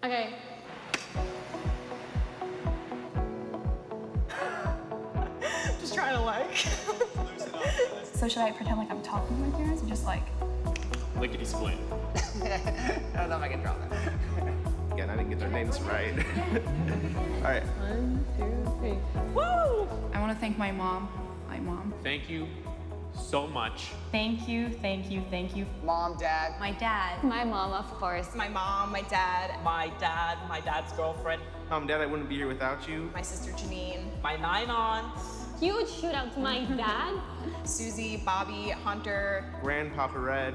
Okay. Just trying to like. So should I pretend like I'm talking to my parents or just like... Lickety split. I don't know if I can draw that. Again, I didn't get their names right. All right. 1, 2, 3. Woo! I want to thank my mom. My mom. Thank you so much. Thank you, thank you, thank you. Mom, Dad. My dad. My mom, of course. My mom, my dad, my dad's girlfriend, Mom, Dad, I wouldn't be here without you. my sister Janine, My 9 aunts. Huge shout out to my dad. Susie, Bobby, Hunter. Grandpapa Red,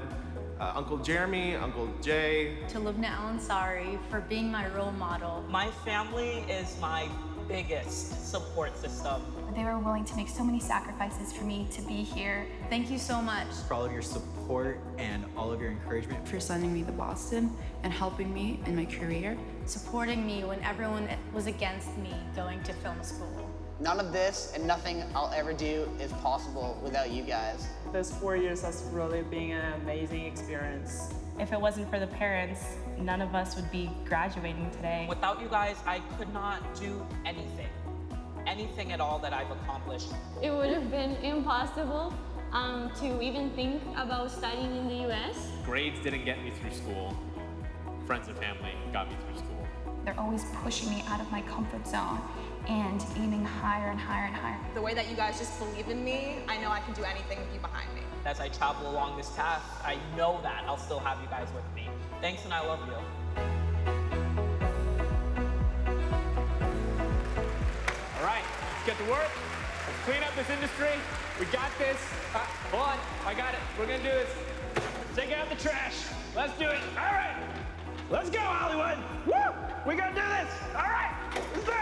Uncle Jeremy, Uncle Jay. To Lubna Al-Ansari for being my role model. My family is my biggest support system. They were willing to make so many sacrifices for me to be here. Thank you so much. For all of your support and all of your encouragement. For sending me to Boston and helping me in my career. Supporting me when everyone was against me going to film school. None of this and nothing I'll ever do is possible without you guys. Those 4 years has really been an amazing experience. If it wasn't for the parents, none of us would be graduating today. Without you guys, I could not do anything. Anything at all that I've accomplished. It would have been impossible to even think about studying in the US. Grades didn't get me through school. Friends and family got me through school. They're always pushing me out of my comfort zone and aiming higher and higher and higher. The way that you guys just believe in me, I know I can do anything with you behind me. As I travel along this path, I know that I'll still have you guys with me. Thanks and I love you. All right, let's get to work. Let's clean up this industry. We got this. Hold on, I got it. We're gonna do this. Take out the trash. Let's do it. All right, let's go, Hollywood. Woo! We're gonna do this. All right, let's do it.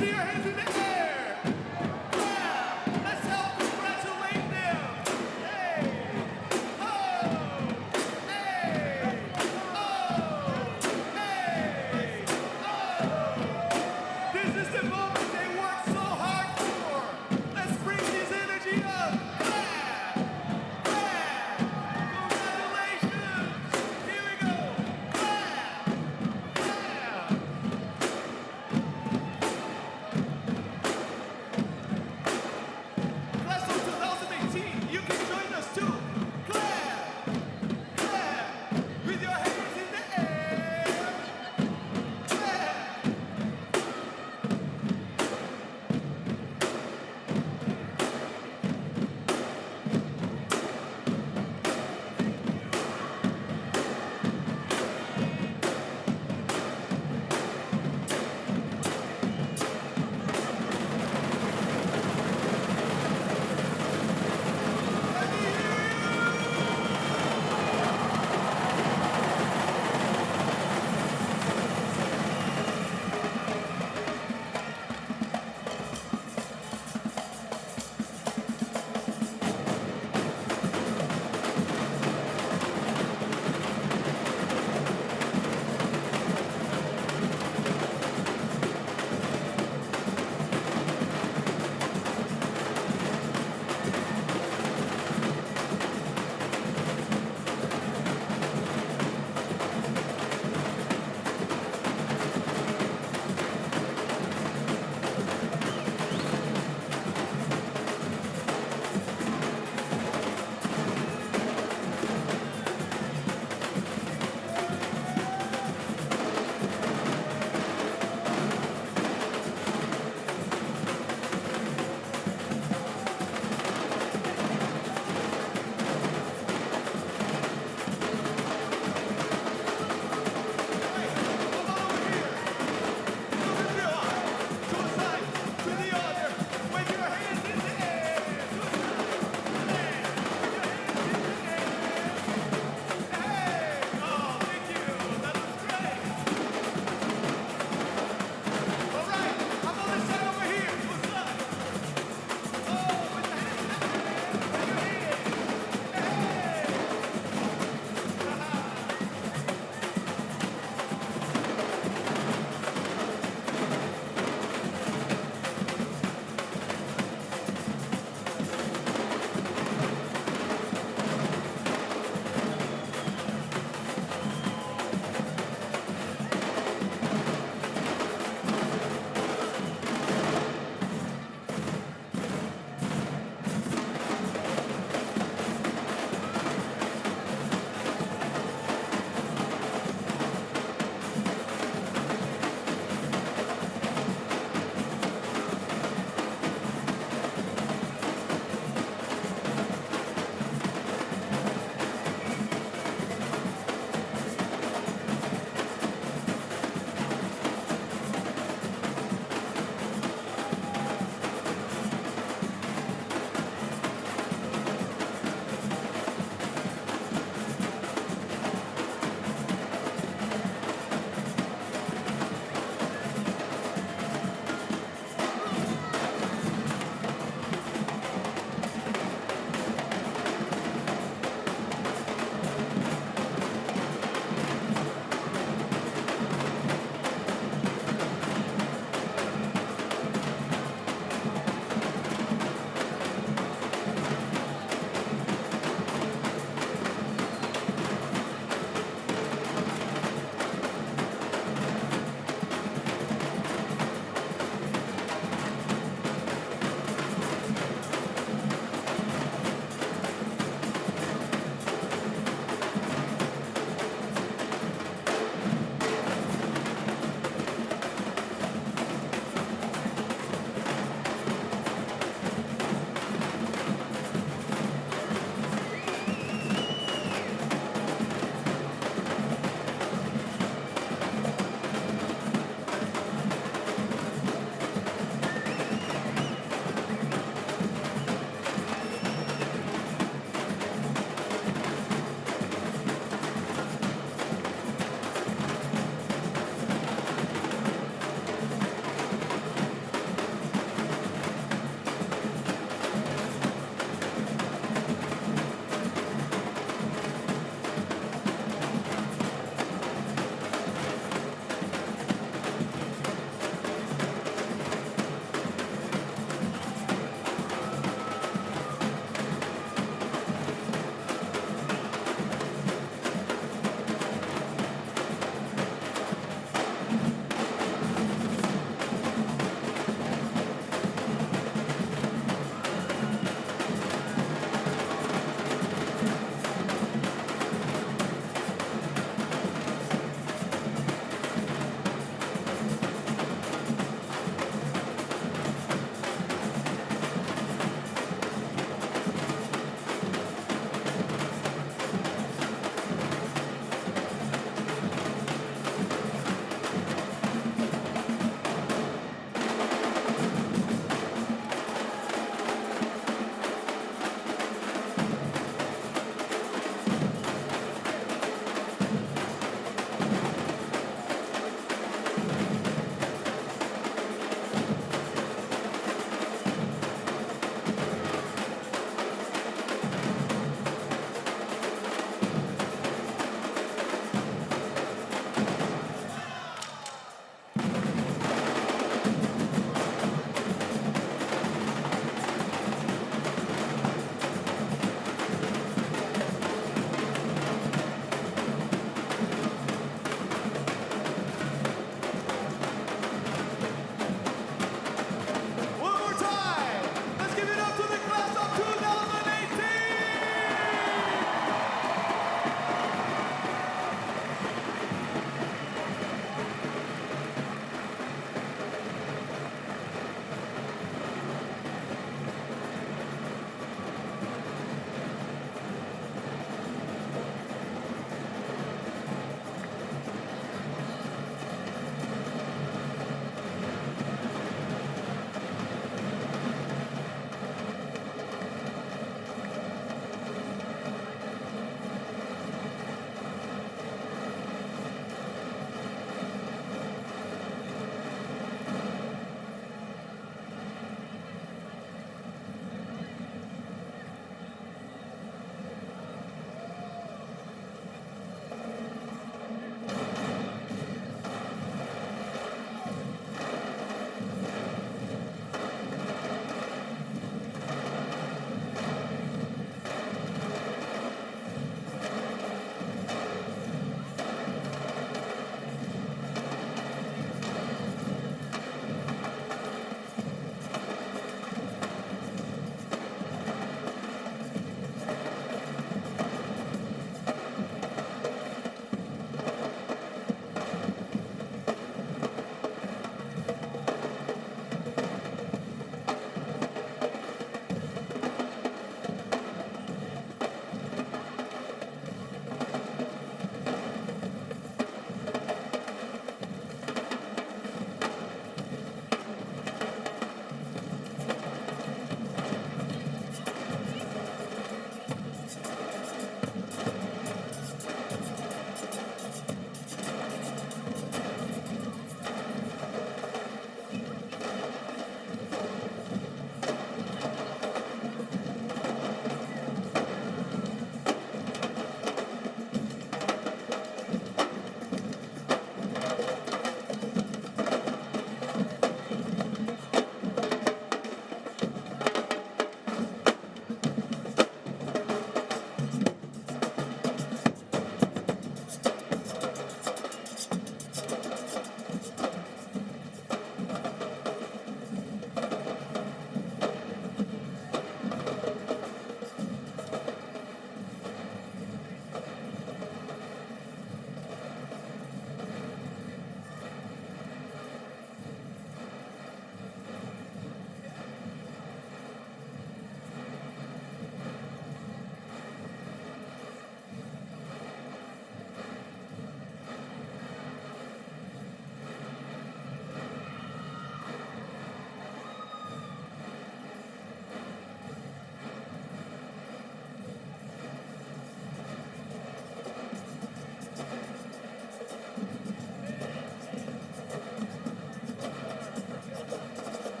see your hands in the air. Clap. Let's help congratulate them. Hey. Oh. Hey. Oh. Hey. Oh. This is the moment they worked so hard for. Let's bring this energy up. Clap. Clap. Congratulations. Here we go. Clap. Clap.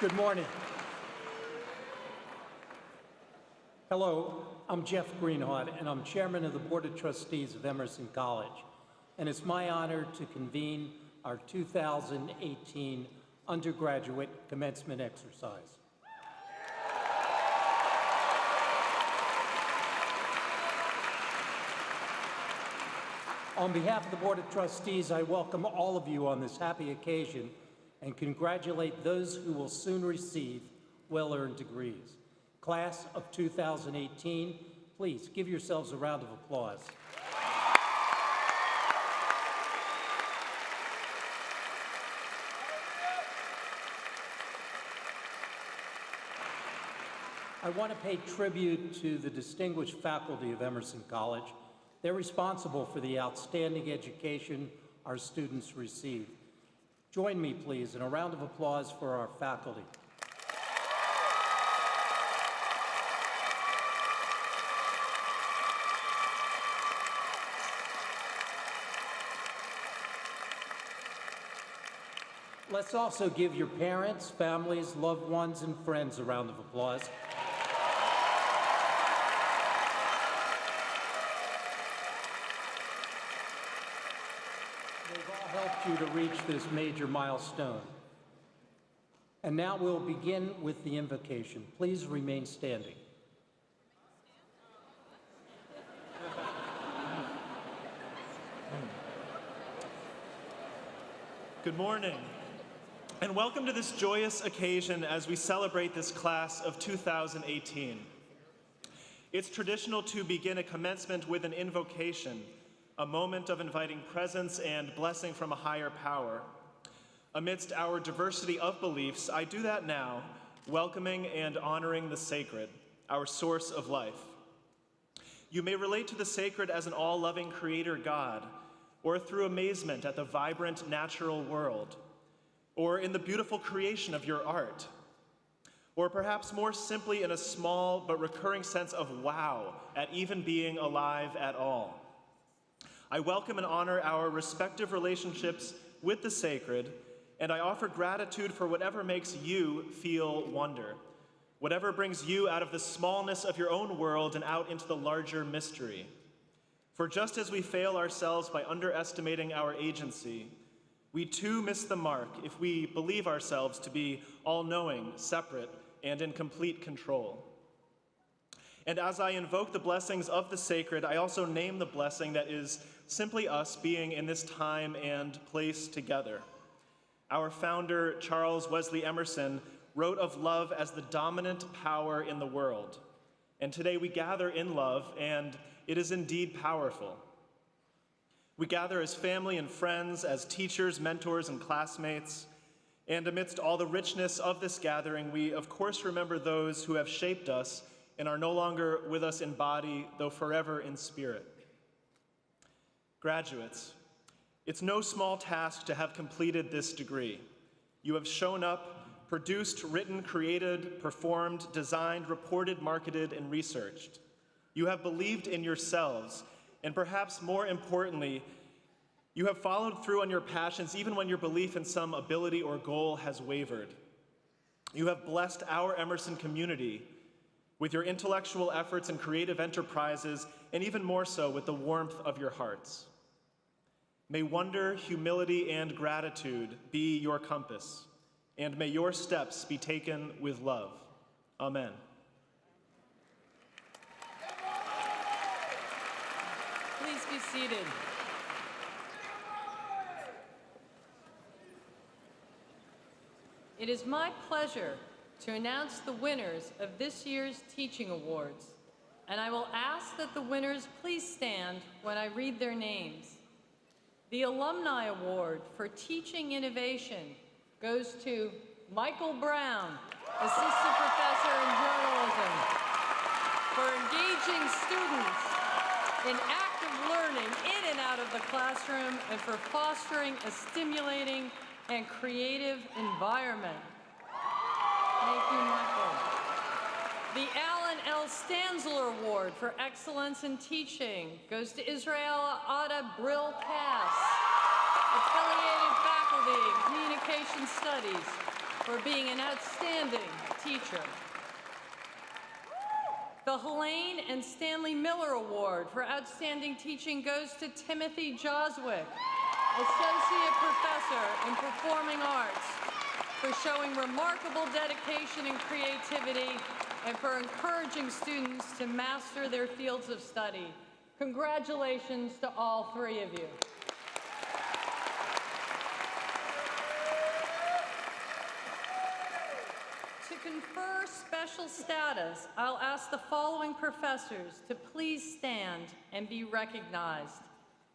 Good morning. Hello, I'm Jeff Greenhawt, and I'm chairman of the Board of Trustees of Emerson College. And it's my honor to convene our 2018 undergraduate commencement exercise. On behalf of the Board of Trustees, I welcome all of you on this happy occasion and congratulate those who will soon receive well-earned degrees. Class of 2018, please give yourselves a round of applause. I want to pay tribute to the distinguished faculty of Emerson College. They're responsible for the outstanding education our students receive. Join me, please, in a round of applause for our faculty. Let's also give your parents, families, loved ones, and friends a round of applause. You to reach this major milestone. And now we'll begin with the invocation. Please remain standing. Good morning, and welcome to this joyous occasion as we celebrate this class of 2018. It's traditional to begin a commencement with an invocation, a moment of inviting presence and blessing from a higher power. Amidst our diversity of beliefs, I do that now, welcoming and honoring the sacred, our source of life. You may relate to the sacred as an all-loving creator God, or through amazement at the vibrant natural world, or in the beautiful creation of your art, or perhaps more simply in a small but recurring sense of wow at even being alive at all. I welcome and honor our respective relationships with the sacred, and I offer gratitude for whatever makes you feel wonder, whatever brings you out of the smallness of your own world and out into the larger mystery. For just as we fail ourselves by underestimating our agency, we too miss the mark if we believe ourselves to be all-knowing, separate, and in complete control. And as I invoke the blessings of the sacred, I also name the blessing that is simply us being in this time and place together. Our founder, Charles Wesley Emerson, wrote of love as the dominant power in the world. And today we gather in love, and it is indeed powerful. We gather as family and friends, as teachers, mentors, and classmates. And amidst all the richness of this gathering, we of course remember those who have shaped us and are no longer with us in body, though forever in spirit. Graduates, it's no small task to have completed this degree. You have shown up, produced, written, created, performed, designed, reported, marketed, and researched. You have believed in yourselves, and perhaps more importantly, you have followed through on your passions even when your belief in some ability or goal has wavered. You have blessed our Emerson community with your intellectual efforts and creative enterprises, and even more so with the warmth of your hearts. May wonder, humility, and gratitude be your compass, and may your steps be taken with love. Amen. Please be seated. It is my pleasure to announce the winners of this year's Teaching Awards, and I will ask that the winners please stand when I read their names. The Alumni Award for Teaching Innovation goes to Michael Brown, Assistant Professor in Journalism, for engaging students in active learning in and out of the classroom and for fostering a stimulating and creative environment. Thank you, Michael. The Alan L. Stanzler Award for Excellence in Teaching goes to Israel Ada Brill-Cass, affiliated faculty in Communication Studies, for being an outstanding teacher. The Helene and Stanley Miller Award for outstanding teaching goes to Timothy Joswick, Associate Professor in Performing Arts, for showing remarkable dedication and creativity and for encouraging students to master their fields of study. Congratulations to all three of you. To confer special status, I'll ask the following professors to please stand and be recognized.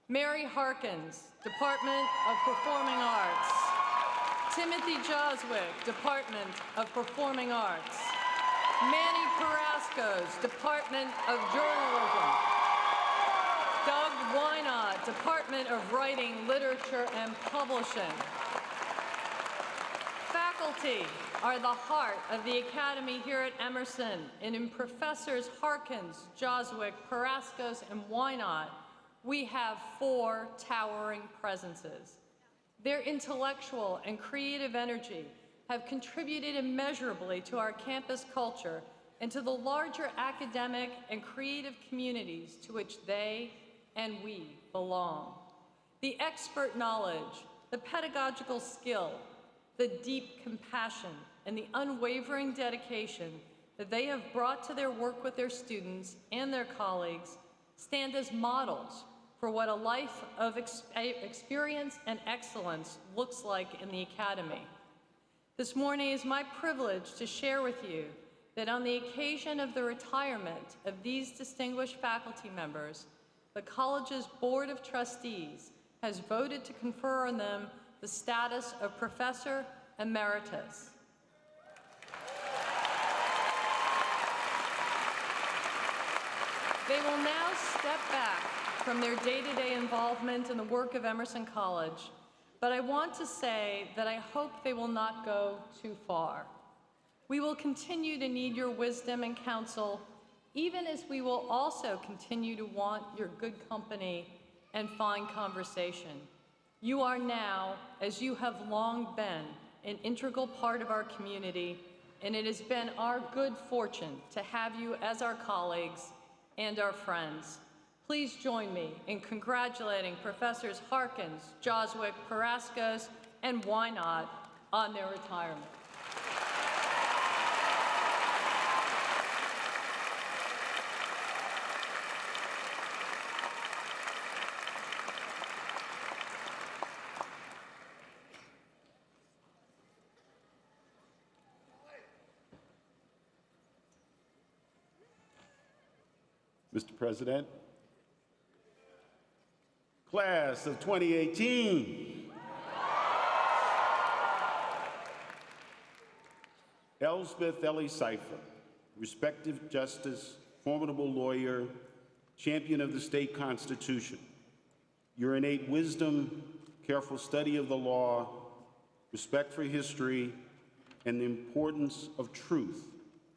Mary Harkins, Department of Performing Arts. Timothy Joswick, Department of Performing Arts. Manny Carrasco's, Department of Journalism. Doug Wynot, Department of Writing, Literature, and Publishing. Faculty are the heart of the Academy here at Emerson, and in Professors Harkins, Joswick, Carrascos, and Wynot, we have 4 towering presences. Their intellectual and creative energy have contributed immeasurably to our campus culture and to the larger academic and creative communities to which they and we belong. The expert knowledge, the pedagogical skill, the deep compassion, and the unwavering dedication that they have brought to their work with their students and their colleagues stand as models for what a life of experience and excellence looks like in the Academy. This morning is my privilege to share with you that on the occasion of the retirement of these distinguished faculty members, the college's Board of Trustees has voted to confer on them the status of Professor Emeritus. They will now step back from their day-to-day involvement in the work of Emerson College, but I want to say that I hope they will not go too far. We will continue to need your wisdom and counsel, even as we will also continue to want your good company and fine conversation. You are now, as you have long been, an integral part of our community, and it has been our good fortune to have you as our colleagues and our friends. Please join me in congratulating Professors Harkins, Joswick, Carrascos, and Wynot on their retirement. Mr. President, class of 2018. Elspeth Cypher, respected justice, formidable lawyer, champion of the state constitution. Your innate wisdom, careful study of the law, respect for history, and the importance of truth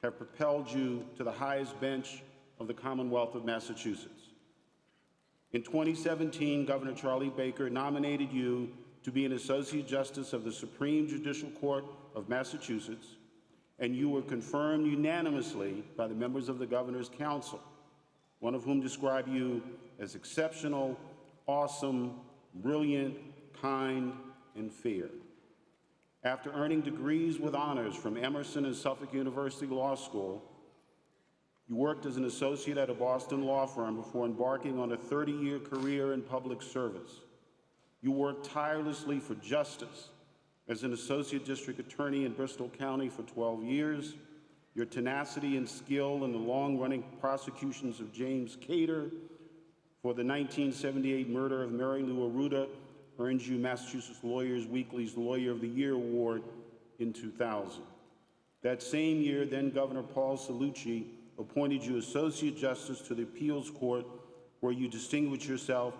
have propelled you to the highest bench of the Commonwealth of Massachusetts. In 2017, Governor Charlie Baker nominated you to be an Associate Justice of the Supreme Judicial Court of Massachusetts, and you were confirmed unanimously by the members of the Governor's Council, one of whom described you as exceptional, awesome, brilliant, kind, and fair. After earning degrees with honors from Emerson and Suffolk University Law School, you worked as an associate at a Boston law firm before embarking on a 30-year career in public service. You worked tirelessly for justice as an associate district attorney in Bristol County for 12 years. Your tenacity and skill in the long-running prosecutions of James Cater for the 1978 murder of Mary Lou Arruda earned you Massachusetts Lawyers Weekly's Lawyer of the Year Award in 2000. That same year, then Governor Paul Cellucci appointed you Associate Justice to the Appeals Court, where you distinguished yourself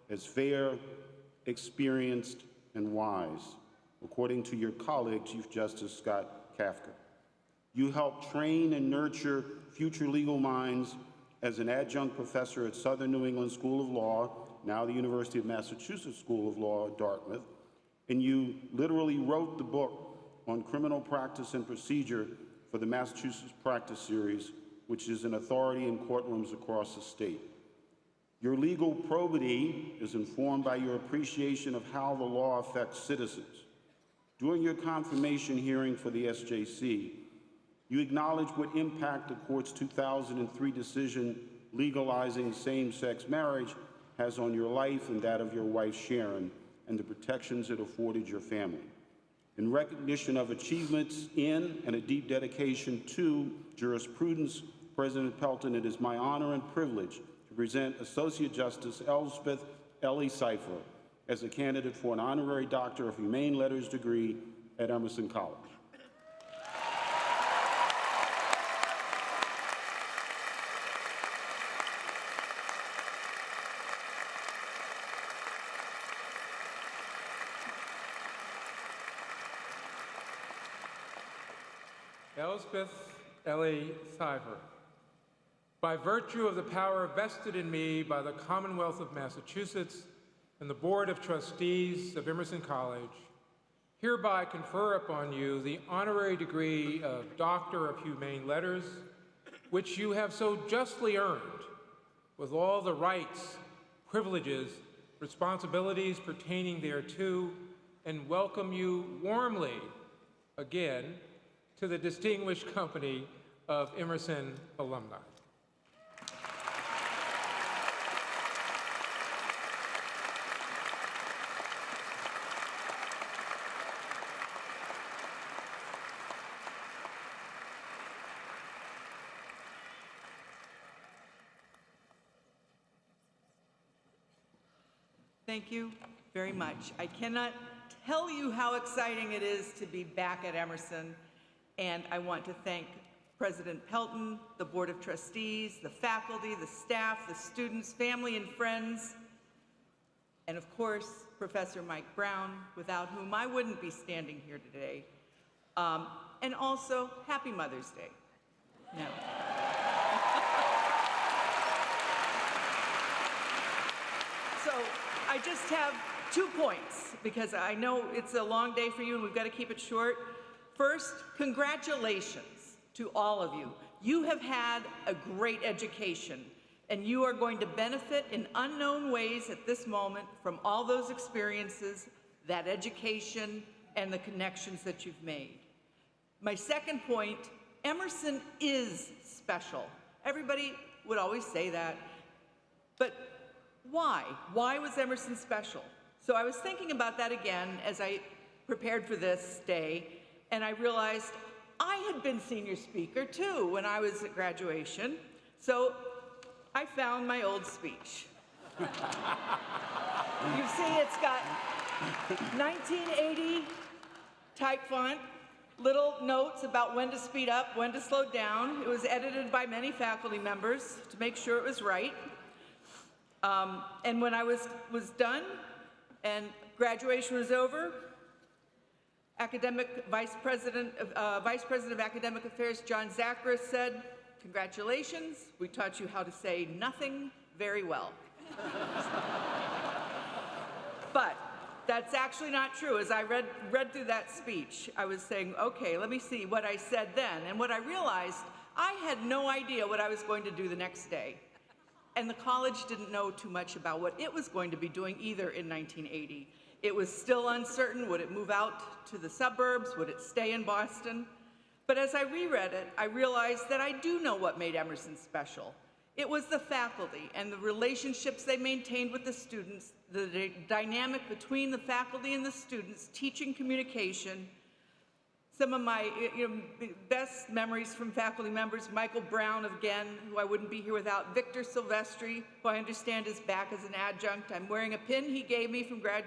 as fair, experienced, and wise, according to your colleague, Chief Justice Scott Kafka. You helped train and nurture future legal minds as an adjunct professor at Southern New England School of Law, now the University of Massachusetts School of Law at Dartmouth, and you literally wrote the book, on criminal practice and procedure for the Massachusetts Practice Series, which is an authority in courtrooms across the state. Your legal probity is informed by your appreciation of how the law affects citizens. During your confirmation hearing for the SJC, you acknowledge what impact the court's 2003 decision legalizing same-sex marriage has on your life and that of your wife, Sharon, and the protections it afforded your family. In recognition of achievements in and a deep dedication to jurisprudence, President Pelton, it is my honor and privilege to present Associate Justice Elspeth Cypher as a candidate for an Honorary Doctor of Humane Letters degree at Emerson College. Elspeth Cypher, by virtue of the power vested in me by the Commonwealth of Massachusetts and the Board of Trustees of Emerson College, hereby confer upon you the honorary degree of Doctor of Humane Letters, which you have so justly earned, with all the rights, privileges, responsibilities pertaining thereto, and welcome you warmly again to the distinguished company of Emerson alumni. Thank you very much. I cannot tell you how exciting it is to be back at Emerson. And I want to thank President Pelton, the Board of Trustees, the faculty, the staff, the students, family, and friends, and of course, Professor Mike Brown, without whom I wouldn't be standing here today. And also, Happy Mother's Day. No. So I just have 2 points, because I know it's a long day for you and we've got to keep it short. First, congratulations to all of you. You have had a great education, and you are going to benefit in unknown ways at this moment from all those experiences, that education, and the connections that you've made. My second point, Emerson is special. Everybody would always say that, but why? Why was Emerson special? So I was thinking about that again as I prepared for this day, and I realized I had been senior speaker too when I was at graduation. So I found my old speech. You see, it's got 1980 type font, little notes about when to speed up, when to slow down. It was edited by many faculty members to make sure it was right. And when I was done and graduation was over, Vice President of Academic Affairs, John Zachris, said, "Congratulations, we taught you how to say nothing very well." But that's actually not true. As I read through that speech, I was saying, okay, let me see what I said then. And what I realized, I had no idea what I was going to do the next day. And the college didn't know too much about what it was going to be doing either in 1980. It was still uncertain. Would it move out to the suburbs? Would it stay in Boston? But as I reread it, I realized that I do know what made Emerson special. It was the faculty and the relationships they maintained with the students, the dynamic between the faculty and the students, teaching communication. Some of my best memories from faculty members, Michael Brown, again, who I wouldn't be here without, Victor Silvestri, who I understand is back as an adjunct. I'm wearing a pin he gave me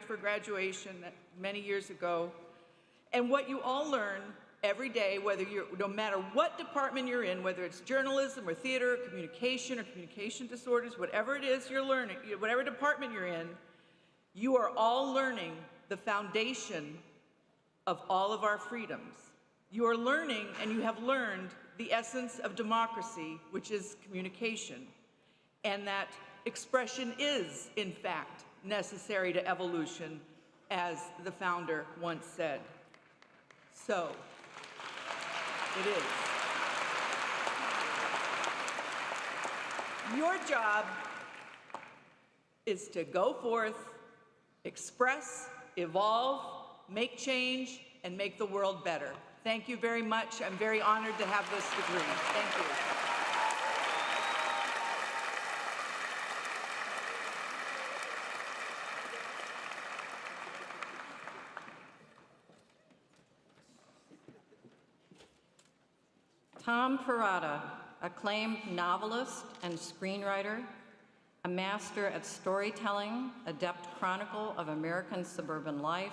for graduation many years ago. And what you all learn every day, no matter what department you're in, whether it's journalism or theater or communication disorders, whatever it is you're learning, whatever department you're in, you are all learning the foundation of all of our freedoms. You are learning, and you have learned, the essence of democracy, which is communication, and that expression is, in fact, necessary to evolution, as the founder once said. So, it is. Your job is to go forth, express, evolve, make change, and make the world better. Thank you very much. I'm very honored to have this degree. Thank you. Tom Perrotta, acclaimed novelist and screenwriter, a master at storytelling, adept chronicle of American suburban life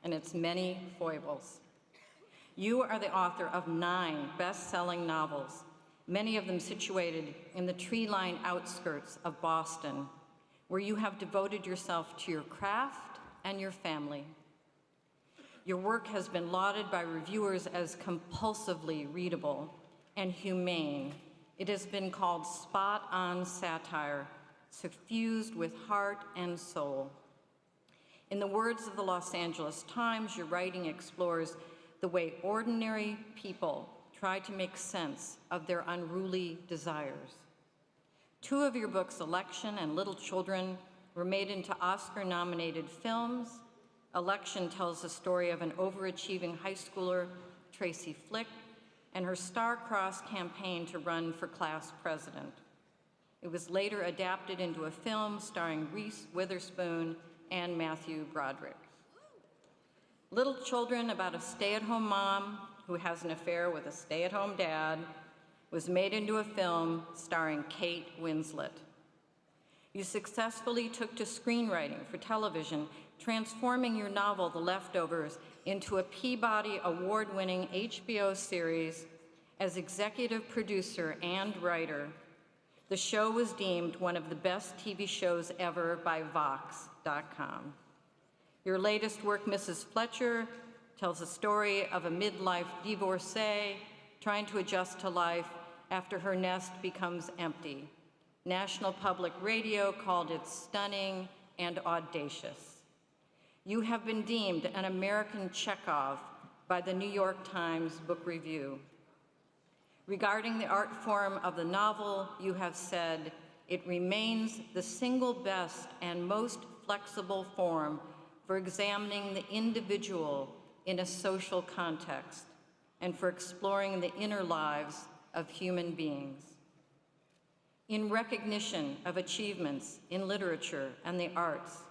and its many foibles. You are the author of 9 best-selling novels, many of them situated in the tree-lined outskirts of Boston, where you have devoted yourself to your craft and your family. Your work has been lauded by reviewers as compulsively readable and humane. It has been called spot-on satire, suffused with heart and soul. In the words of the Los Angeles Times, your writing explores the way ordinary people try to make sense of their unruly desires. 2 of your books, Election and Little Children, were made into Oscar-nominated films. Election tells the story of an overachieving high schooler, Tracy Flick, and her star-crossed campaign to run for class president. It was later adapted into a film starring Reese Witherspoon and Matthew Broderick. Little Children, about a stay-at-home mom who has an affair with a stay-at-home dad, was made into a film starring Kate Winslet. You successfully took to screenwriting for television, transforming your novel, The Leftovers, into a Peabody Award-winning HBO series. As executive producer and writer, the show was deemed one of the best TV shows ever by Vox.com. Your latest work, Mrs. Fletcher, tells the story of a midlife divorcee trying to adjust to life after her nest becomes empty. National Public Radio called it stunning and audacious. You have been deemed an American Chekhov by the New York Times Book Review. Regarding the art form of the novel, you have said, it remains the single best and most flexible form for examining the individual in a social context and for exploring the inner lives of human beings. In recognition of achievements in literature and the arts,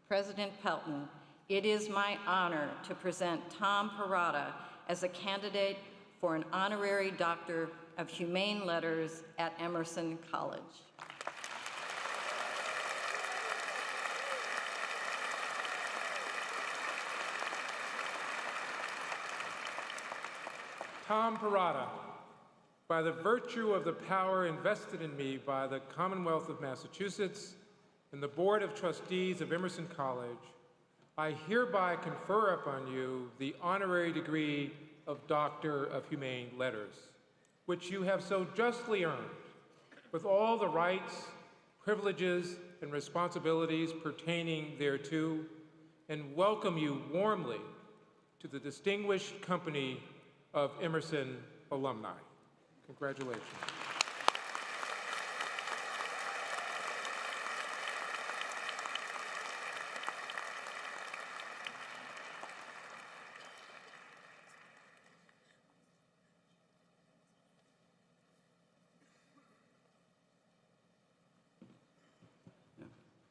President Pelton, it is my honor to present Tom Perrotta as a candidate for an Honorary Doctor of Humane Letters at Emerson College. Tom Perrotta, by the virtue of the power invested in me by the Commonwealth of Massachusetts and the Board of Trustees of Emerson College, I hereby confer upon you the honorary degree of Doctor of Humane Letters, which you have so justly earned, with all the rights, privileges, and responsibilities pertaining thereto, and welcome you warmly to the distinguished company of Emerson Alumni. Congratulations.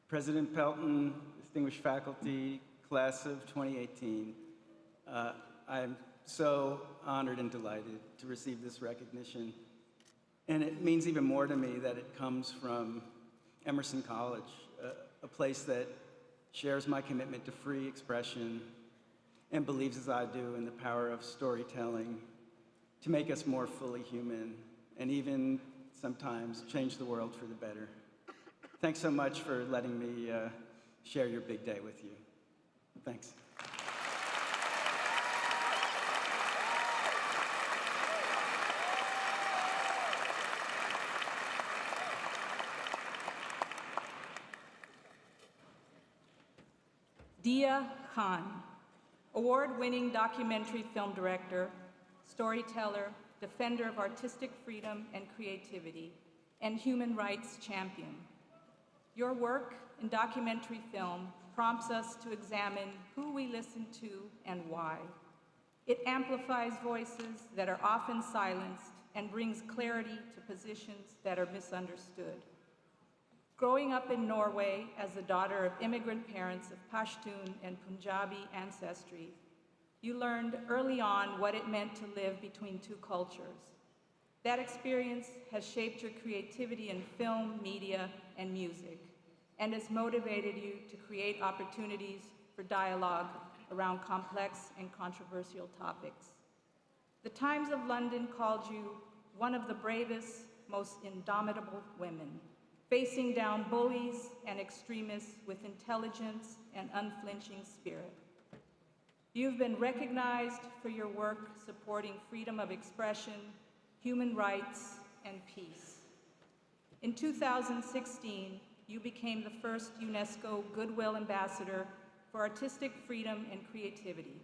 President Pelton, distinguished faculty, class of 2018, I'm so honored and delighted to receive this recognition. And it means even more to me that it comes from Emerson College, a place that shares my commitment to free expression and believes as I do in the power of storytelling to make us more fully human and even sometimes change the world for the better. Thanks so much for letting me share your big day with you. Thanks. Deeyah Khan, award-winning documentary film director, storyteller, defender of artistic freedom and creativity, and human rights champion. Your work in documentary film prompts us to examine who we listen to and why. It amplifies voices that are often silenced and brings clarity to positions that are misunderstood. Growing up in Norway as the daughter of immigrant parents of Pashtun and Punjabi ancestry, you learned early on what it meant to live between two cultures. That experience has shaped your creativity in film, media, and music, and has motivated you to create opportunities for dialogue around complex and controversial topics. The Times of London called you one of the bravest, most indomitable women, facing down bullies and extremists with intelligence and unflinching spirit. You've been recognized for your work supporting freedom of expression, human rights, and peace. In 2016, you became the first UNESCO Goodwill Ambassador for Artistic Freedom and Creativity.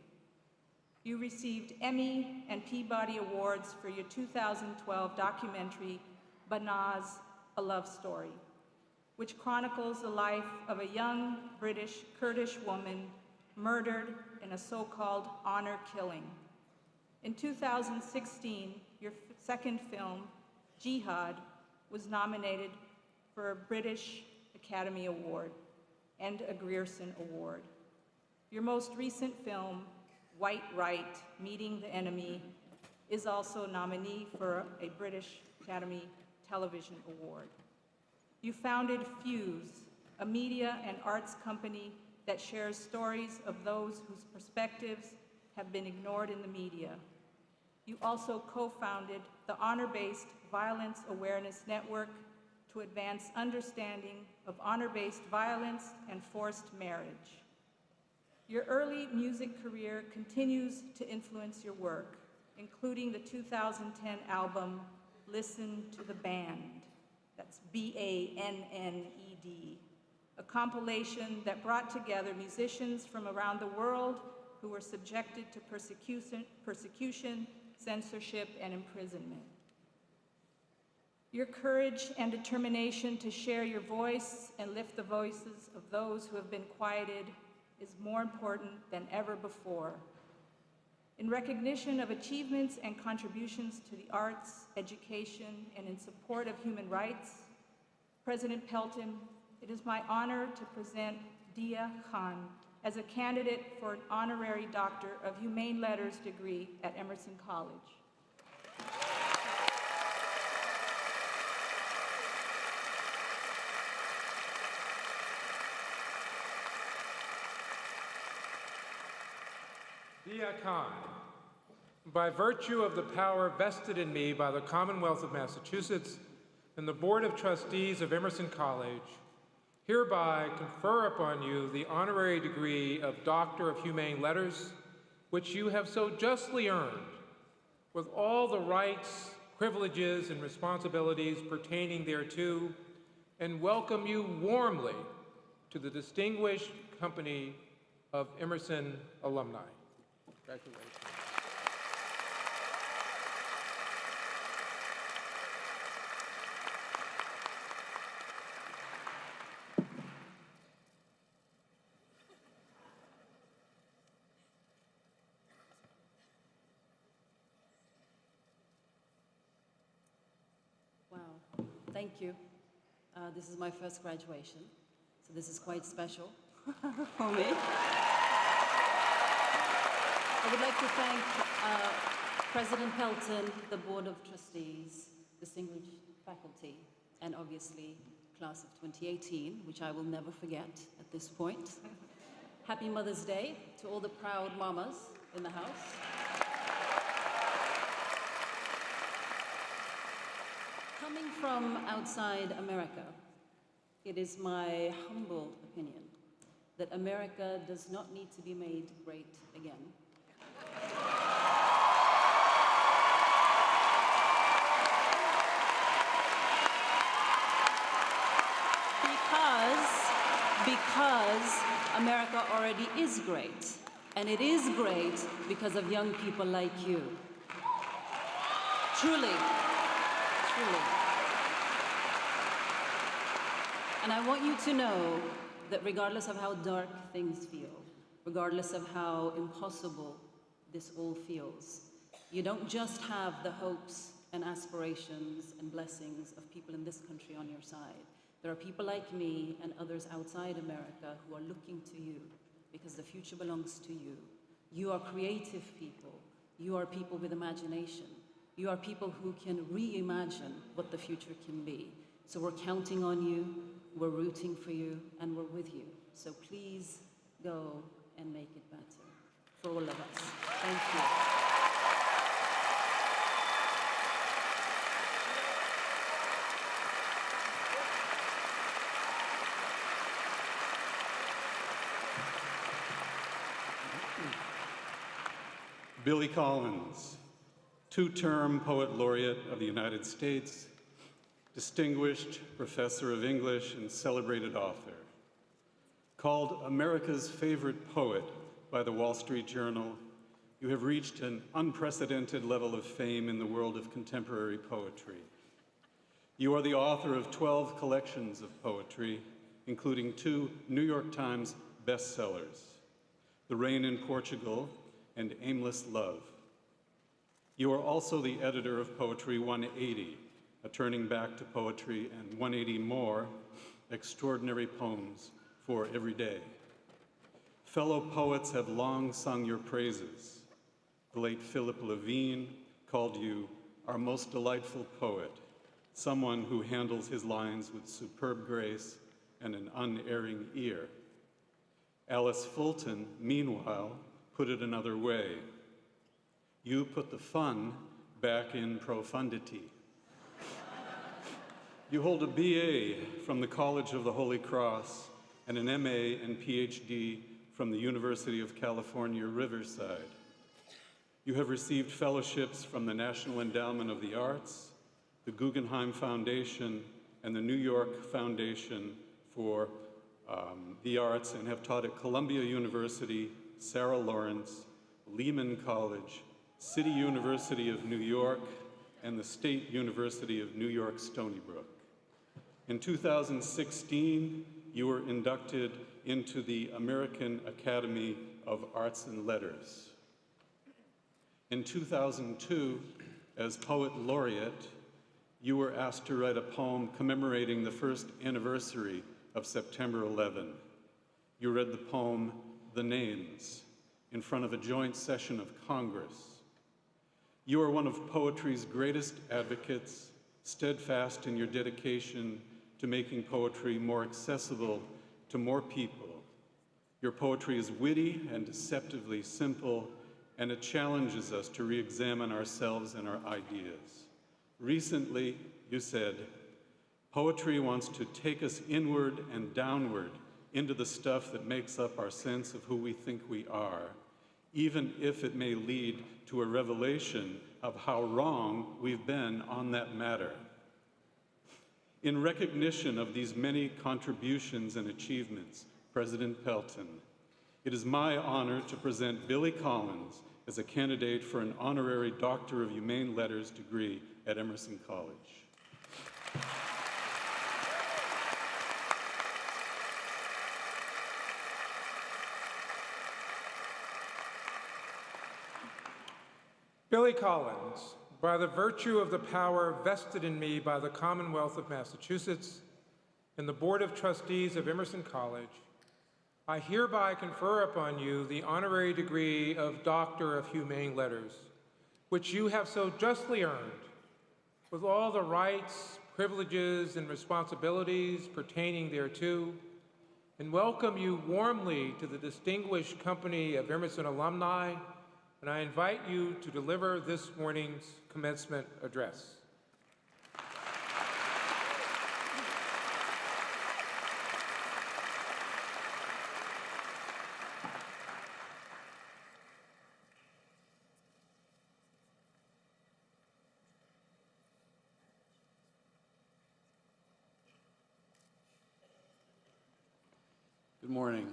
You received Emmy and Peabody Awards for your 2012 documentary, Banaz, A Love Story, which chronicles the life of a young British Kurdish woman murdered in a so-called honor killing. In 2016, your second film, Jihad, was nominated for a British Academy Award and a Grierson Award. Your most recent film, White Right, Meeting the Enemy, is also a nominee for a British Academy Television Award. You founded Fuse, a media and arts company that shares stories of those whose perspectives have been ignored in the media. You also co-founded the Honor-Based Violence Awareness Network to advance understanding of honor-based violence and forced marriage. Your early music career continues to influence your work, including the 2010 album, Listen to the Band. That's B-A-N-N-E-D, a compilation that brought together musicians from around the world who were subjected to persecution, censorship, and imprisonment. Your courage and determination to share your voice and lift the voices of those who have been quieted is more important than ever before. In recognition of achievements and contributions to the arts, education, and in support of human rights, President Pelton, it is my honor to present Deeyah Khan as a candidate for an Honorary Doctor of Humane Letters degree at Emerson College. Deeyah Khan, by virtue of the power vested in me by the Commonwealth of Massachusetts and the Board of Trustees of Emerson College, hereby confer upon you the honorary degree of Doctor of Humane Letters, which you have so justly earned, with all the rights, privileges, and responsibilities pertaining thereto, and welcome you warmly to the distinguished company of Emerson Alumni. Congratulations. Wow, thank you. This is my first graduation, so this is quite special for me. I would like to thank President Pelton, the Board of Trustees, distinguished faculty, and obviously class of 2018, which I will never forget at this point. Happy Mother's Day to all the proud mamas in the house. Coming from outside America, it is my humble opinion that America does not need to be made great again. Because America already is great. And it is great because of young people like you. Truly, truly. And I want you to know that regardless of how dark things feel, regardless of how impossible this all feels, you don't just have the hopes and aspirations and blessings of people in this country on your side. There are people like me and others outside America who are looking to you because the future belongs to you. You are creative people. You are people with imagination. You are people who can reimagine what the future can be. So we're counting on you, we're rooting for you, and we're with you. So please go and make it better for all of us. Thank you. Billy Collins, two-term Poet Laureate of the United States, distinguished professor of English and celebrated author. Called America's favorite poet by the Wall Street Journal, you have reached an unprecedented level of fame in the world of contemporary poetry. You are the author of 12 collections of poetry, including 2 New York Times bestsellers, The Rain in Portugal and Aimless Love. You are also the editor of Poetry 180, a turning back to poetry, and 180 more, extraordinary poems for every day. Fellow poets have long sung your praises. The late Philip Levine called you our most delightful poet, someone who handles his lines with superb grace and an unerring ear. Alice Fulton, meanwhile, put it another way. You put the fun back in profundity. You hold a BA from the College of the Holy Cross and an MA and PhD from the University of California, Riverside. You have received fellowships from the National Endowment of the Arts, the Guggenheim Foundation, and the New York Foundation for the Arts, and have taught at Columbia University, Sarah Lawrence, Lehman College, City University of New York, and the State University of New York, Stony Brook. In 2016, you were inducted into the American Academy of Arts and Letters. In 2002, as Poet Laureate, you were asked to write a poem commemorating the first anniversary of September 11. You read the poem, The Names, in front of a joint session of Congress. You are one of poetry's greatest advocates, steadfast in your dedication to making poetry more accessible to more people. Your poetry is witty and deceptively simple, and it challenges us to re-examine ourselves and our ideas. Recently, you said, poetry wants to take us inward and downward into the stuff that makes up our sense of who we think we are, even if it may lead to a revelation of how wrong we've been on that matter. In recognition of these many contributions and achievements, President Pelton, it is my honor to present Billy Collins as a candidate for an honorary Doctor of Humane Letters degree at Emerson College. Billy Collins, by the virtue of the power vested in me by the Commonwealth of Massachusetts and the Board of Trustees of Emerson College, I hereby confer upon you the honorary degree of Doctor of Humane Letters, which you have so justly earned, with all the rights, privileges, and responsibilities pertaining thereto, and welcome you warmly to the distinguished company of Emerson Alumni, and I invite you to deliver this morning's commencement address. Good morning.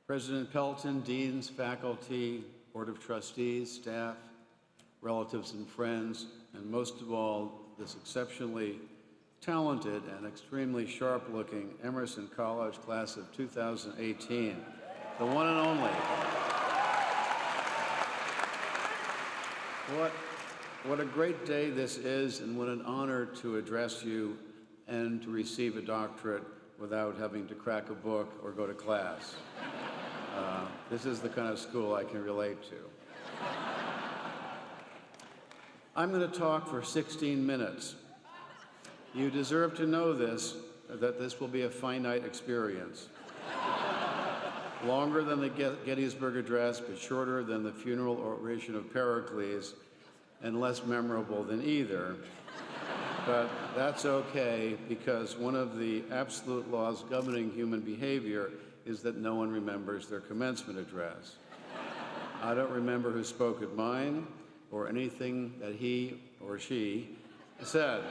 President Pelton, deans, faculty, Board of Trustees, staff, relatives and friends, and most of all, this exceptionally talented and extremely sharp-looking Emerson College class of 2018, the one and only. What a great day this is, and what an honor to address you and to receive a doctorate without having to crack a book or go to class. This is the kind of school I can relate to. I'm going to talk for 16 minutes. You deserve to know this, that this will be a finite experience. Longer than the Gettysburg Address, but shorter than the funeral oration of Pericles, and less memorable than either. But that's okay, because one of the absolute laws governing human behavior is that no one remembers their commencement address. I don't remember who spoke at mine, or anything that he or she said,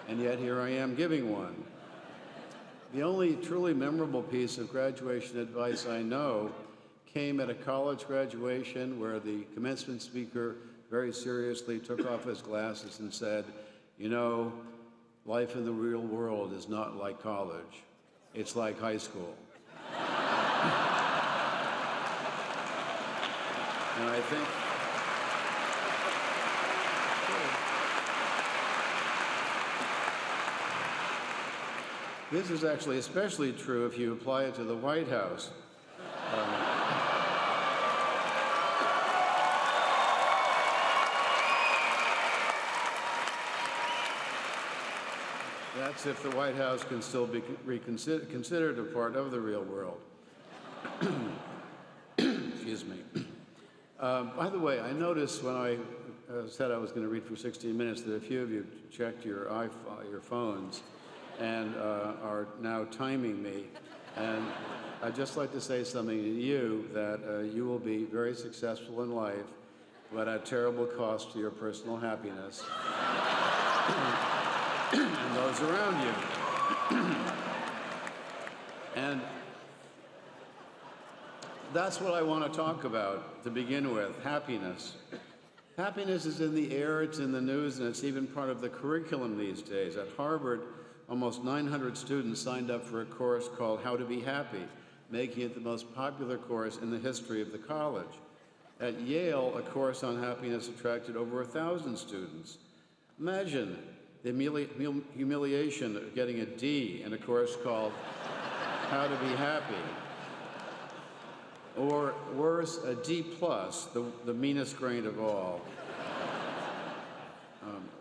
and yet here I am giving one. The only truly memorable piece of graduation advice I know came at a college graduation where the commencement speaker very seriously took off his glasses and said, "You know, life in the real world is not like college. It's like high school." And I think this is actually especially true if you apply it to the White House. That's if the White House can still be considered a part of the real world. Excuse me. By the way, I noticed when I said I was going to read for 16 minutes that a few of you checked your phones and are now timing me. And I'd just like to say something to you, that you will be very successful in life, but at terrible cost to your personal happiness and those around you. And that's what I want to talk about to begin with, happiness. Happiness is in the air, it's in the news, and it's even part of the curriculum these days. At Harvard, almost 900 students signed up for a course called How to Be Happy, making it the most popular course in the history of the college. At Yale, a course on happiness attracted over 1,000 students. Imagine the humiliation of getting a D in a course called How to Be Happy. Or worse, a D+, the meanest grade of all.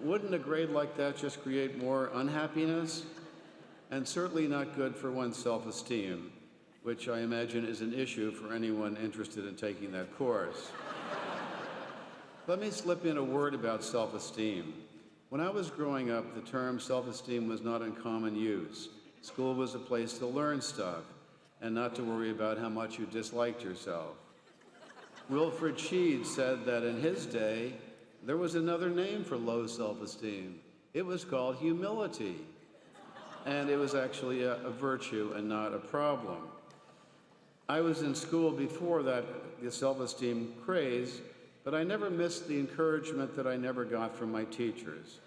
Wouldn't a grade like that just create more unhappiness? And certainly not good for one's self-esteem, which I imagine is an issue for anyone interested in taking that course. Let me slip in a word about self-esteem. When I was growing up, the term self-esteem was not in common use. School was a place to learn stuff, and not to worry about how much you disliked yourself. Wilfred Sheed said that in his day, there was another name for low self-esteem. It was called humility. And it was actually a virtue and not a problem. I was in school before the self-esteem craze, but I never missed the encouragement that I never got from my teachers.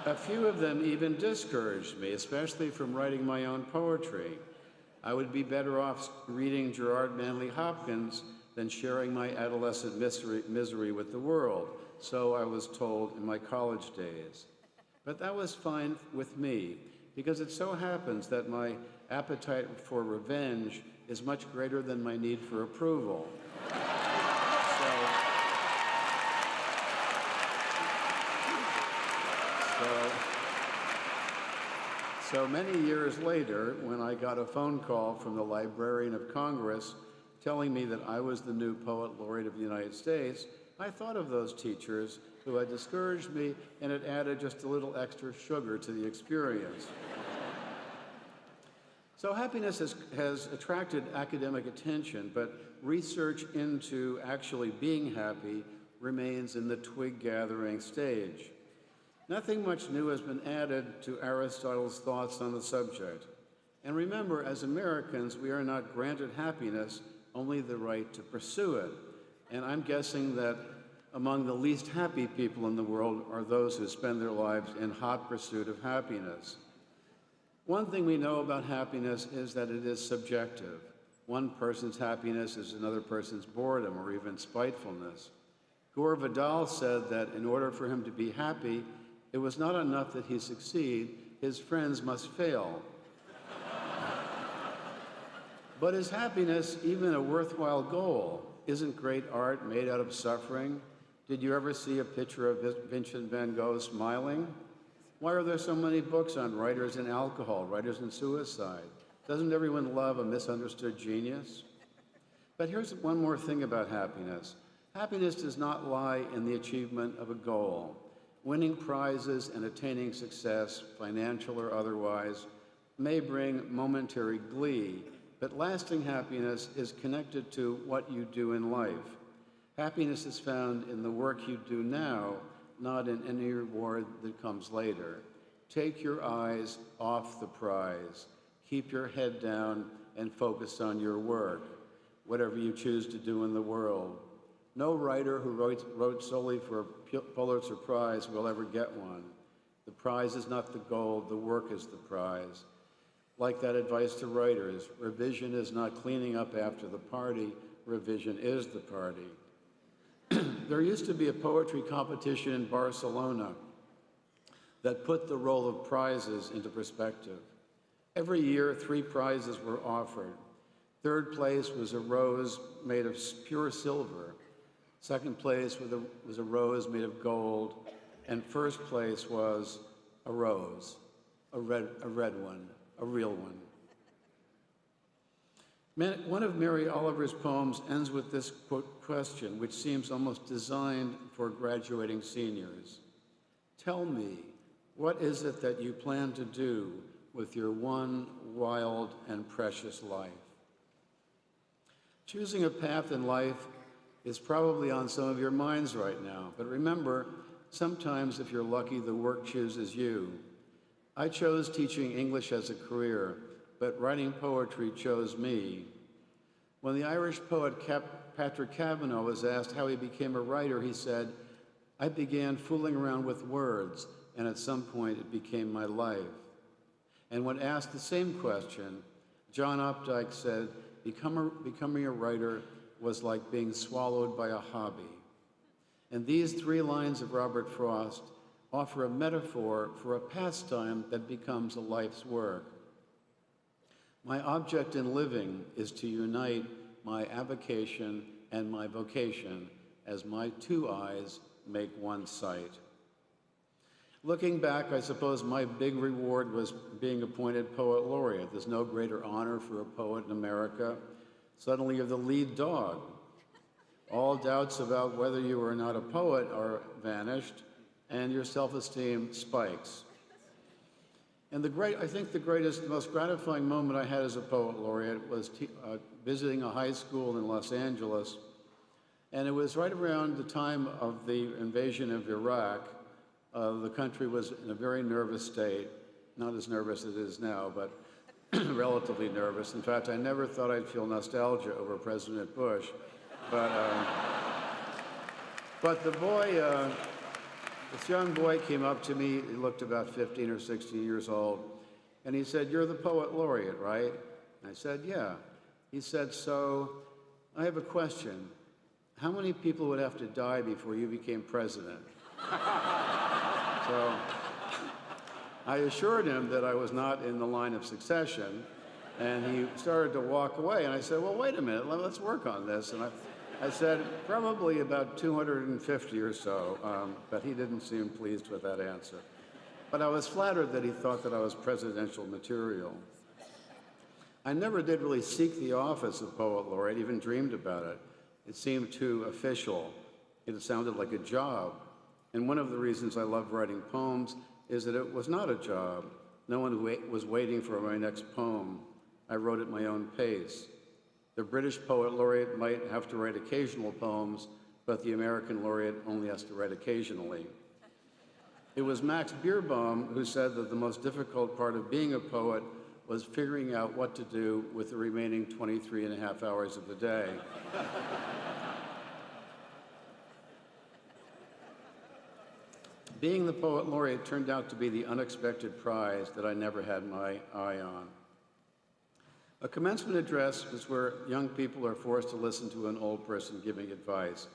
A few of them even discouraged me, especially from writing my own poetry. I would be better off reading Gerard Manley Hopkins than sharing my adolescent misery with the world, so I was told in my college days. But that was fine with me, because it so happens that my appetite for revenge is much greater than my need for approval. So many years later, when I got a phone call from the Librarian of Congress telling me that I was the new Poet Laureate of the United States, I thought of those teachers who had discouraged me and had added just a little extra sugar to the experience. So happiness has attracted academic attention, but research into actually being happy remains in the twig-gathering stage. Nothing much new has been added to Aristotle's thoughts on the subject. And remember, as Americans, we are not granted happiness, only the right to pursue it. And I'm guessing that among the least happy people in the world are those who spend their lives in hot pursuit of happiness. One thing we know about happiness is that it is subjective. One person's happiness is another person's boredom or even spitefulness. Gore Vidal said that in order for him to be happy, it was not enough that he succeed, his friends must fail. But is happiness even a worthwhile goal? Isn't great art made out of suffering? Did you ever see a picture of Vincent van Gogh smiling? Why are there so many books on writers in alcohol, writers in suicide? Doesn't everyone love a misunderstood genius? But here's one more thing about happiness. Happiness does not lie in the achievement of a goal. Winning prizes and attaining success, financial or otherwise, may bring momentary glee, but lasting happiness is connected to what you do in life. Happiness is found in the work you do now, not in any reward that comes later. Take your eyes off the prize. Keep your head down and focus on your work, whatever you choose to do in the world. No writer who wrote solely for a Pulitzer Prize will ever get one. The prize is not the goal, the work is the prize. Like that advice to writers, revision is not cleaning up after the party, revision is the party. There used to be a poetry competition in Barcelona that put the role of prizes into perspective. Every year, 3 prizes were offered. Third place was a rose made of pure silver. Second place was a rose made of gold. And first place was a rose, a red one, a real one. One of Mary Oliver's poems ends with this question, which seems almost designed for graduating seniors. Tell me, what is it that you plan to do with your one wild and precious life? Choosing a path in life is probably on some of your minds right now, but remember, sometimes if you're lucky, the work chooses you. I chose teaching English as a career, but writing poetry chose me. When the Irish poet Patrick Kavanagh was asked how he became a writer, he said, I began fooling around with words, and at some point it became my life. And when asked the same question, John Updike said, becoming a writer was like being swallowed by a hobby. And these 3 lines of Robert Frost offer a metaphor for a pastime that becomes a life's work. My object in living is to unite my avocation and my vocation as my 2 eyes make one sight. Looking back, I suppose my big reward was being appointed poet laureate. There's no greater honor for a poet in America. Suddenly you're the lead dog. All doubts about whether you are not a poet are vanished, and your self-esteem spikes. And I think the greatest, most gratifying moment I had as a poet laureate was visiting a high school in Los Angeles. And it was right around the time of the invasion of Iraq. The country was in a very nervous state, not as nervous as it is now, but relatively nervous. In fact, I never thought I'd feel nostalgia over President Bush. But the boy, this young boy came up to me, he looked about 15 or 16 years old, and he said, you're the poet laureate, right? I said, yeah. He said, so I have a question. How many people would have to die before you became president? So I assured him that I was not in the line of succession, and he started to walk away, and I said, well, wait a minute, let's work on this. And I said, probably about 250 or so, but he didn't seem pleased with that answer. But I was flattered that he thought that I was presidential material. I never did really seek the office of poet laureate, even dreamed about it. It seemed too official. It sounded like a job. And one of the reasons I love writing poems is that it was not a job. No one was waiting for my next poem. I wrote at my own pace. The British poet laureate might have to write occasional poems, but the American laureate only has to write occasionally. It was Max Beerbohm who said that the most difficult part of being a poet was figuring out what to do with the remaining 23 and a half hours of the day. Being the poet laureate turned out to be the unexpected prize that I never had my eye on. A commencement address is where young people are forced to listen to an old person giving advice.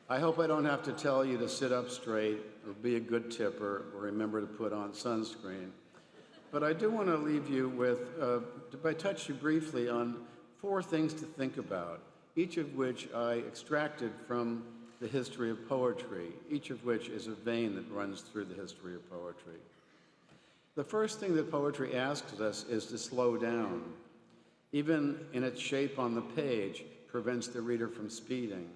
I hope I don't have to tell you to sit up straight or be a good tipper or remember to put on sunscreen. But I do want to leave you with, I touch you briefly on 4 things to think about, each of which I extracted from the history of poetry, each of which is a vein that runs through the history of poetry. The first thing that poetry asks us is to slow down. Even in its shape on the page, prevents the reader from speeding.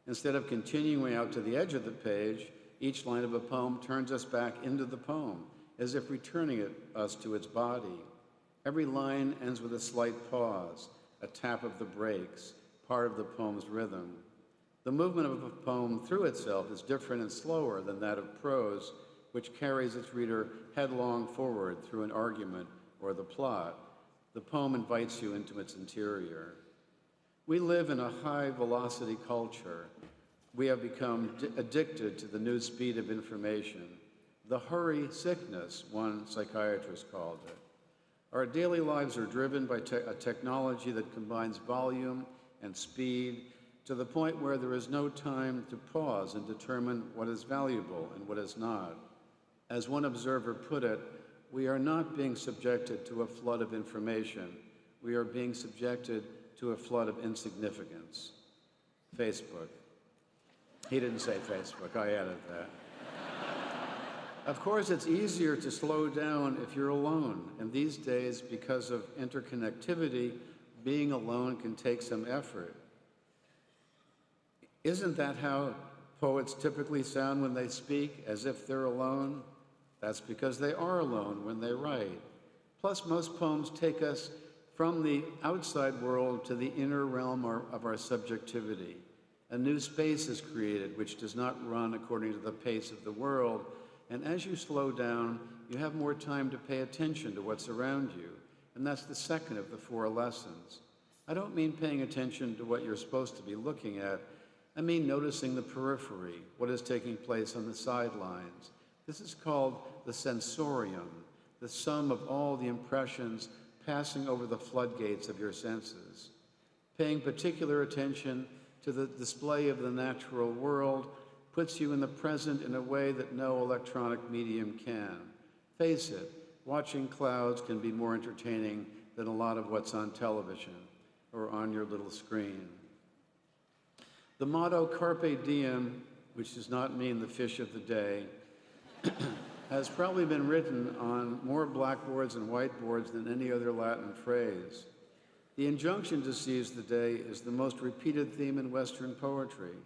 Instead of continuing out to the edge of the page, each line of a poem turns us back into the poem, as if returning us to its body. Every line ends with a slight pause, a tap of the brakes, part of the poem's rhythm. The movement of a poem through itself is different and slower than that of prose, which carries its reader headlong forward through an argument or the plot. The poem invites you into its interior. We live in a high-velocity culture. We have become addicted to the new speed of information. The hurry sickness, one psychiatrist called it. Our daily lives are driven by a technology that combines volume and speed to the point where there is no time to pause and determine what is valuable and what is not. As one observer put it, we are not being subjected to a flood of information. We are being subjected to a flood of insignificance. Facebook. He didn't say Facebook, I added that. Of course, it's easier to slow down if you're alone. And these days, because of interconnectivity, being alone can take some effort. Isn't that how poets typically sound when they speak, as if they're alone? That's because they are alone when they write. Plus, most poems take us from the outside world to the inner realm of our subjectivity. A new space is created which does not run according to the pace of the world, and as you slow down, you have more time to pay attention to what's around you, and that's the second of the 4 lessons. I don't mean paying attention to what you're supposed to be looking at. I mean noticing the periphery, what is taking place on the sidelines. This is called the sensorium, the sum of all the impressions passing over the floodgates of your senses. Paying particular attention to the display of the natural world puts you in the present in a way that no electronic medium can. Face it, watching clouds can be more entertaining than a lot of what's on television or on your little screen. The motto Carpe Diem, which does not mean the fish of the day, has probably been written on more blackboards and whiteboards than any other Latin phrase. The injunction to seize the day is the most repeated theme in Western poetry.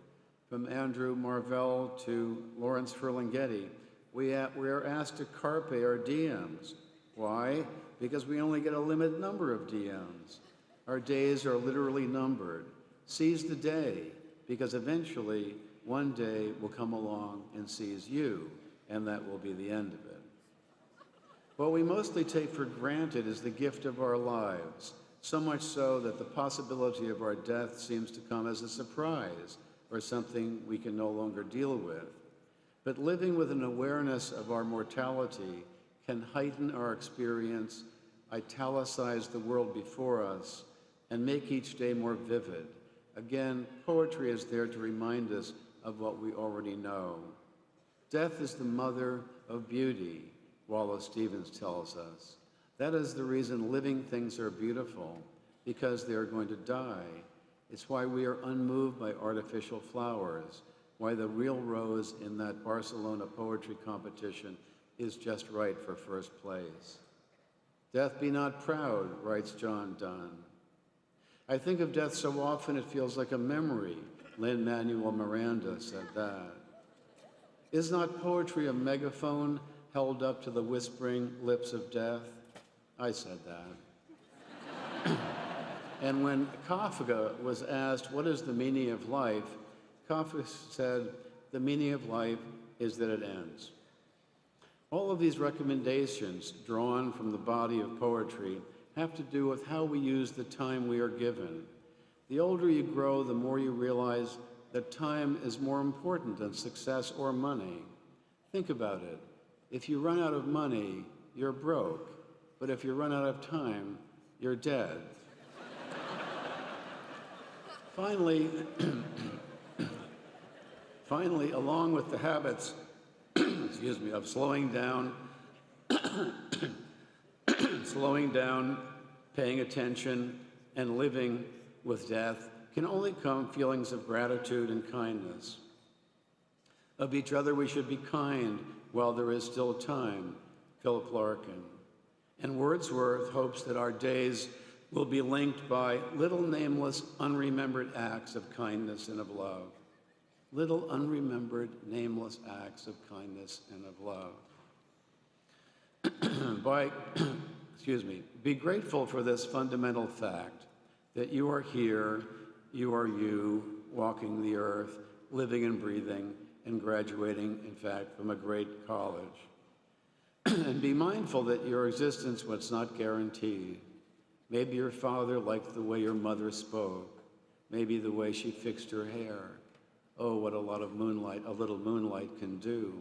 From Andrew Marvell to Lawrence Ferlinghetti, we are asked to carpe our diems. Why? Because we only get a limited number of diems. Our days are literally numbered. Seize the day, because eventually one day will come along and seize you, and that will be the end of it. What we mostly take for granted is the gift of our lives, so much so that the possibility of our death seems to come as a surprise or something we can no longer deal with. But living with an awareness of our mortality can heighten our experience, italicize the world before us, and make each day more vivid. Again, poetry is there to remind us of what we already know. Death is the mother of beauty, Wallace Stevens tells us. That is the reason living things are beautiful, because they are going to die. It's why we are unmoved by artificial flowers, why the real rose in that Barcelona poetry competition is just right for first place. Death be not proud, writes John Donne. I think of death so often it feels like a memory. Lin-Manuel Miranda said that. Is not poetry a megaphone held up to the whispering lips of death? I said that. And when Kafka was asked, what is the meaning of life? Kafka said, the meaning of life is that it ends. All of these recommendations, drawn from the body of poetry, have to do with how we use the time we are given. The older you grow, the more you realize that time is more important than success or money. Think about it. If you run out of money, you're broke. But if you run out of time, you're dead. Finally, along with the habits, excuse me, of slowing down, paying attention, and living with death, can only come feelings of gratitude and kindness. Of each other we should be kind while there is still time, Philip Larkin. And Wordsworth hopes that our days will be linked by little nameless, unremembered acts of kindness and of love. Little unremembered, nameless acts of kindness and of love. Be grateful for this fundamental fact that you are here, you are you, walking the earth, living and breathing, and graduating, in fact, from a great college. And be mindful that your existence was not guaranteed. Maybe your father liked the way your mother spoke, maybe the way she fixed her hair. Oh, what a little moonlight can do.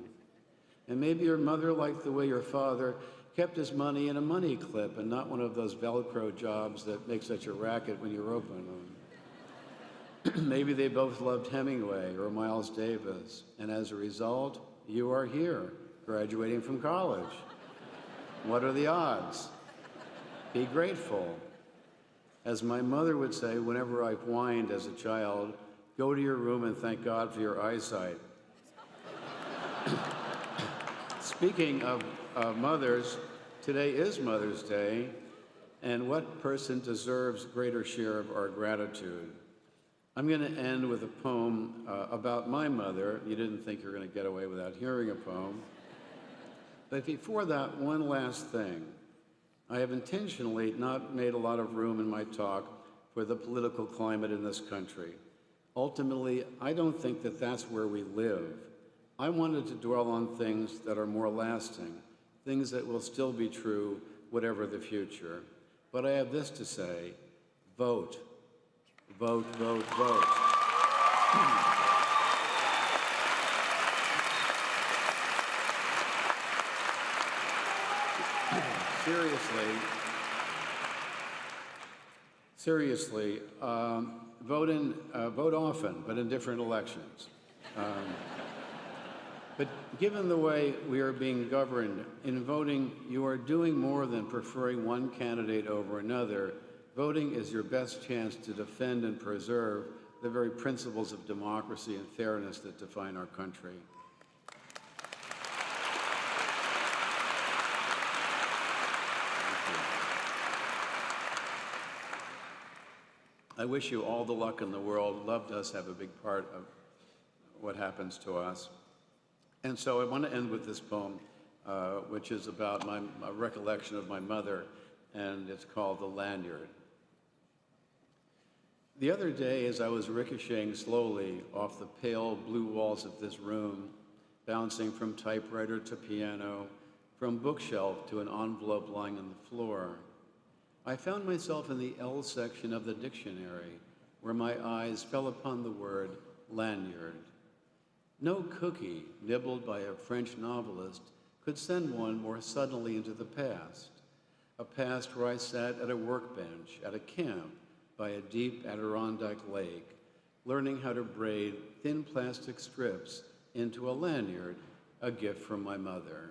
And maybe your mother liked the way your father kept his money in a money clip and not one of those Velcro jobs that make such a racket when you open them. Maybe they both loved Hemingway or Miles Davis, and as a result, you are here, graduating from college. What are the odds? Be grateful. As my mother would say whenever I whined as a child, go to your room and thank God for your eyesight. Speaking of mothers, today is Mother's Day, and what person deserves greater share of our gratitude? I'm going to end with a poem about my mother. You didn't think you were going to get away without hearing a poem. But before that, one last thing. I have intentionally not made a lot of room in my talk for the political climate in this country. Ultimately, I don't think that that's where we live. I wanted to dwell on things that are more lasting, things that will still be true, whatever the future. But I have this to say: vote. Vote, vote, vote. Seriously, vote often, but in different elections. But given the way we are being governed, in voting, you are doing more than preferring one candidate over another. Voting is your best chance to defend and preserve the very principles of democracy and fairness that define our country. I wish you all the luck in the world. Love does have a big part of what happens to us. And so I want to end with this poem, which is about a recollection of my mother, and it's called The Lanyard. The other day, as I was ricocheting slowly off the pale blue walls of this room, bouncing from typewriter to piano, from bookshelf to an envelope lying on the floor, I found myself in the L section of the dictionary, where my eyes fell upon the word lanyard. No cookie nibbled by a French novelist could send one more suddenly into the past, a past where I sat at a workbench at a camp by a deep Adirondack lake, learning how to braid thin plastic strips into a lanyard, a gift from my mother.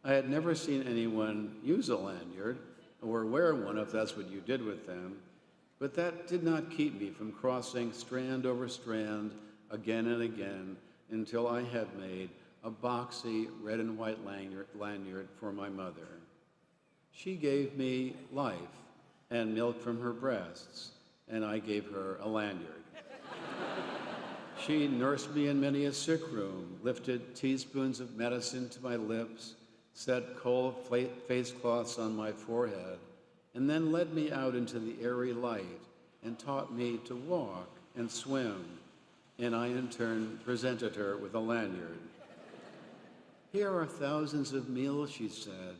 I had never seen anyone use a lanyard, or wear one if that's what you did with them, but that did not keep me from crossing strand over strand again and again until I had made a boxy red and white lanyard for my mother. She gave me life and milk from her breasts, and I gave her a lanyard. She nursed me in many a sick room, lifted teaspoons of medicine to my lips, set cold face cloths on my forehead, and then led me out into the airy light and taught me to walk and swim, and I in turn presented her with a lanyard. Here are thousands of meals, she said,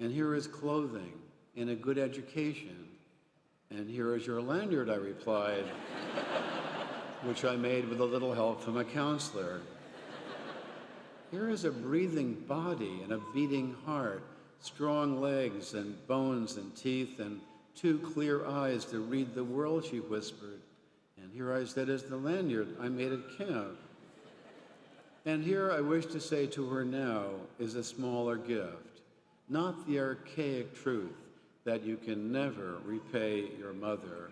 and here is clothing and a good education. And here is your lanyard, I replied, which I made with a little help from a counselor. Here is a breathing body and a beating heart, strong legs and bones and teeth, and 2 clear eyes to read the world, she whispered. And here I said, is the lanyard I made at camp. And here I wish to say to her now is a smaller gift, not the archaic truth that you can never repay your mother,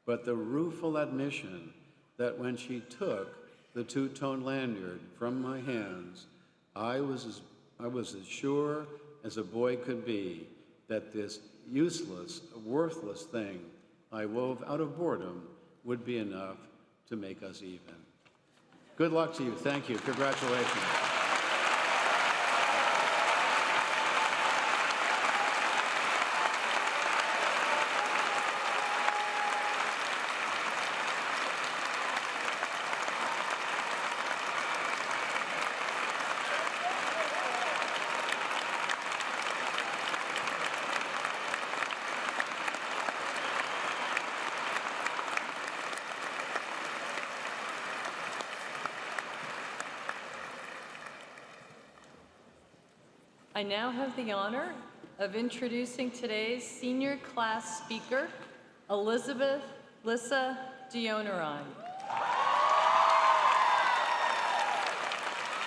but the rueful admission that when she took the 2-tone lanyard from my hands, I was as sure as a boy could be that this useless, worthless thing I wove out of boredom would be enough to make us even. Good luck to you. Thank you. Congratulations. I now have the honor of introducing today's senior class speaker, Elizabeth Lissa Dionerine.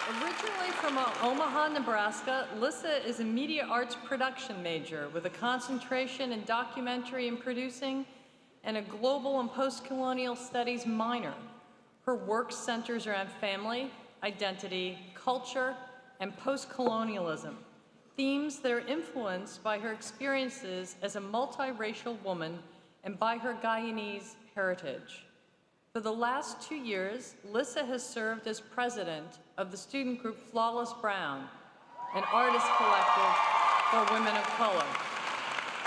Originally from Omaha, Nebraska, Lissa is a media arts production major with a concentration in documentary and producing and a global and post-colonial studies minor. Her work centers around family, identity, culture, and post-colonialism, themes that are influenced by her experiences as a multiracial woman and by her Guyanese heritage. For the last 2 years, Lissa has served as president of the student group Flawless Brown, an artist collective for women of color.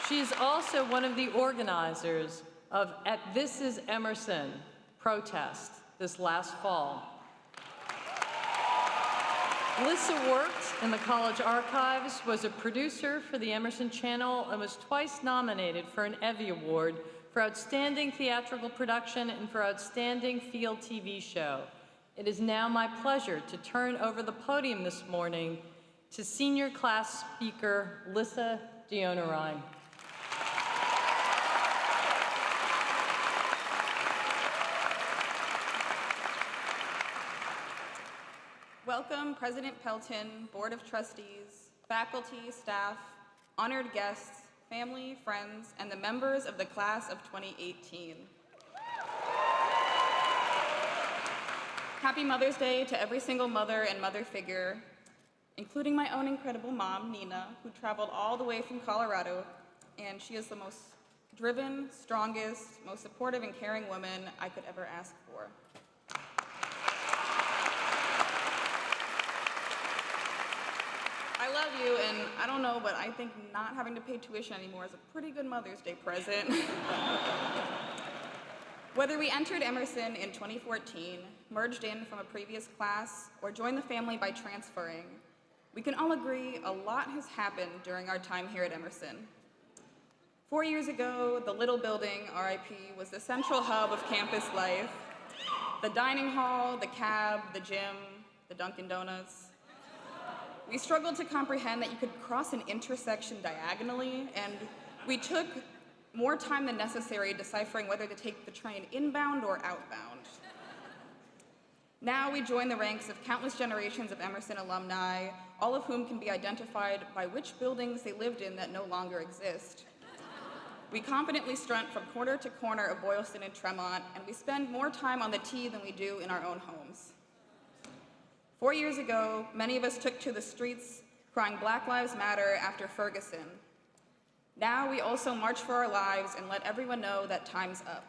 She is also one of the organizers of At This Is Emerson protest this last fall. Lissa worked in the college archives, was a producer for the Emerson Channel, and was twice nominated for an Evie Award for Outstanding Theatrical Production and for Outstanding Field TV Show. It is now my pleasure to turn over the podium this morning to senior class speaker Lissa Dionerine. Welcome, President Pelton, Board of Trustees, faculty, staff, honored guests, family, friends, and the members of the class of 2018. Happy Mother's Day to every single mother and mother figure, including my own incredible mom, Nina, who traveled all the way from Colorado, and she is the most driven, strongest, most supportive and caring woman I could ever ask for. I love you, and I don't know, but I think not having to pay tuition anymore is a pretty good Mother's Day present. Whether we entered Emerson in 2014, merged in from a previous class, or joined the family by transferring, we can all agree a lot has happened during our time here at Emerson. 4 years ago, the little building, RIP, was the central hub of campus life. The dining hall, the cab, the gym, the Dunkin' Donuts. We struggled to comprehend that you could cross an intersection diagonally, and we took more time than necessary deciphering whether to take the train inbound or outbound. Now we join the ranks of countless generations of Emerson alumni, all of whom can be identified by which buildings they lived in that no longer exist. We confidently strut from corner to corner of Boylston and Tremont, and we spend more time on the T than we do in our own homes. 4 years ago, many of us took to the streets crying Black Lives Matter after Ferguson. Now we also march for our lives and let everyone know that time's up.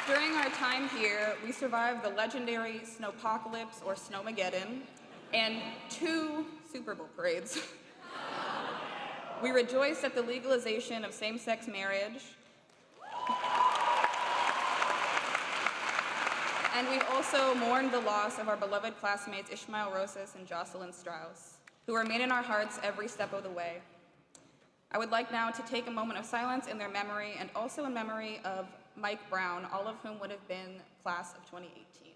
During our time here, we survived the legendary snowpocalypse or snowmageddon and 2 Super Bowl parades. We rejoiced at the legalization of same-sex marriage. And we've also mourned the loss of our beloved classmates Ishmael Rosas and Jocelyn Strauss, who remain in our hearts every step of the way. I would like now to take a moment of silence in their memory and also in memory of Mike Brown, all of whom would have been class of 2018.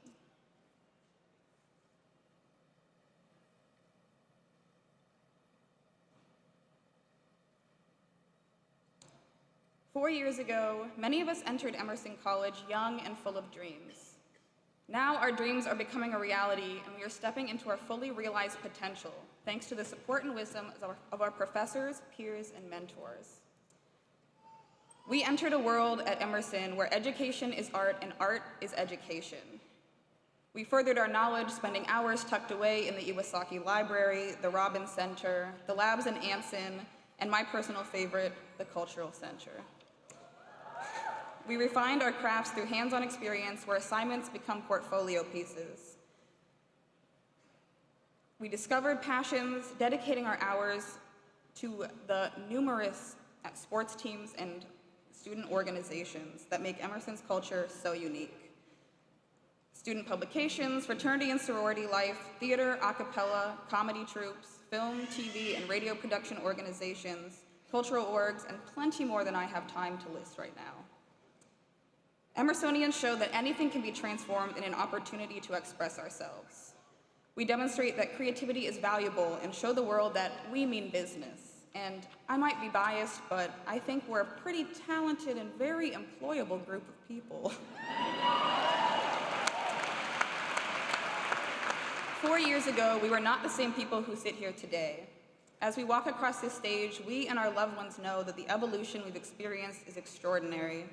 Four years ago, many of us entered Emerson College young and full of dreams. Now our dreams are becoming a reality, and we are stepping into our fully realized potential, thanks to the support and wisdom of our professors, peers, and mentors. We entered a world at Emerson where education is art and art is education. We furthered our knowledge, spending hours tucked away in the Iwasaki Library, the Robbins Center, the labs in Anson, and my personal favorite, the Cultural Center. We refined our crafts through hands-on experience where assignments become portfolio pieces. We discovered passions, dedicating our hours to the numerous sports teams and student organizations that make Emerson's culture so unique. Student publications, fraternity and sorority life, theater, a cappella, comedy troupes, film, TV, and radio production organizations, cultural orgs, and plenty more than I have time to list right now. Emersonians show that anything can be transformed in an opportunity to express ourselves. We demonstrate that creativity is valuable and show the world that we mean business. And I might be biased, but I think we're a pretty talented and very employable group of people. 4 years ago, we were not the same people who sit here today. As we walk across this stage, we and our loved ones know that the evolution we've experienced is extraordinary.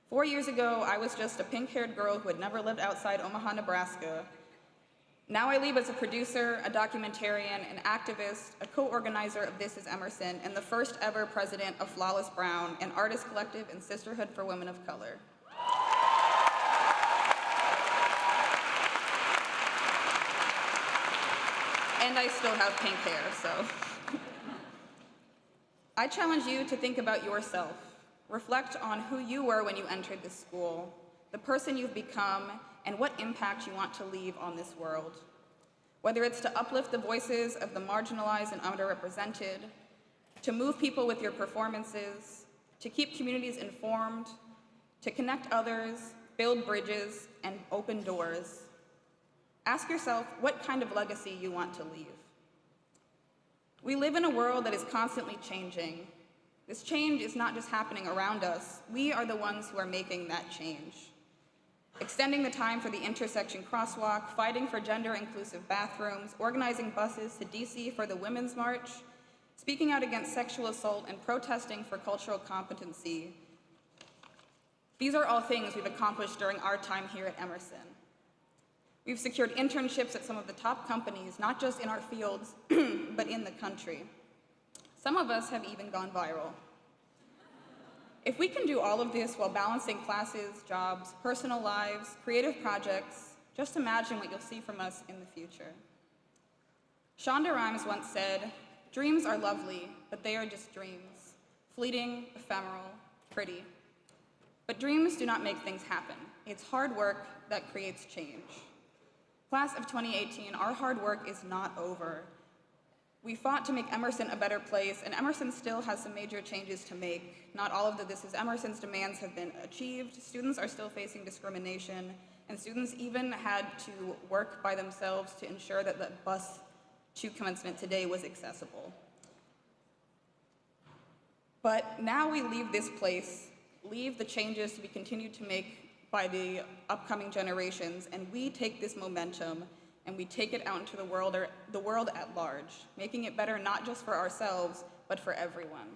4 years ago, I was just a pink-haired girl who had never lived outside Omaha, Nebraska. Now I leave as a producer, a documentarian, an activist, a co-organizer of This Is Emerson, and the first ever president of Flawless Brown, an artist collective and sisterhood for women of color. And I still have pink hair, so. I challenge you to think about yourself. Reflect on who you were when you entered this school, the person you've become, and what impact you want to leave on this world. Whether it's to uplift the voices of the marginalized and underrepresented, to move people with your performances, to keep communities informed, to connect others, build bridges, and open doors. Ask yourself what kind of legacy you want to leave. We live in a world that is constantly changing. This change is not just happening around us. We are the ones who are making that change. Extending the time for the intersection crosswalk, fighting for gender-inclusive bathrooms, organizing buses to DC for the Women's March, speaking out against sexual assault, and protesting for cultural competency. These are all things we've accomplished during our time here at Emerson. We've secured internships at some of the top companies, not just in our fields, but in the country. Some of us have even gone viral. If we can do all of this while balancing classes, jobs, personal lives, creative projects, just imagine what you'll see from us in the future. Shonda Rhimes once said, "Dreams are lovely, but they are just dreams. Fleeting, ephemeral, pretty. But dreams do not make things happen. It's hard work that creates change." Class of 2018, our hard work is not over. We fought to make Emerson a better place, and Emerson still has some major changes to make. Not all of the This Is Emerson's demands have been achieved. Students are still facing discrimination, and students even had to work by themselves to ensure that the bus to commencement today was accessible. But now we leave this place, leave the changes to be continued to make by the upcoming generations, and we take this momentum and we take it out into the world at large, making it better not just for ourselves, but for everyone.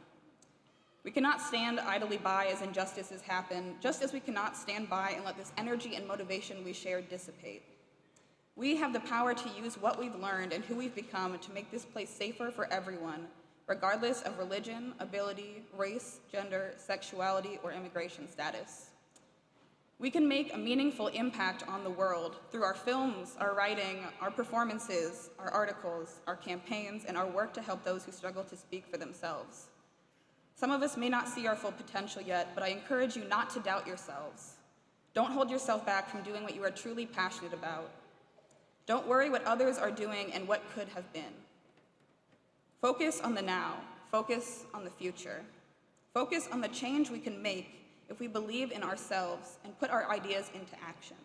We cannot stand idly by as injustices happen, just as we cannot stand by and let this energy and motivation we share dissipate. We have the power to use what we've learned and who we've become to make this place safer for everyone, regardless of religion, ability, race, gender, sexuality, or immigration status. We can make a meaningful impact on the world through our films, our writing, our performances, our articles, our campaigns, and our work to help those who struggle to speak for themselves. Some of us may not see our full potential yet, but I encourage you not to doubt yourselves. Don't hold yourself back from doing what you are truly passionate about. Don't worry what others are doing and what could have been. Focus on the now. Focus on the future. Focus on the change we can make if we believe in ourselves and put our ideas into action.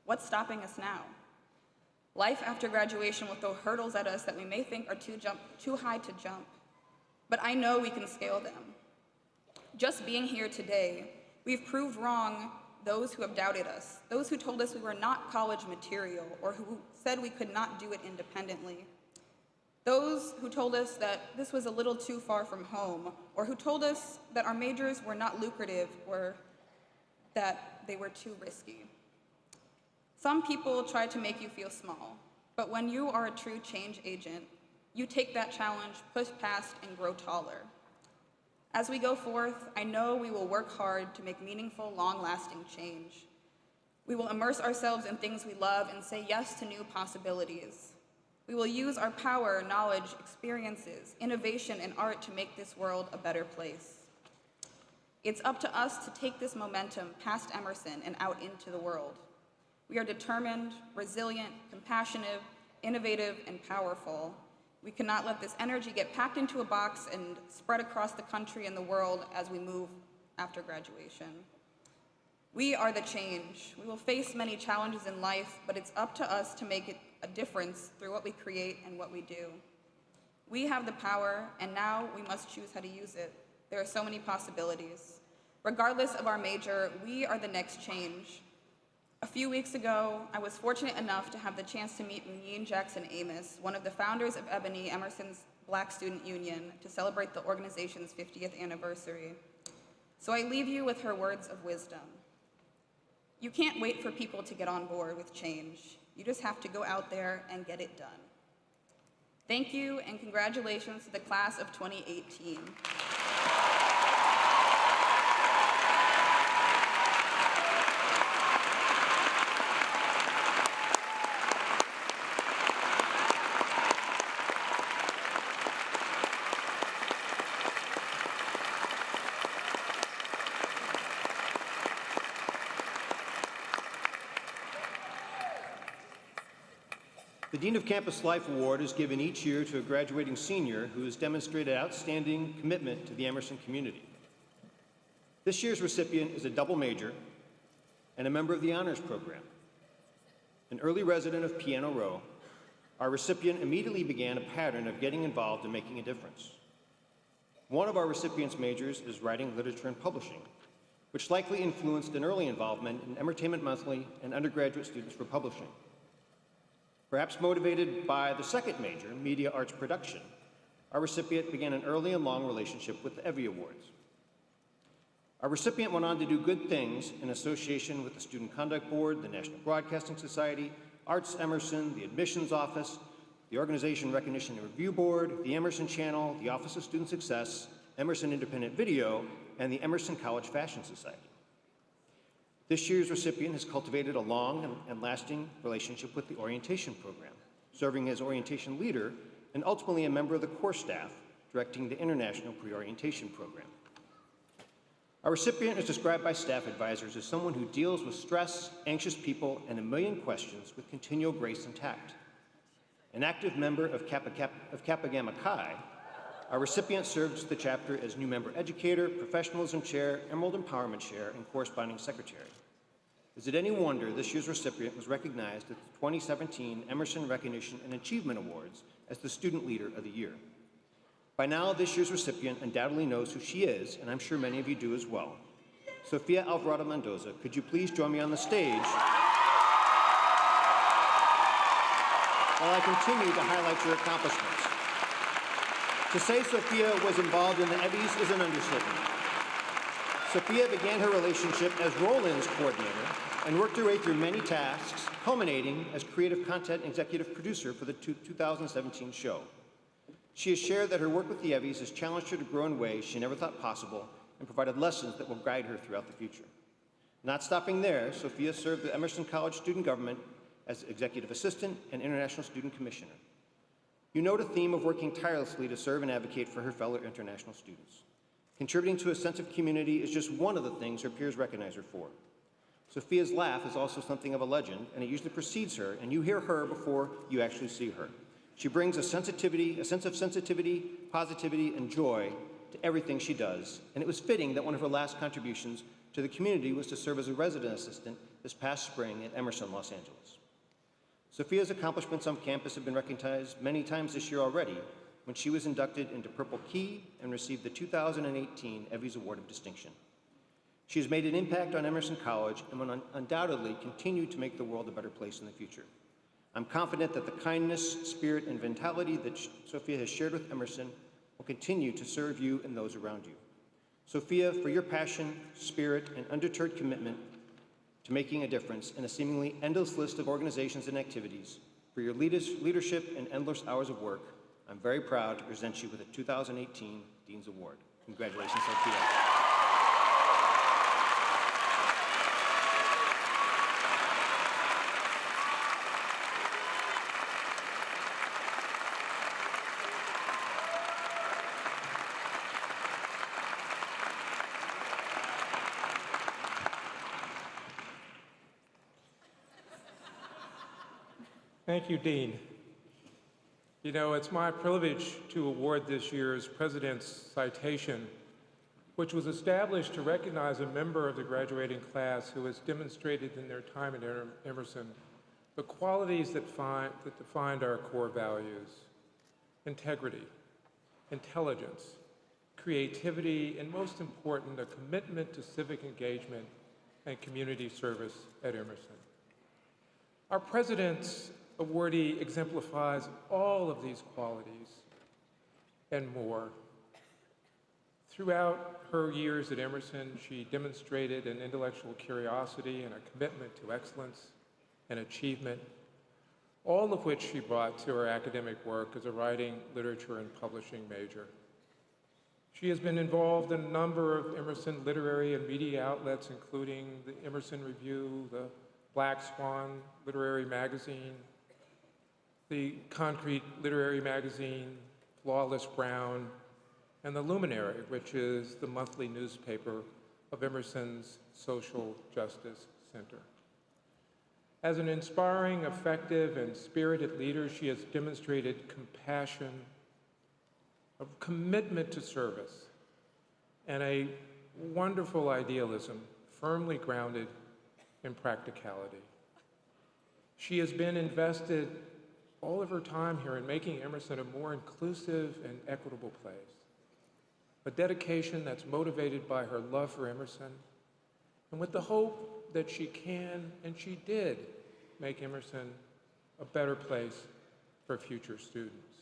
What's stopping us now? Life after graduation will throw hurdles at us that we may think are too high to jump, but I know we can scale them. Just being here today, we've proved wrong those who have doubted us, those who told us we were not college material or who said we could not do it independently, those who told us that this was a little too far from home, or who told us that our majors were not lucrative or that they were too risky. Some people try to make you feel small, but when you are a true change agent, you take that challenge, push past, and grow taller. As we go forth, I know we will work hard to make meaningful, long-lasting change. We will immerse ourselves in things we love and say yes to new possibilities. We will use our power, knowledge, experiences, innovation, and art to make this world a better place. It's up to us to take this momentum past Emerson and out into the world. We are determined, resilient, compassionate, innovative, and powerful. We cannot let this energy get packed into a box and spread across the country and the world as we move after graduation. We are the change. We will face many challenges in life, but it's up to us to make it a difference through what we create and what we do. We have the power, and now we must choose how to use it. There are so many possibilities. Regardless of our major, we are the next change. A few weeks ago, I was fortunate enough to have the chance to meet Muneen Jackson Amos, one of the founders of Ebony, Emerson's Black Student Union, to celebrate the organization's 50th anniversary. So I leave you with her words of wisdom. You can't wait for people to get on board with change. You just have to go out there and get it done. Thank you, and congratulations to the class of 2018. The Dean of Campus Life Award is given each year to a graduating senior who has demonstrated outstanding commitment to the Emerson community. This year's recipient is a double major and a member of the Honors Program. An early resident of Piano Row, our recipient immediately began a pattern of getting involved and making a difference. One of our recipient's majors is Writing, Literature, and Publishing, which likely influenced an early involvement in Entertainment Monthly and undergraduate students for publishing. Perhaps motivated by the second major, Media Arts Production, our recipient began an early and long relationship with the Evie Awards. Our recipient went on to do good things in association with the Student Conduct Board, the National Broadcasting Society, Arts Emerson, the Admissions Office, the Organization Recognition and Review Board, the Emerson Channel, the Office of Student Success, Emerson Independent Video, and the Emerson College Fashion Society. This year's recipient has cultivated a long and lasting relationship with the orientation program, serving as orientation leader and ultimately a member of the core staff directing the International Pre-Orientation Program. Our recipient is described by staff advisors as someone who deals with stress, anxious people, and a million questions with continual grace and tact. An active member of Kappa Gamma Chi, our recipient serves the chapter as new member educator, professionalism chair, Emerald Empowerment chair, and corresponding secretary. Is it any wonder this year's recipient was recognized at the 2017 Emerson Recognition and Achievement Awards as the Student Leader of the Year? By now, this year's recipient undoubtedly knows who she is, and I'm sure many of you do as well. Sofia Alvarado Mendoza, could you please join me on the stage while I continue to highlight your accomplishments? To say Sophia was involved in the Evies is an understatement. Sophia began her relationship as roll-ins coordinator and worked her way through many tasks, culminating as creative content executive producer for the 2017 show. She has shared that her work with the Evies has challenged her to grow in ways she never thought possible and provided lessons that will guide her throughout the future. Not stopping there, Sophia served the Emerson College Student Government as executive assistant and international student commissioner. You note a theme of working tirelessly to serve and advocate for her fellow international students. Contributing to a sense of community is just one of the things her peers recognize her for. Sophia's laugh is also something of a legend, and it usually precedes her, and you hear her before you actually see her. She brings a sense of sensitivity, positivity, and joy to everything she does, and it was fitting that one of her last contributions to the community was to serve as a resident assistant this past spring at Emerson, Los Angeles. Sophia's accomplishments on campus have been recognized many times this year already, when she was inducted into Purple Key and received the 2018 Evie's Award of Distinction. She has made an impact on Emerson College and will undoubtedly continue to make the world a better place in the future. I'm confident that the kindness, spirit, and vitality that Sophia has shared with Emerson will continue to serve you and those around you. Sophia, for your passion, spirit, and undeterred commitment to making a difference in a seemingly endless list of organizations and activities, for your leadership and endless hours of work, I'm very proud to present you with the 2018 Dean's Award. Congratulations, Sophia. Thank you, Dean. You know, it's my privilege to award this year's President's Citation, which was established to recognize a member of the graduating class who has demonstrated in their time at Emerson the qualities that defined our core values: integrity, intelligence, creativity, and most important, a commitment to civic engagement and community service at Emerson. Our President's awardee exemplifies all of these qualities and more. Throughout her years at Emerson, she demonstrated an intellectual curiosity and a commitment to excellence and achievement, all of which she brought to her academic work as a writing, literature, and publishing major. She has been involved in a number of Emerson literary and media outlets, including the Emerson Review, the Black Swan Literary Magazine, the Concrete Literary Magazine, Flawless Brown, and the Luminary, which is the monthly newspaper of Emerson's Social Justice Center. As an inspiring, effective, and spirited leader, she has demonstrated compassion, a commitment to service, and a wonderful idealism firmly grounded in practicality. She has been invested all of her time here in making Emerson a more inclusive and equitable place, a dedication that's motivated by her love for Emerson, and with the hope that she can, and she did, make Emerson a better place for future students.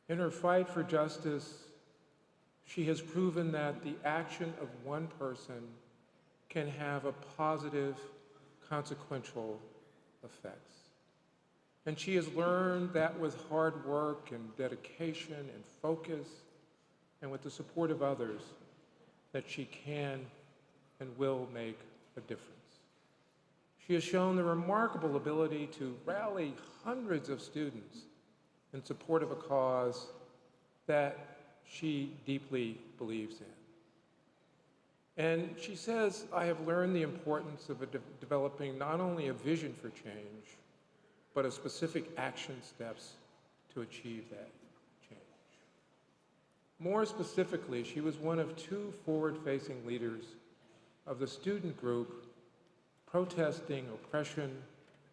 In her fight for justice, she has proven that the action of one person can have a positive, consequential effects. And she has learned that with hard work and dedication and focus, and with the support of others, that she can and will make a difference. She has shown the remarkable ability to rally hundreds of students in support of a cause that she deeply believes in. And she says, I have learned the importance of developing not only a vision for change, but of specific action steps to achieve that change. More specifically, she was one of two forward-facing leaders of the student group protesting oppression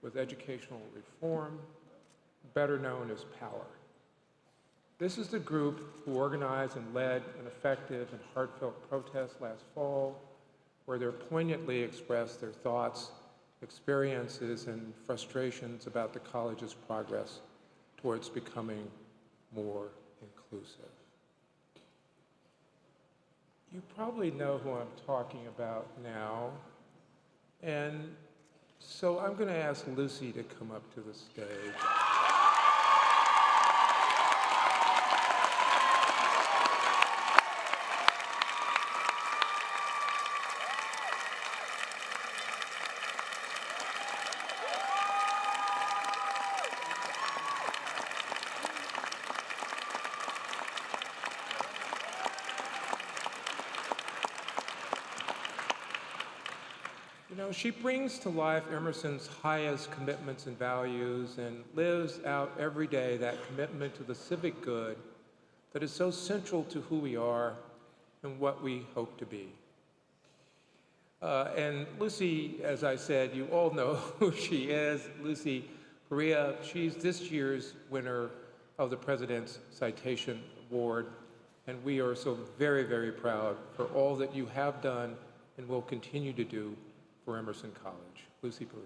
with educational reform, better known as POWER. This is the group who organized and led an effective and heartfelt protest last fall, where they poignantly expressed their thoughts, experiences, and frustrations about the college's progress towards becoming more inclusive. You probably know who I'm talking about now, and so I'm going to ask Lucy to come up to the stage. You know, she brings to life Emerson's highest commitments and values and lives out every day that commitment to the civic good that is so central to who we are and what we hope to be. And Lucy, as I said, you all know who she is. Lucy Perea, she's this year's winner of the President's Citation Award, and we are so very, very proud for all that you have done and will continue to do for Emerson College. Lucy Perea.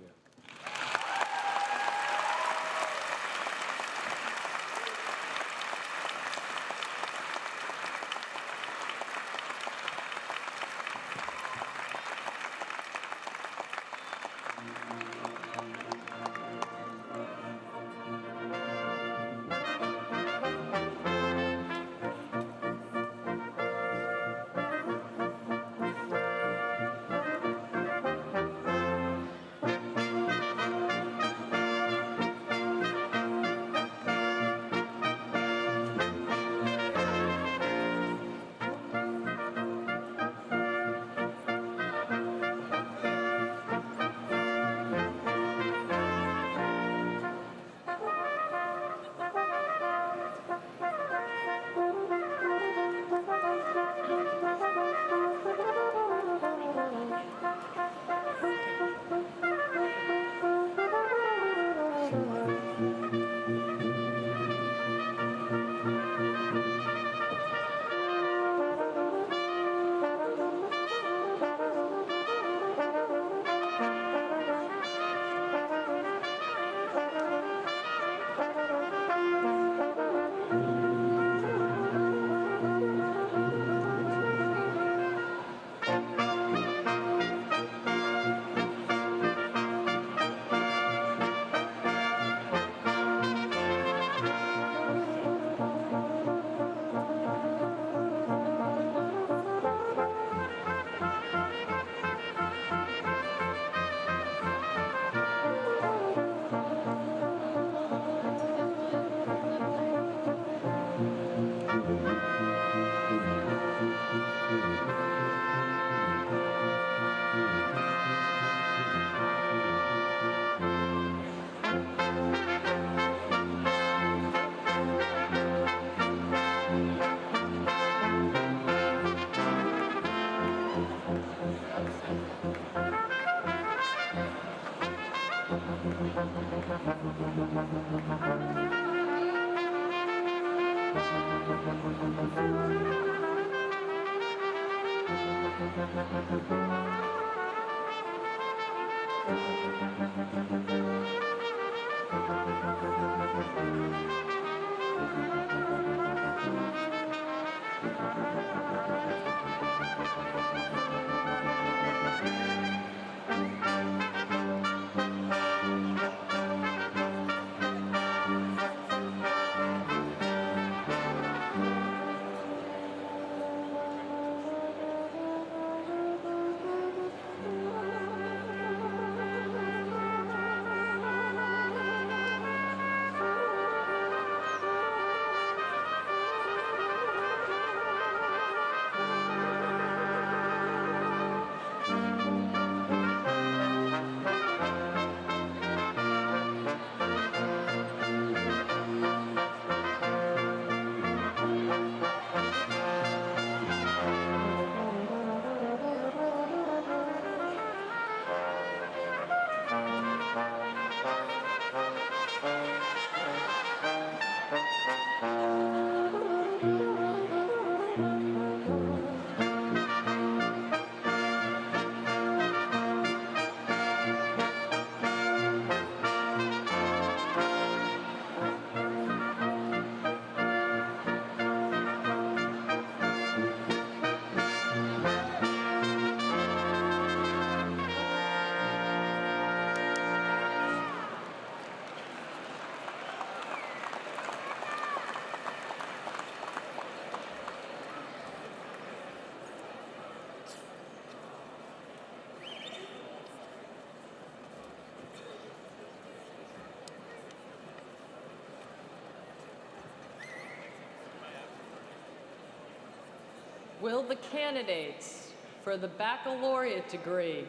Will the candidates for the baccalaureate degree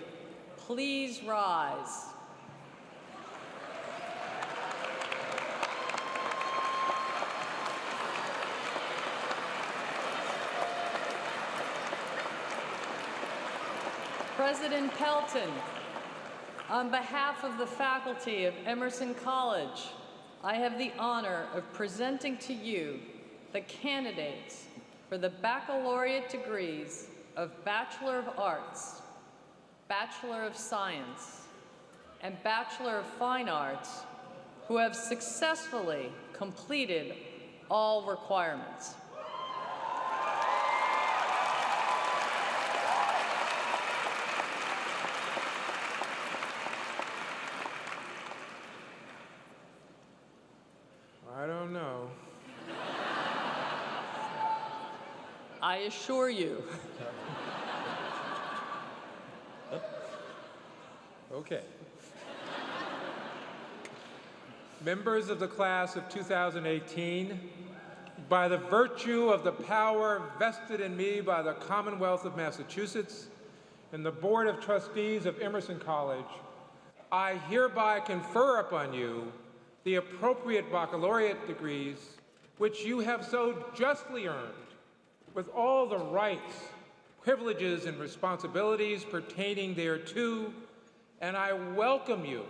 please rise. President Pelton, on behalf of the faculty of Emerson College, I have the honor of presenting to you the candidates for the baccalaureate degrees of Bachelor of Arts, Bachelor of Science, and Bachelor of Fine Arts who have successfully completed all requirements. I don't know. I assure you. Okay. Members of the class of 2018, by the virtue of the power vested in me by the Commonwealth of Massachusetts and the Board of Trustees of Emerson College, I hereby confer upon you the appropriate baccalaureate degrees which you have so justly earned, with all the rights, privileges, and responsibilities pertaining thereto, and I welcome you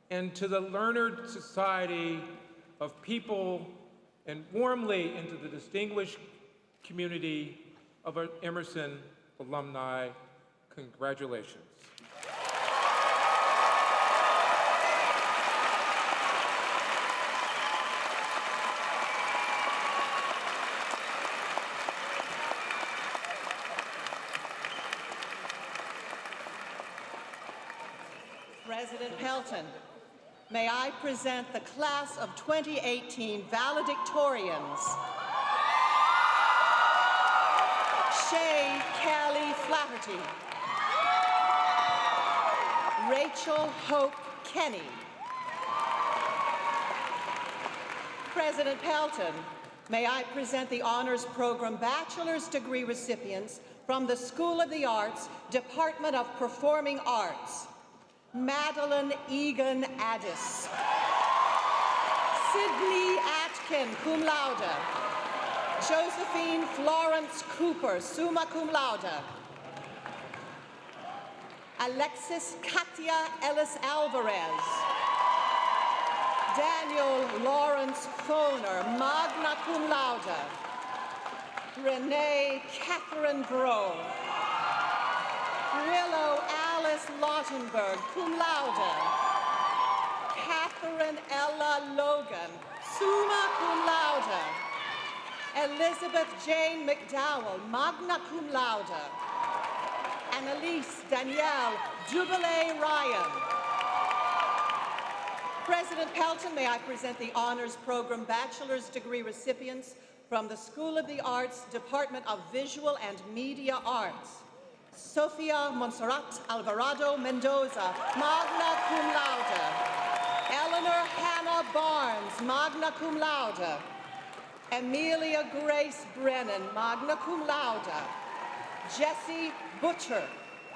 into the learned society of people and warmly into the distinguished community of Emerson alumni. Congratulations. President Pelton, may I present the class of 2018 valedictorians. Shay Callie Flaherty, Rachel Hope Kenny. President Pelton, may I present the honors program bachelor's degree recipients from the School of the Arts, Department of Performing Arts. Madeline Egan Addis, Sydney Atkin, cum laude, Josephine Florence Cooper, summa cum laude, Alexis Katia Ellis Alvarez, Daniel Lawrence Foner, magna cum laude, Renee Catherine Grove, Willow Alice Lautenberg, cum laude, Catherine Ella Logan, summa cum laude, Elizabeth Jane McDowell, magna cum laude, Annalise Danielle Jubilee Ryan. President Pelton, may I present the honors program bachelor's degree recipients from the School of the Arts, Department of Visual and Media Arts. Sofia Montserrat Alvarado Mendoza, magna cum laude. Eleanor Hannah Barnes, magna cum laude. Amelia Grace Brennan, magna cum laude. Jessie Butcher,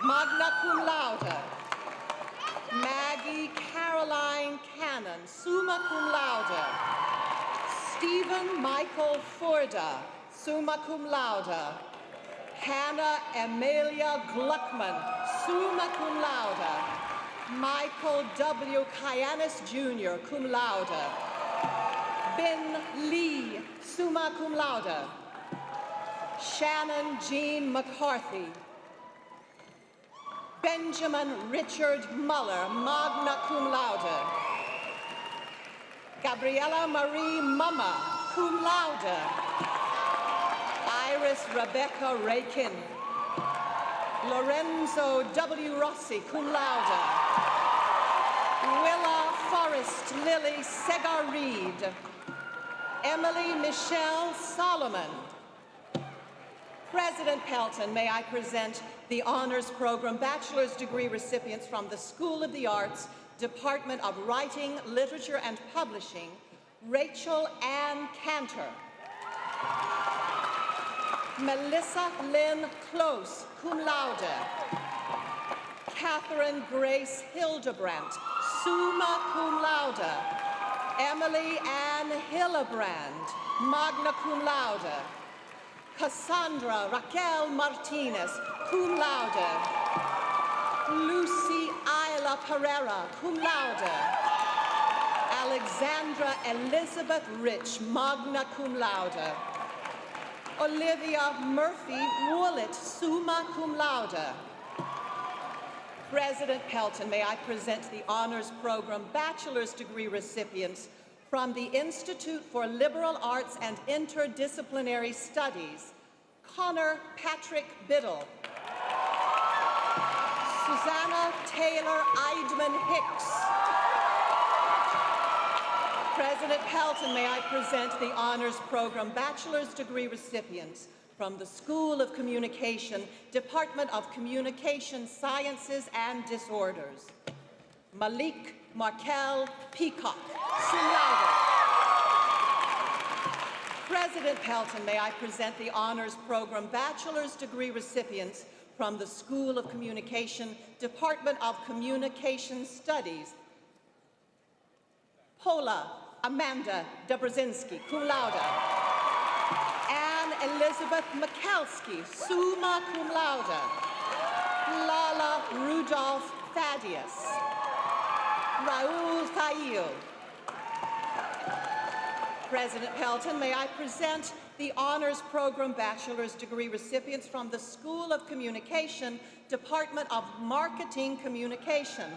magna cum laude. Maggie Caroline Cannon, summa cum laude. Stephen Michael Forda, summa cum laude. Hannah Amelia Gluckman, summa cum laude. Michael W. Kyanis Jr., cum laude. Ben Lee, summa cum laude. Shannon Jean McCarthy. Benjamin Richard Muller, magna cum laude. Gabriella Marie Mumma, cum laude. Iris Rebecca Rakin. Lorenzo W. Rossi, cum laude. Willa Forrest Lily Segar Reed. Emily Michelle Solomon. President Pelton, may I present the honors program bachelor's degree recipients from the School of the Arts, Department of Writing, Literature, and Publishing, Rachel Ann Cantor. Melissa Lynn Close, cum laude. Catherine Grace Hildebrandt, summa cum laude. Emily Ann Hillebrand, magna cum laude. Cassandra Raquel Martinez, cum laude. Lucy Ayla Pereira, cum laude. Alexandra Elizabeth Rich, magna cum laude. Olivia Murphy Woollett, summa cum laude. President Pelton, may I present the Honors Program Bachelor's Degree recipients from the Institute for Liberal Arts and Interdisciplinary Studies, Connor Patrick Biddle, Susanna Taylor Eidman Hicks. President Pelton, may I present the Honors Program Bachelor's Degree recipients from the School of Communication, Department of Communication Sciences and Disorders. Malik Markel Peacock, cum laude. President Pelton, may I present the Honors Program Bachelor's Degree recipients from the School of Communication, Department of Communication Studies. Paula Amanda Dobrzinski, cum laude. Anne Elizabeth Mikalski, summa cum laude. Lala Rudolph Thaddeus. Raul Thail. President Pelton, may I present the Honors Program Bachelor's Degree recipients from the School of Communication, Department of Marketing Communication.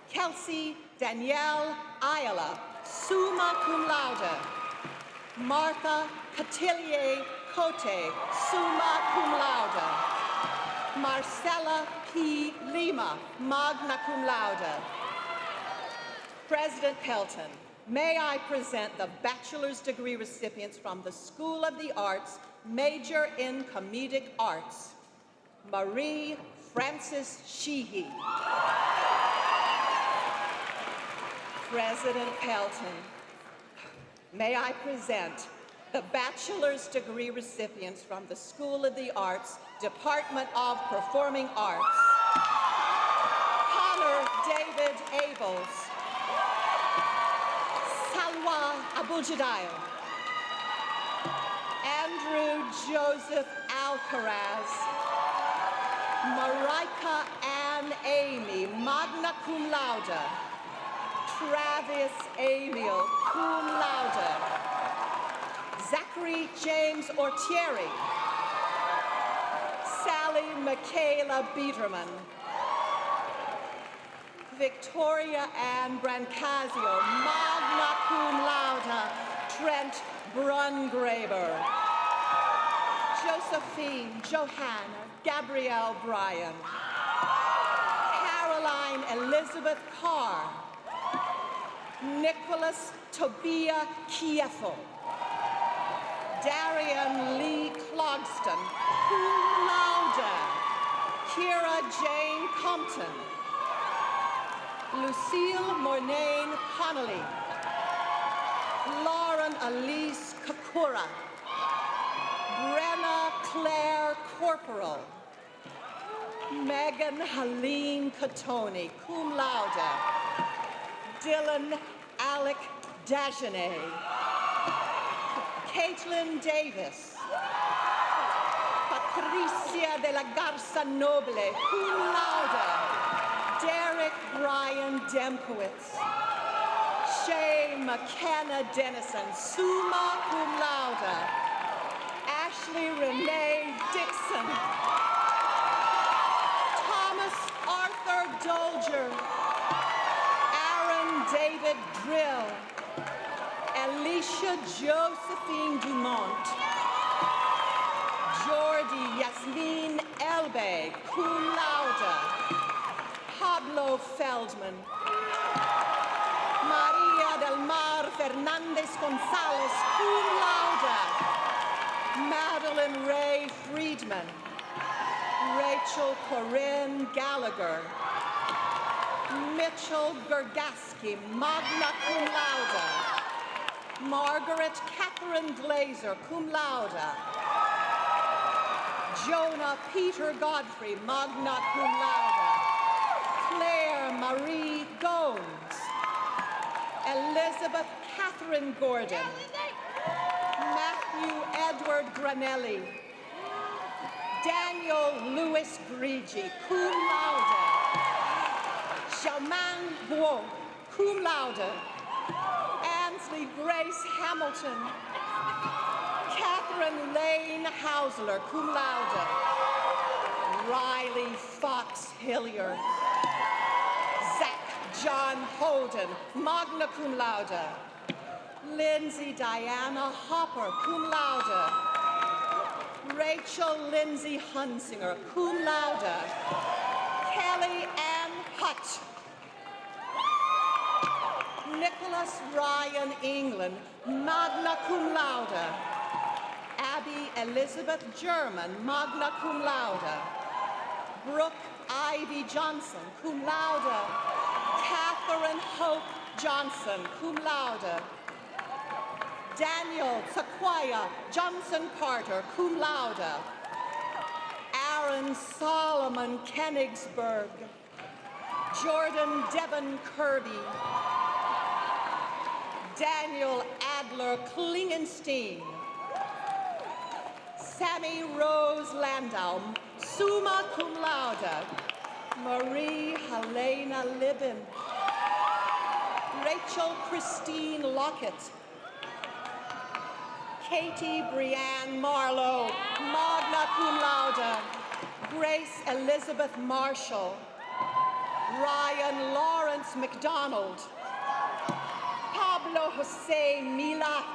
Kelsey Danielle Ayala, summa cum laude. Martha Cotillier Cote, summa cum laude. Marcella P. Lima, magna cum laude. President Pelton, may I present the Bachelor's Degree recipients from the School of the Arts, major in Comedic Arts. Marie Frances Sheehy. President Pelton, may I present the Bachelor's Degree recipients from the School of the Arts, Department of Performing Arts. Connor David Abels. Salwa Abuljadail. Andrew Joseph Alcaraz. Marika Ann Amy, magna cum laude. Travis Emil, cum laude. Zachary James Ortieri. Sally Michaela Biederman. Victoria Ann Brancasio, magna cum laude. Trent Brungraber. Josephine Johanna Gabrielle Bryan. Caroline Elizabeth Carr. Nicholas Tobiah Kiefel. Darian Lee Clogston, cum laude. Kira Jane Compton. Lucille Mornane Connolly. Lauren Elise Kakura. Brenna Claire Corporal. Megan Helene Catoni, cum laude. Dylan Alec Dagenet. Caitlin Davis. Patricia de la Garza Noble, cum laude. Derek Brian Demkowitz. Shay McKenna Dennison, summa cum laude. Ashley Renee Dixon. Thomas Arthur Dolger. Aaron David Drill. Alicia Josephine Dumont. Jordi Yasmin Elbe, cum laude. Pablo Feldman. Maria del Mar Fernandez Gonzalez, cum laude. Madeline Ray Friedman. Rachel Corinne Gallagher. Mitchell Gergaski, magna cum laude. Margaret Catherine Glazer, cum laude. Jonah Peter Godfrey, magna cum laude. Claire Marie Gomes. Elizabeth Catherine Gordon. Matthew Edward Granelli. Daniel Louis Grigi, cum laude. Xiaomang Guo, cum laude. Ansley Grace Hamilton. Catherine Lane Hausler, cum laude. Riley Fox Hilliard. Zach John Holden, magna cum laude. Lindsay Diana Hopper, cum laude. Rachel Lindsay Hunsinger, cum laude. Kelly Ann Hutt. Nicholas Ryan England, magna cum laude. Abby Elizabeth German, magna cum laude. Brooke Ivy Johnson, cum laude. Catherine Hope Johnson, cum laude. Daniel Sequoia Johnson Carter, cum laude. Aaron Solomon Kenigsberg. Jordan Devon Kirby. Daniel Adler Klingenstein. Sammy Rose Landau, summa cum laude. Marie Helena Libin. Rachel Christine Lockett. Katie Brianne Marlowe, magna cum laude. Grace Elizabeth Marshall. Ryan Lawrence McDonald. Pablo Jose Mila.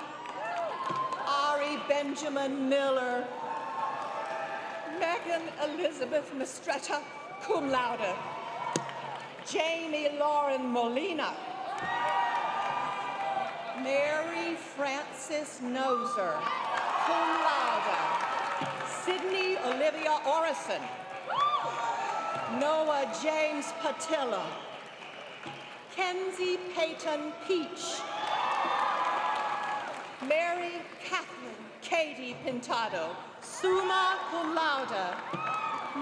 Ari Benjamin Miller. Megan Elizabeth Mistretta, cum laude. Jamie Lauren Molina. Mary Frances Noser, cum laude. Sydney Olivia Orison. Noah James Patilla. Kenzie Peyton Peach. Mary Catherine Katie Pintado, summa cum laude.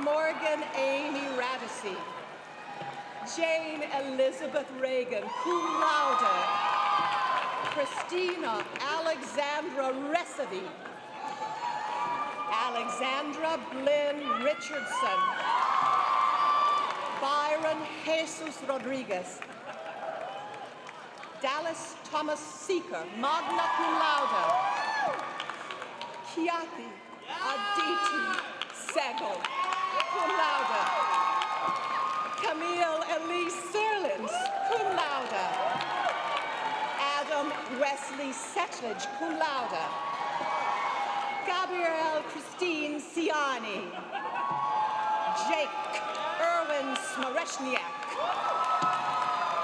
Morgan Amy Radice. Jane Elizabeth Reagan, cum laude. Christina Alexandra Recipe. Alexandra Blinn Richardson. Byron Jesus Rodriguez. Dallas Thomas Seeker, magna cum laude. Kiati Aditi Segal, cum laude. Camille Elise Serlins, cum laude. Adam Wesley Settlage, cum laude. Gabrielle Christine Siani. Jake Erwin Smareshniak.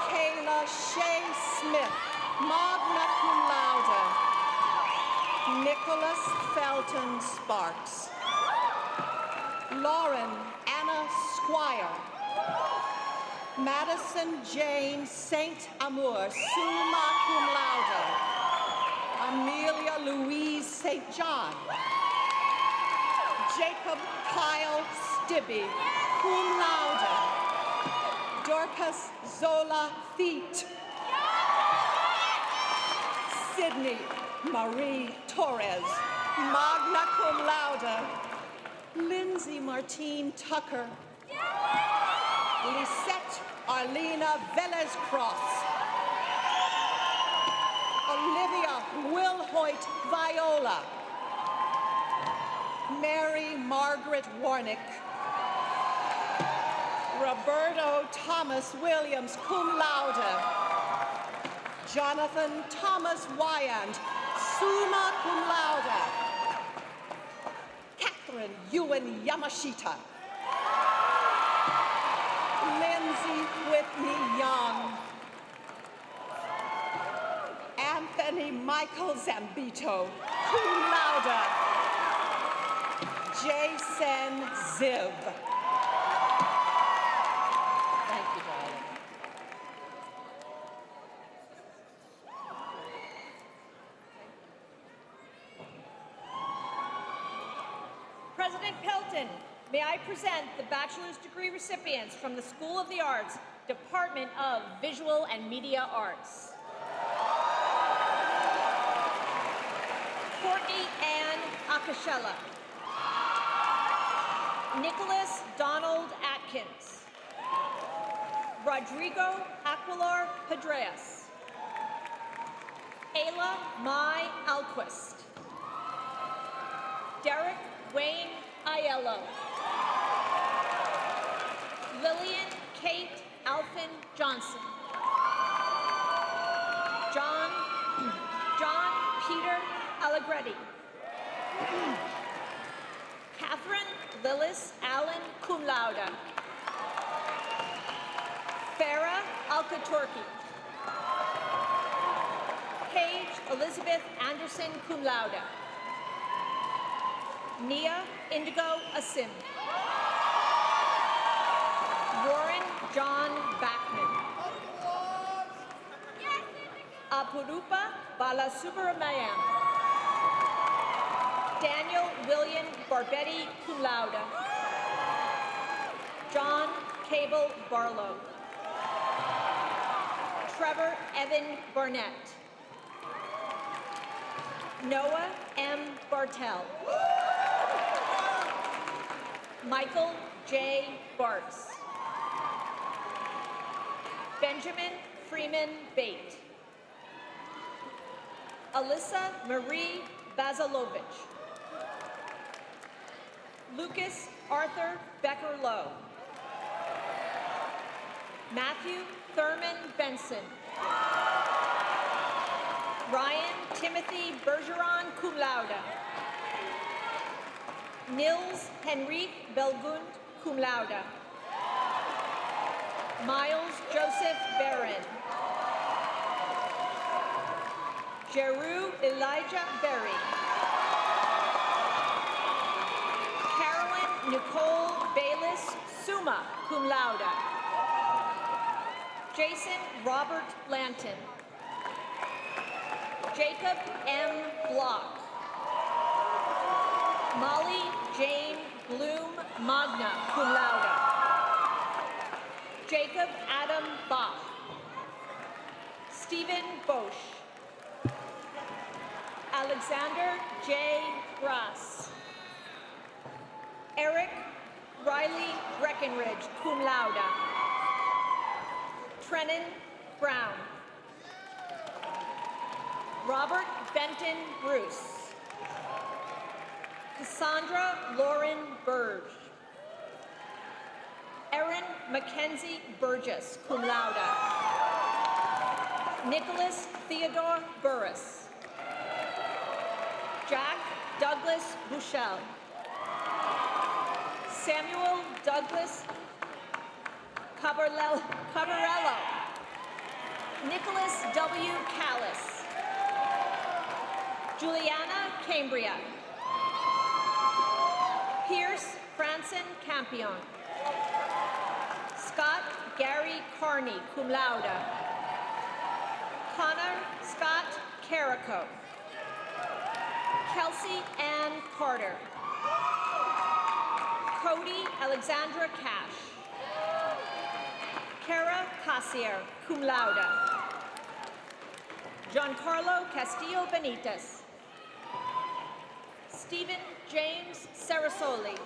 Kayla Shea Smith, magna cum laude. Nicholas Felton Sparks. Lauren Anna Squire. Madison Jane Saint Amour, summa cum laude. Amelia Louise St. John. Jacob Kyle Stibbe, cum laude. Dorcas Zola Feet. Sydney Marie Torres, magna cum laude. Lindsay Martine Tucker. Lisette Arlena Velez Cross. Olivia Wilhoit Viola. Mary Margaret Warnick. Roberto Thomas Williams, cum laude. Jonathan Thomas Wyand, summa cum laude. Catherine Ewan Yamashita. Lindsay Whitney Young. Anthony Michael Zambito, cum laude. Jason Ziv. Thank you, darling. President Pelton. May I present the bachelor's degree recipients from the School of the Arts, Department of Visual and Media Arts. Courtney Ann Akashela. Nicholas Donald Atkins. Rodrigo Aquilar Pedreas. Ayla Mai Alquist. Derek Wayne Aiello. Lillian Kate Alphin Johnson. John Peter Allegretti. Catherine Lillis Allen cum laude. Farah Alcaturki. Paige Elizabeth Anderson cum laude. Nia Indigo Asim. Warren John Backman. Apurupa Balasubramaniam. Daniel William Barbetti cum laude. John Cable Barlow. Trevor Evan Barnett. Noah M. Bartell. Michael J. Bartz. Benjamin Freeman Bate. Alyssa Marie Basilovich. Lucas Arthur Becker Lowe. Matthew Thurman Benson. Ryan Timothy Bergeron cum laude. Nils Henrique Belgund cum laude. Miles Joseph Barron. Jeru Elijah Berry. Carolyn Nicole Bayless Summa cum laude. Jason Robert Lanton. Jacob M. Block. Molly Jane Bloom Magna cum laude. Jacob Adam Bach. Stephen Bosch. Alexander J. Grass. Eric Riley Breckenridge cum laude. Trennan Brown. Robert Benton Bruce. Cassandra Lauren Burge. Erin Mackenzie Burgess cum laude. Nicholas Theodore Burris. Jack Douglas Bushell. Samuel Douglas Cabarello. Nicholas W. Callis. Juliana Cambria. Pierce Franson Campion. Scott Gary Carney cum laude. Connor Scott Carrico. Kelsey Ann Carter. Cody Alexandra Cash. Kara Cassier cum laude. Giancarlo Castillo Benitez. Stephen James Sarasoli.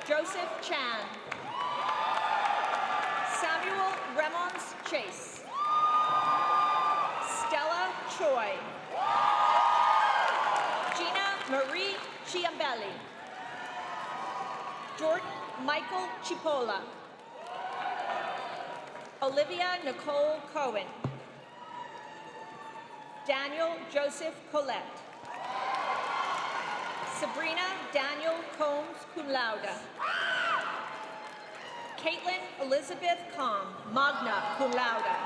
Joseph Chan. Samuel Remons Chase. Stella Choi. Gina Marie Chiambelli. Jordan Michael Chipola. Olivia Nicole Cohen. Daniel Joseph Collette. Sabrina Daniel Combs cum laude. Caitlin Elizabeth Kahn, magna cum laude.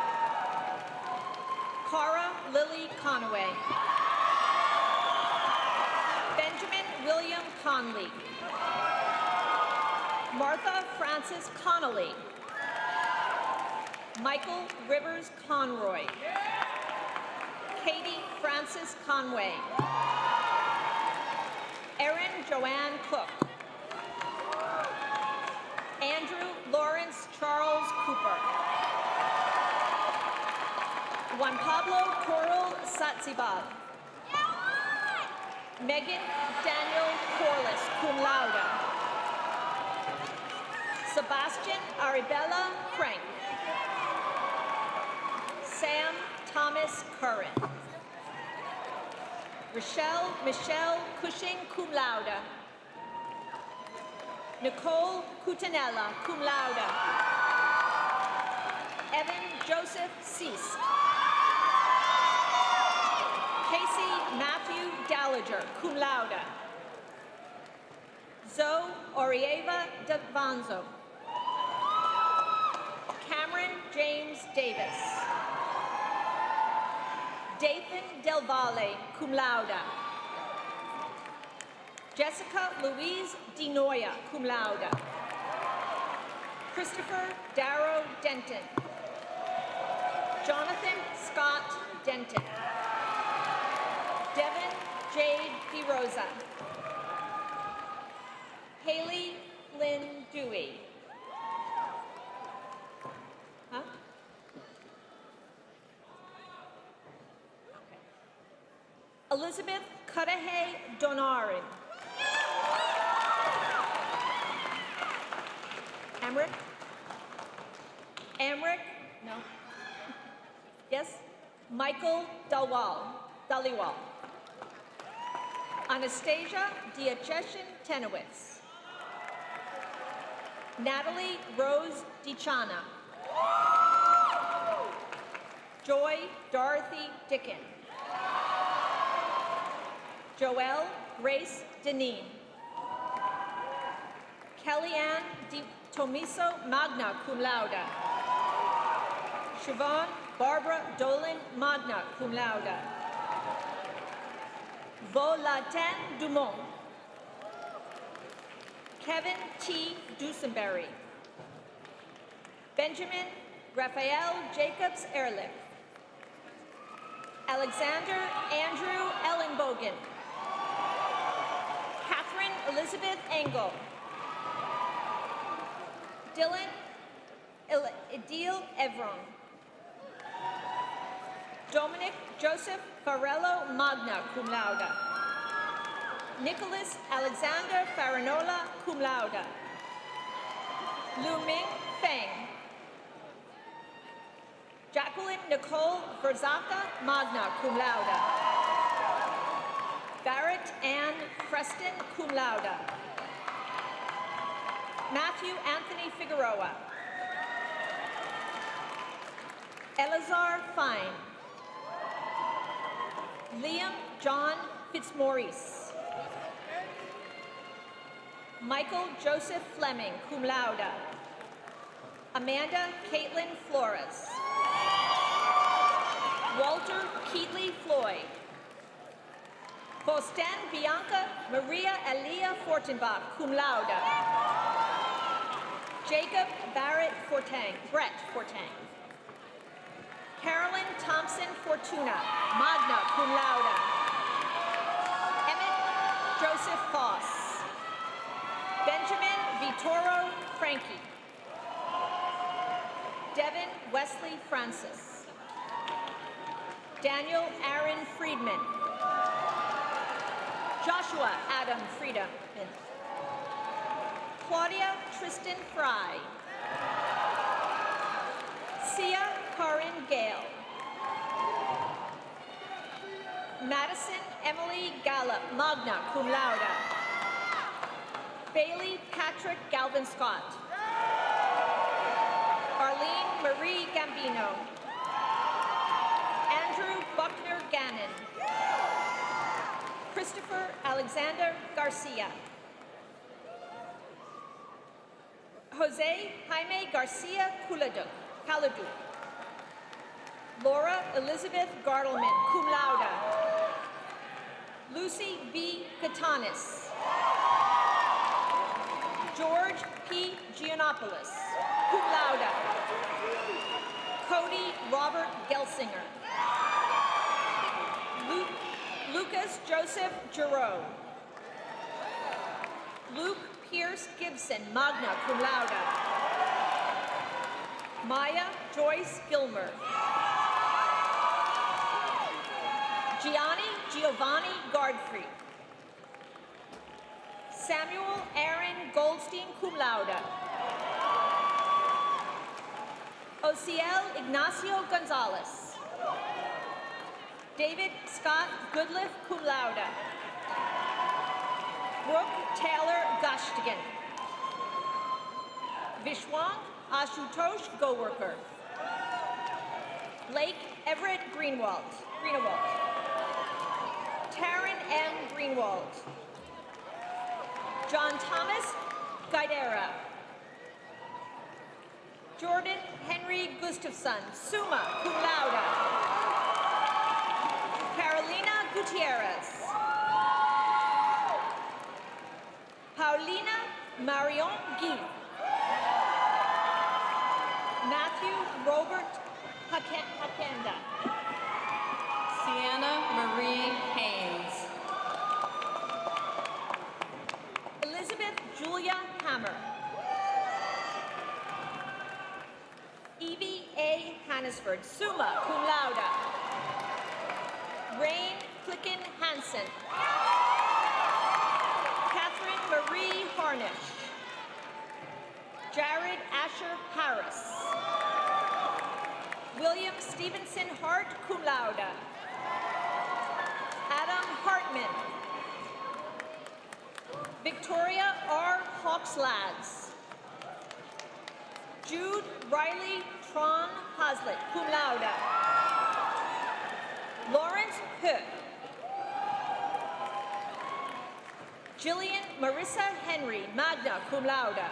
Cara Lily Conway. Benjamin William Conley. Martha Frances Connolly. Michael Rivers Conroy. Katie Frances Conway. Erin Joanne Cook. Cooper. Juan Pablo Coral Satsibal. Megan Daniel Corliss, cum laude. Sebastian Arabella Frank. Sam Thomas Curran. Rochelle Michelle Cushing, cum laude. Nicole Cutinella, cum laude. Evan Joseph Cease. Casey Matthew Daliger, cum laude. Zoe Orieva Davanzo. Cameron James Davis. Dathan Del Valle, cum laude. Jessica Louise DeNoia, cum laude. Christopher Darrow Denton. Jonathan Scott Denton. Devin Jade DeRosa. Haley Lynn Dewey. Huh? Okay. Elizabeth Cudahy Donari. Emrick? Emrick? No. Yes? Michael Daliwal. Anastasia Diacheshin Tenowitz. Natalie Rose DiChana. Joy Dorothy Dickin. Joelle Grace Deneen. Kellyanne Di Tomiso Magna, cum laude. Siobhan Barbara Dolan Magna, cum laude. Volatin Dumont. Kevin T. Dusenberry. Benjamin Raphael Jacobs Ehrlich. Alexander Andrew Ellenbogen. Catherine Elizabeth Engel. Dylan Edil Evron. Dominic Joseph Farello Magna, cum laude. Nicholas Alexander Farinola, cum laude. Lu Ming Feng. Jacqueline Nicole Verzaka Magna, cum laude. Barrett Ann Preston, cum laude. Matthew Anthony Figueroa. Elazar Fine. Liam John Fitzmaurice. Michael Joseph Fleming, cum laude. Amanda Caitlin Flores. Walter Keatley Floyd. Faustin Bianca Maria Elia Fortenbach, cum laude. Jacob Barrett Brett Fortang. Carolyn Thompson Fortuna, magna cum laude. Emmett Joseph Foss. Benjamin Vittorio Frankie. Devin Wesley Francis. Daniel Aaron Friedman. Joshua Adam Friedman. Claudia Tristan Fry. Sia Karin Gale. Madison Emily Gallup, magna cum laude. Bailey Patrick Galvin Scott. Arlene Marie Gambino. Andrew Buckner Gannon. Christopher Alexander Garcia. Jose Jaime Garcia Caladu. Laura Elizabeth Gartelman, cum laude. Lucy B. Katanis. George P. Giannopoulos, cum laude. Cody Robert Gelsinger. Lucas Joseph Giroux. Luke Pierce Gibson, magna cum laude. Maya Joyce Gilmer. Giovanni Godfrey. Samuel Aaron Goldstein, cum laude. Ociel Ignacio Gonzalez. David Scott Goodliff, cum laude. Brooke Taylor Gashtigan. Vishwant Ashutosh Goworker. Blake Everett Greenwald. Taryn M. Greenwald. John Thomas Guidera. Jordan Henry Gustafson, summa cum laude. Carolina Gutierrez. Paulina Marion Guy. Matthew Robert Hakenda. Sienna Marie Haynes. Elizabeth Julia Hammer. Evie A. Hannesford, summa cum laude. Rain Clicken Hansen. Catherine Marie Harnish. Jared Asher Harris. William Stevenson Hart, cum laude. Adam Hartman. Victoria R. Hawkslads. Jude Riley Tron Hazlitt, cum laude. Lawrence Hood. Jillian Marissa Henry, magna cum laude.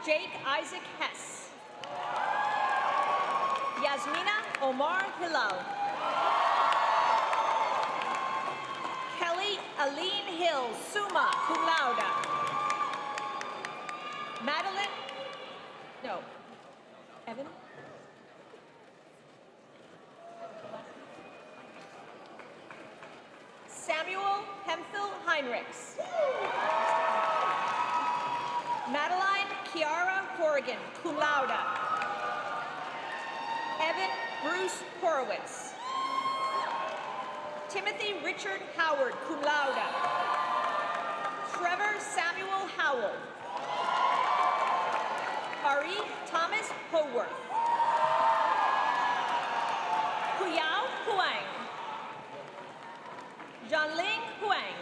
Jake Isaac Hess. Yasmina Omar Hilal. Kelly Aline Hill, summa cum laude. Evan? Samuel Hemphill Heinrichs. Madeline Kiara Horrigan, cum laude. Evan Bruce Horowitz. Timothy Richard Howard, cum laude. Trevor Samuel Howell. Ari Thomas Howarth. Huyao Huang. Jianling Huang.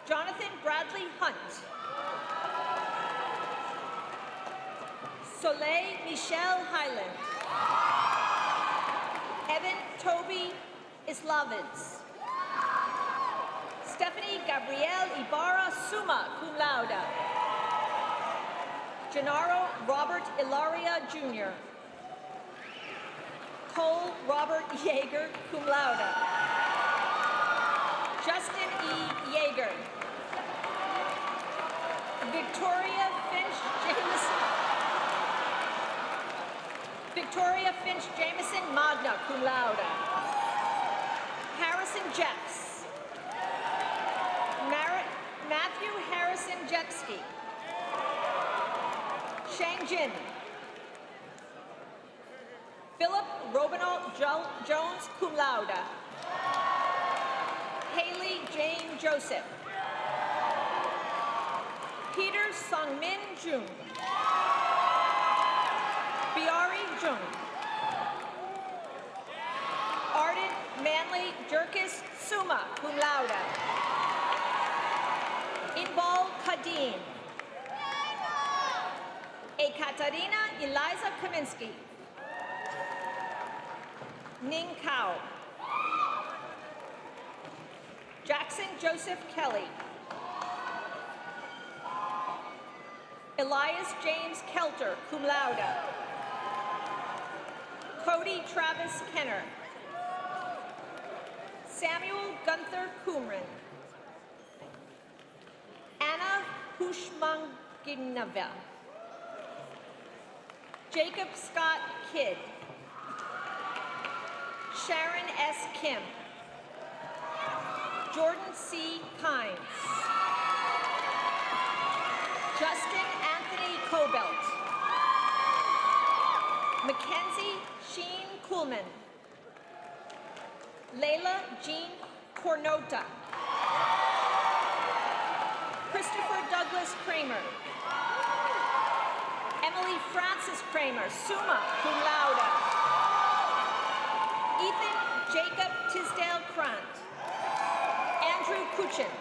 Jonathan Bradley Hunt. Soleil Michelle Highland. Evan Toby Islavids. Stephanie Gabrielle Ibarra, summa cum laude. Gennaro Robert Ilaria Jr. Cole Robert Yeager, cum laude. Justin E. Yeager. Victoria Finch Jameson. Victoria Finch Jameson, magna cum laude. Harrison Jeffs. Matthew Harrison Jepsky. Shang Jin. Philip Robinald Jones, cum laude. Haley Jane Joseph. Peter Sungmin Jun. Biari Jung. Arden Manley Jerkis, summa cum laude. Inbal Kadim. Ekaterina Eliza Kaminsky. Ning Kao. Jackson Joseph Kelly. Elias James Kelter, cum laude. Cody Travis Kenner. Samuel Gunther Kumran. Anna Hushmanginava. Jacob Scott Kidd. Sharon S. Kim. Jordan C. Kynes. Justin Anthony Cobelt. Mackenzie Sheen Kuhlman. Layla Jean Cornota. Christopher Douglas Kramer. Emily Francis Kramer, summa cum laude. Ethan Jacob Tisdale Krant. Andrew Kuchin.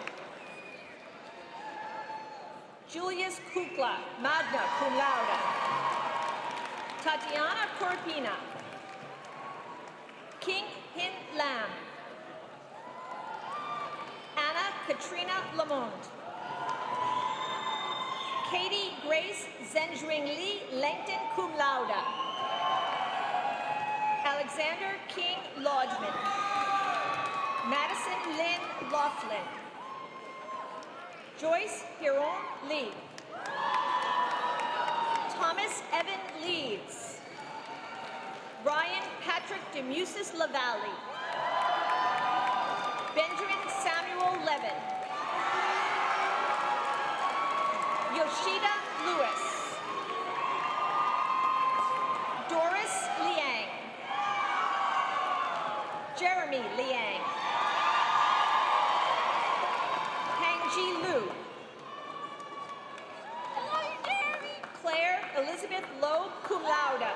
Julius Kukla, magna cum laude. Tatiana Korpina. King Hin Lam. Anna Katrina Lamont. Katie Grace Zenjring Lee Langton cum laude. Alexander King Lodgman. Madison Lynn Laughlin. Joyce Hiron Lee. Thomas Evan Leeds. Ryan Patrick Demusis LaValle. Benjamin Samuel Levin. Yoshida Lewis. Doris Liang. Jeremy Liang. Hangji Liu. Claire Elizabeth Loeb, cum laude.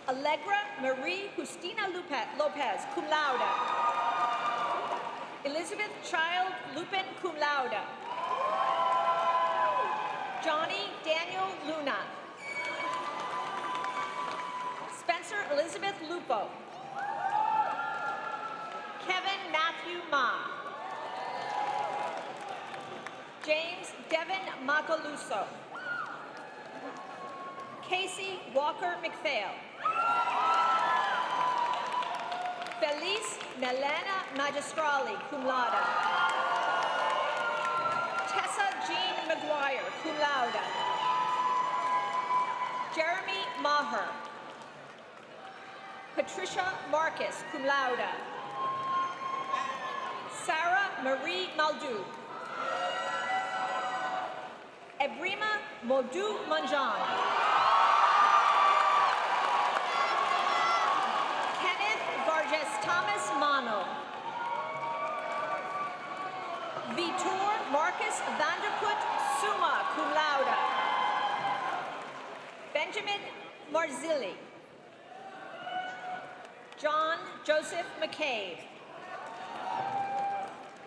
Allegra Marie Justina Lopez, cum laude. Elizabeth Child Lupin, cum laude. Johnny Daniel Luna. Spencer Elizabeth Lupo. Kevin Matthew Ma. James Devin Macaluso. Casey Walker McPhail. Felice Melena Magistrali, cum laude. Tessa Jean McGuire, cum laude. Jeremy Maher. Patricia Marcus, cum laude. Sarah Marie Maldu. Ebrima Modu Manjan. Kenneth Vargas Thomas Mano. Vitor Marcus Vanderput, summa cum laude. Benjamin Marzilli. John Joseph McCabe.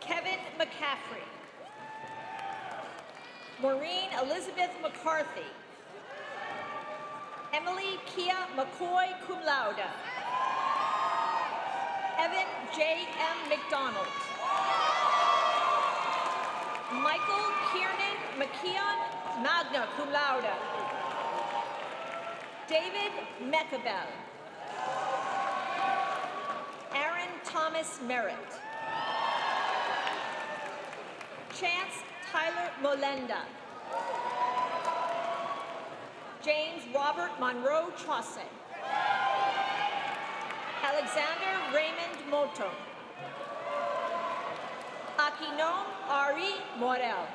Kevin McCaffrey. Maureen Elizabeth McCarthy. Emily Kia McCoy, cum laude. Evan J. M. McDonald. Michael Kiernan McKeon, magna cum laude. David Mechabel. Aaron Thomas Merritt. Chance Tyler Molenda. James Robert Monroe Chaucer. Alexander Raymond Moto. Akinom Ari Morel,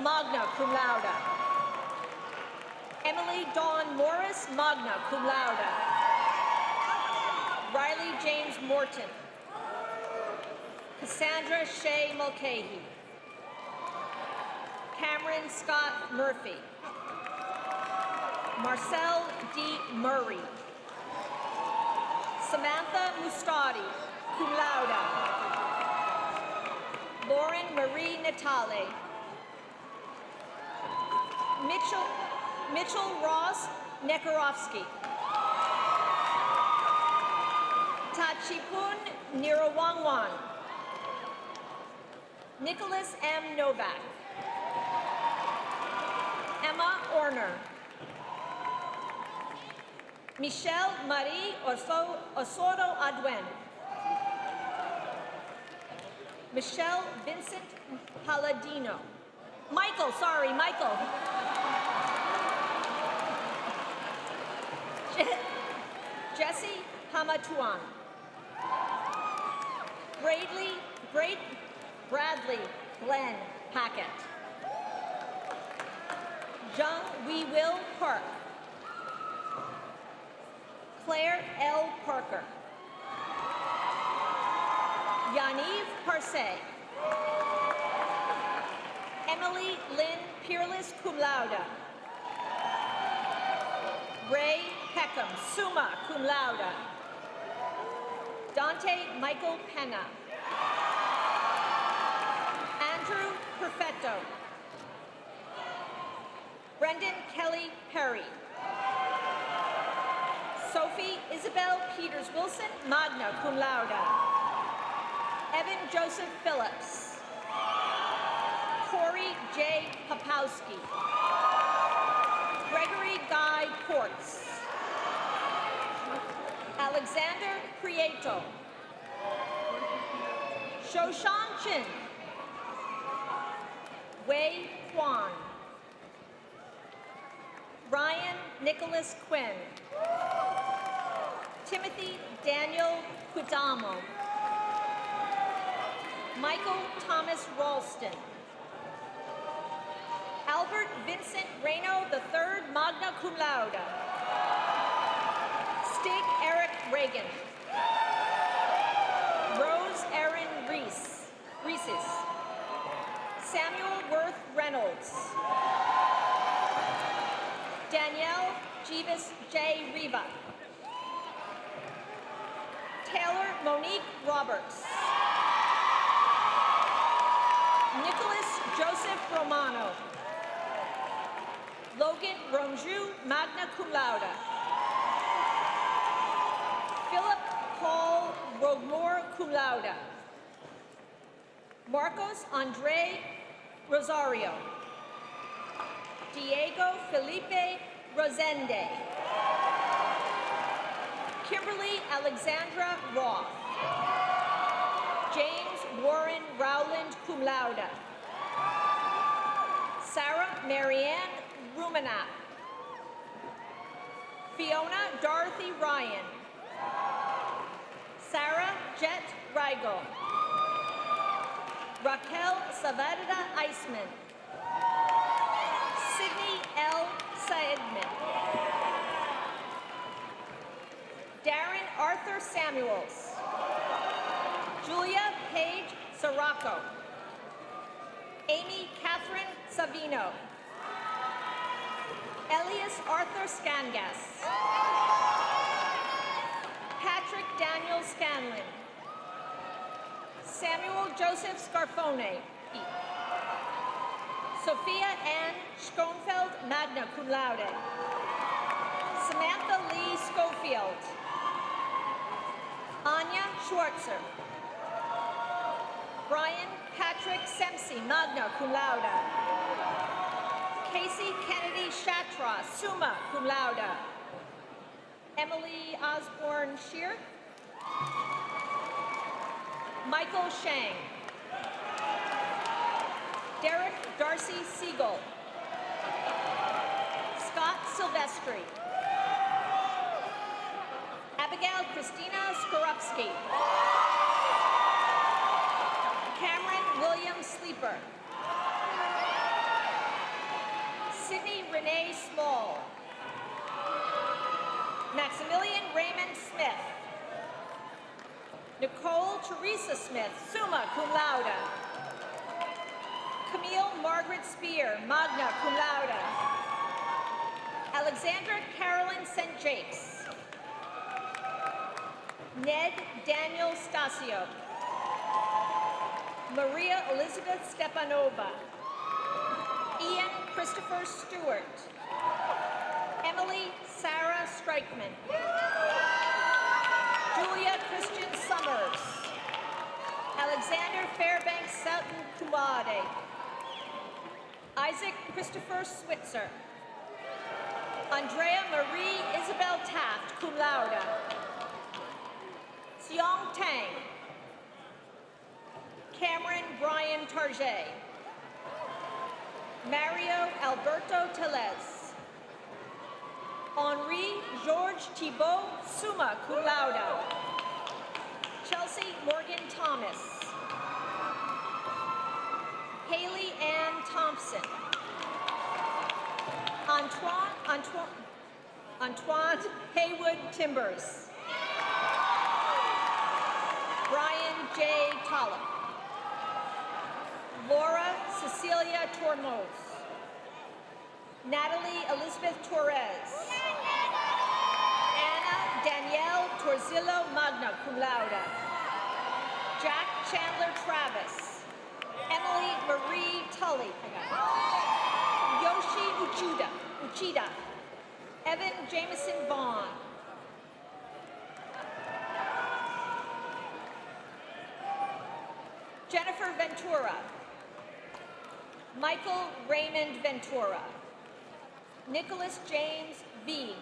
magna cum laude. Emily Dawn Morris, magna cum laude. Riley James Morton. Cassandra Shea Mulcahy. Cameron Scott Murphy. Marcel D. Murray. Samantha Mustadi, cum laude. Lauren Marie Natale. Mitchell Ross Nekarovsky. Tachipun Nirawangwan. Nicholas M. Novak. Emma Orner. Michelle Marie Osoto Adwen. Michelle Vincent Palladino. Michael. Jesse Hamatuan. Bradley Glenn Hackett. Jung Wee Will Park. Claire L. Parker. Yaniv Parsay. Emily Lynn Peerless, cum laude. Ray Peckham, summa cum laude. Dante Michael Penna. Andrew Perfetto. Brendan Kelly Perry. Sophie Isabel Peters Wilson, magna cum laude. Evan Joseph Phillips. Corey J. Popowski. Gregory Guy Ports. Alexander Prieto. Shoshan Chin. Wei Kwan. Ryan Nicholas Quinn. Timothy Daniel Quidamo. Michael Thomas Ralston. Albert Vincent Reno III, magna cum laude. Stig Eric Reagan. Rose Erin Reeses. Samuel Worth Reynolds. Danielle Jeeves J. Riva. Taylor Monique Roberts. Nicholas Joseph Romano. Logan Ronju, magna cum laude. Philip Paul Rogmore, cum laude. Marcos Andre Rosario. Diego Felipe Rosende. Kimberly Alexandra Roth. James Warren Rowland, cum laude. Sarah Marianne Rumanap. Fiona Dorothy Ryan. Sarah Jet Rigel. Raquel Savarda Eisman. Sydney L. Saedman. Darren Arthur Samuels. Julia Paige Sirocco. Amy Catherine Savino. Elias Arthur Scangas. Patrick Daniel Scanlon. Samuel Joseph Scarfone. Sophia Ann Schoenfeld, magna cum laude. Samantha Lee Schofield. Anya Schwartzer. Brian Patrick Semsey, magna cum laude. Casey Kennedy Shatra, summa cum laude. Emily Osborne Shear. Michael Shang. Derek Darcy Siegel. Scott Silvestri. Abigail Christina Skorupski. Cameron William Sleeper. Sydney Renee Small. Maximilian Raymond Smith. Nicole Teresa Smith, summa cum laude. Camille Margaret Spear, magna cum laude. Alexandra Carolyn St. Jakes. Ned Daniel Stasio. Maria Elizabeth Stepanova. Ian Christopher Stewart. Emily Sarah Strikeman. Julia Christian Summers. Alexander Fairbanks Sutton Kumade. Isaac Christopher Switzer. Andrea Marie Isabel Taft, cum laude. Xiong Tang. Cameron Brian Target. Mario Alberto Telez. Henri Georges Thibault, summa cum laude. Chelsea Morgan Thomas. Haley Ann Thompson. Antoine Haywood Timbers. Brian J. Tollett. Laura Cecilia Tormos. Natalie Elizabeth Torres. Anna Danielle Torzillo, magna cum laude. Jack Chandler Travis. Emily Marie Tully. Yoshi Uchida. Evan Jameson Vaughn. Jennifer Ventura. Michael Raymond Ventura. Nicholas James Vieg.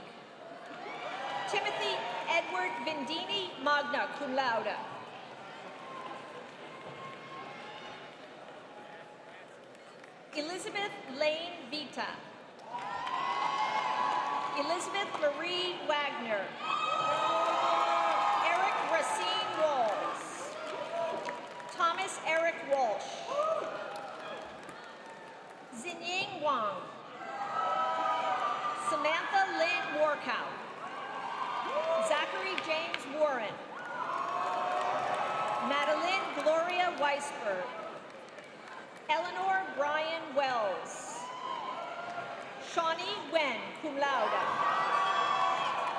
Timothy Edward Vindini, magna cum laude. Elizabeth Lane Vita. Elizabeth Marie Wagner. Eric Racine Walls. Thomas Eric Walsh. Zinying Wang. Samantha Lynn Morkow. Zachary James Warren. Madeline Gloria Weisberg. Eleanor Brian Wells. Shawnee Wen, cum laude.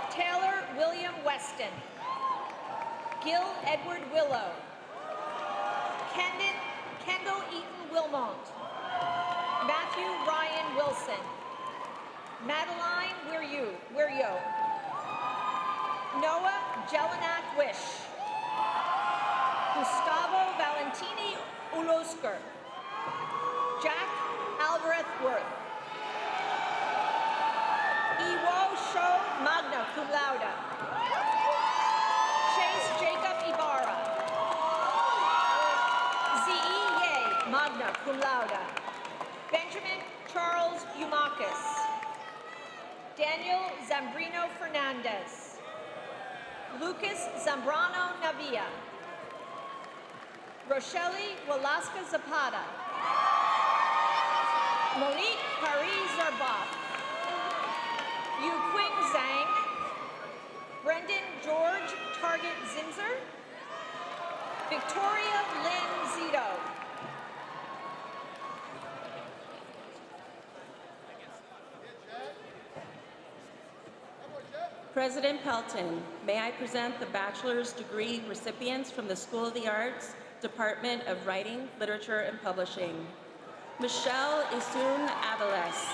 Taylor William Weston. Gil Edward Willow. Kendall Eaton Wilmont. Matthew Ryan Wilson. Madeline Wiryo. Noah Jelinak Wish. Gustavo Valentini Ulosker. Jack Alvarez Worth. Iwo Sho, magna cum laude. Chase Jacob Ibarra. Z.E. Ye, magna cum laude. Benjamin Charles Eumakis. Daniel Zambrino Fernandez. Lucas Zambrano Navia. Rochelle Walaska Zapata. Monique Paris Zarboff. Yu Qing Zhang. Brendan George Target Zinzer. Victoria Lynn Zito. President Pelton, may I present the bachelor's degree recipients from the School of the Arts, Department of Writing, Literature, and Publishing. Michelle Isun Avales.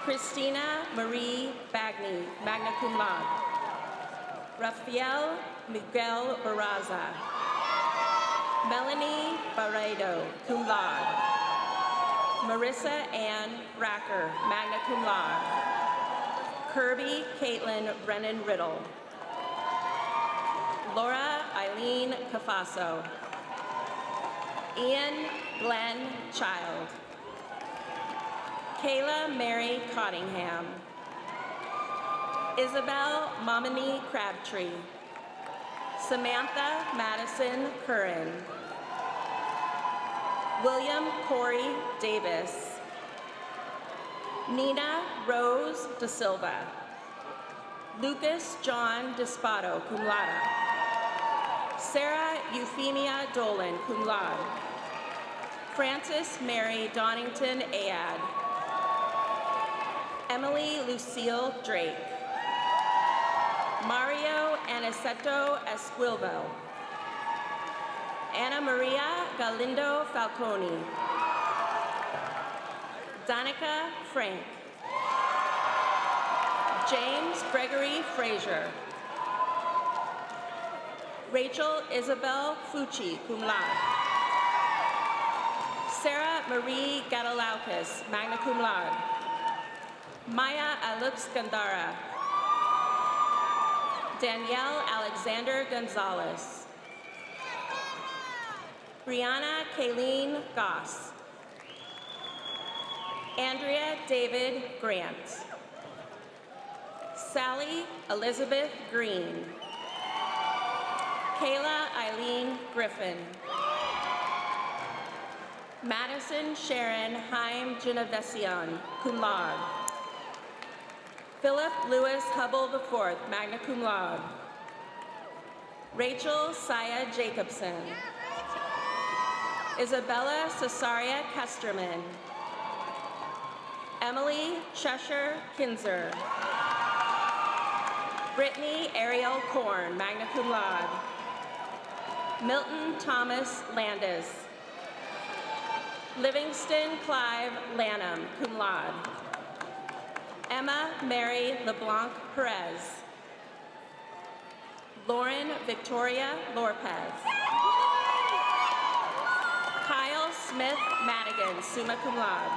Christina Marie Bagni, magna cum laude. Rafael Miguel Barraza. Melanie Barredo, cum laude. Marissa Ann Racker, magna cum laude. Kirby Caitlin Brennan Riddle. Laura Eileen Cafaso. Ian Glenn Child. Kayla Mary Cottingham. Isabel Momini Crabtree. Samantha Madison Curran. William Corey Davis. Nina Rose Da Silva. Lucas John Despato, cum laude. Sarah Euphemia Dolan, cum laude. Frances Mary Donington Ayad. Emily Lucille Drake. Mario Aniceto Esquilvo. Ana Maria Galindo Falconi. Danica Frank. James Gregory Frazier. Rachel Isabel Fucci, cum laude. Sarah Marie Gadalaukis, magna cum laude. Maya Alux Gandara. Danielle Alexander Gonzalez. Brianna Kayleen Goss. Andrea David Grant. Sally Elizabeth Green. Kayla Eileen Griffin. Madison Sharon Haim Genevesion, cum laude. Philip Lewis Hubble IV, magna cum laude. Rachel Saya Jacobson. Isabella Cesaria Kesterman. Emily Cheshire Kinzer. Brittany Ariel Korn, magna cum laude. Milton Thomas Landis. Livingston Clive Lanham, cum laude. Emma Mary LeBlanc Perez. Lauren Victoria Lorpez. Kyle Smith Madigan, summa cum laude.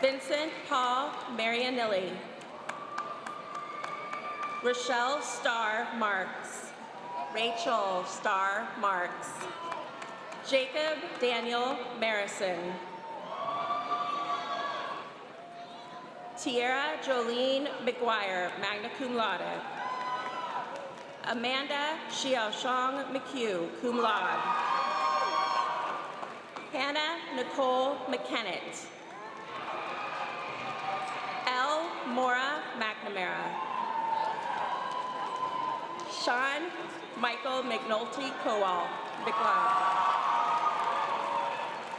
Vincent Paul Marianilli. Rochelle Starr Marks. Rachel Starr Marks. Jacob Daniel Marison. Tierra Jolene McGuire, magna cum laude. Amanda Xiaoshang McHugh, cum laude. Hannah Nicole McKennett. L. Mora McNamara. Sean Michael McNulty Kowal, McLeod.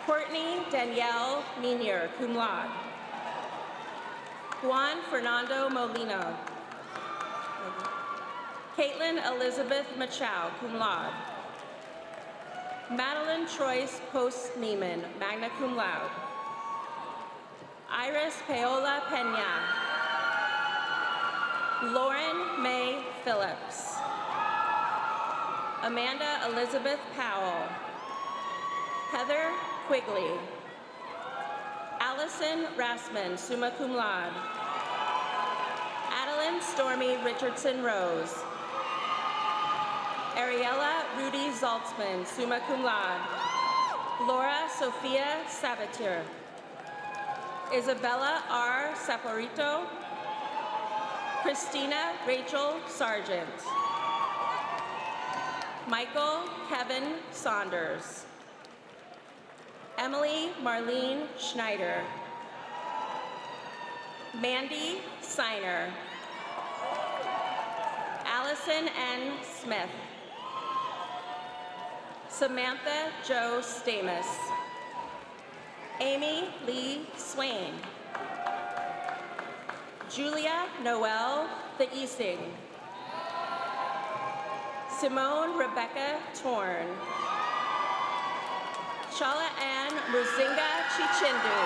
Courtney Danielle Minier, cum laude. Juan Fernando Molino. Caitlin Elizabeth Machau, cum laude. Madeline Troyce Post Neiman, magna cum laude. Iris Paola Pena. Lauren May Phillips. Amanda Elizabeth Powell. Heather Quigley. Allison Rassman, summa cum laude. Adeline Stormy Richardson Rose. Ariella Rudy Zaltzman, summa cum laude. Laura Sophia Sabatier. Isabella R. Saporito. Christina Rachel Sargent. Michael Kevin Saunders. Emily Marlene Schneider. Mandy Seiner. Allison N. Smith. Samantha Jo Stamus. Amy Lee Swain. Julia Noel The Easing. Simone Rebecca Torn. Shala Ann Muzinga Chichindu.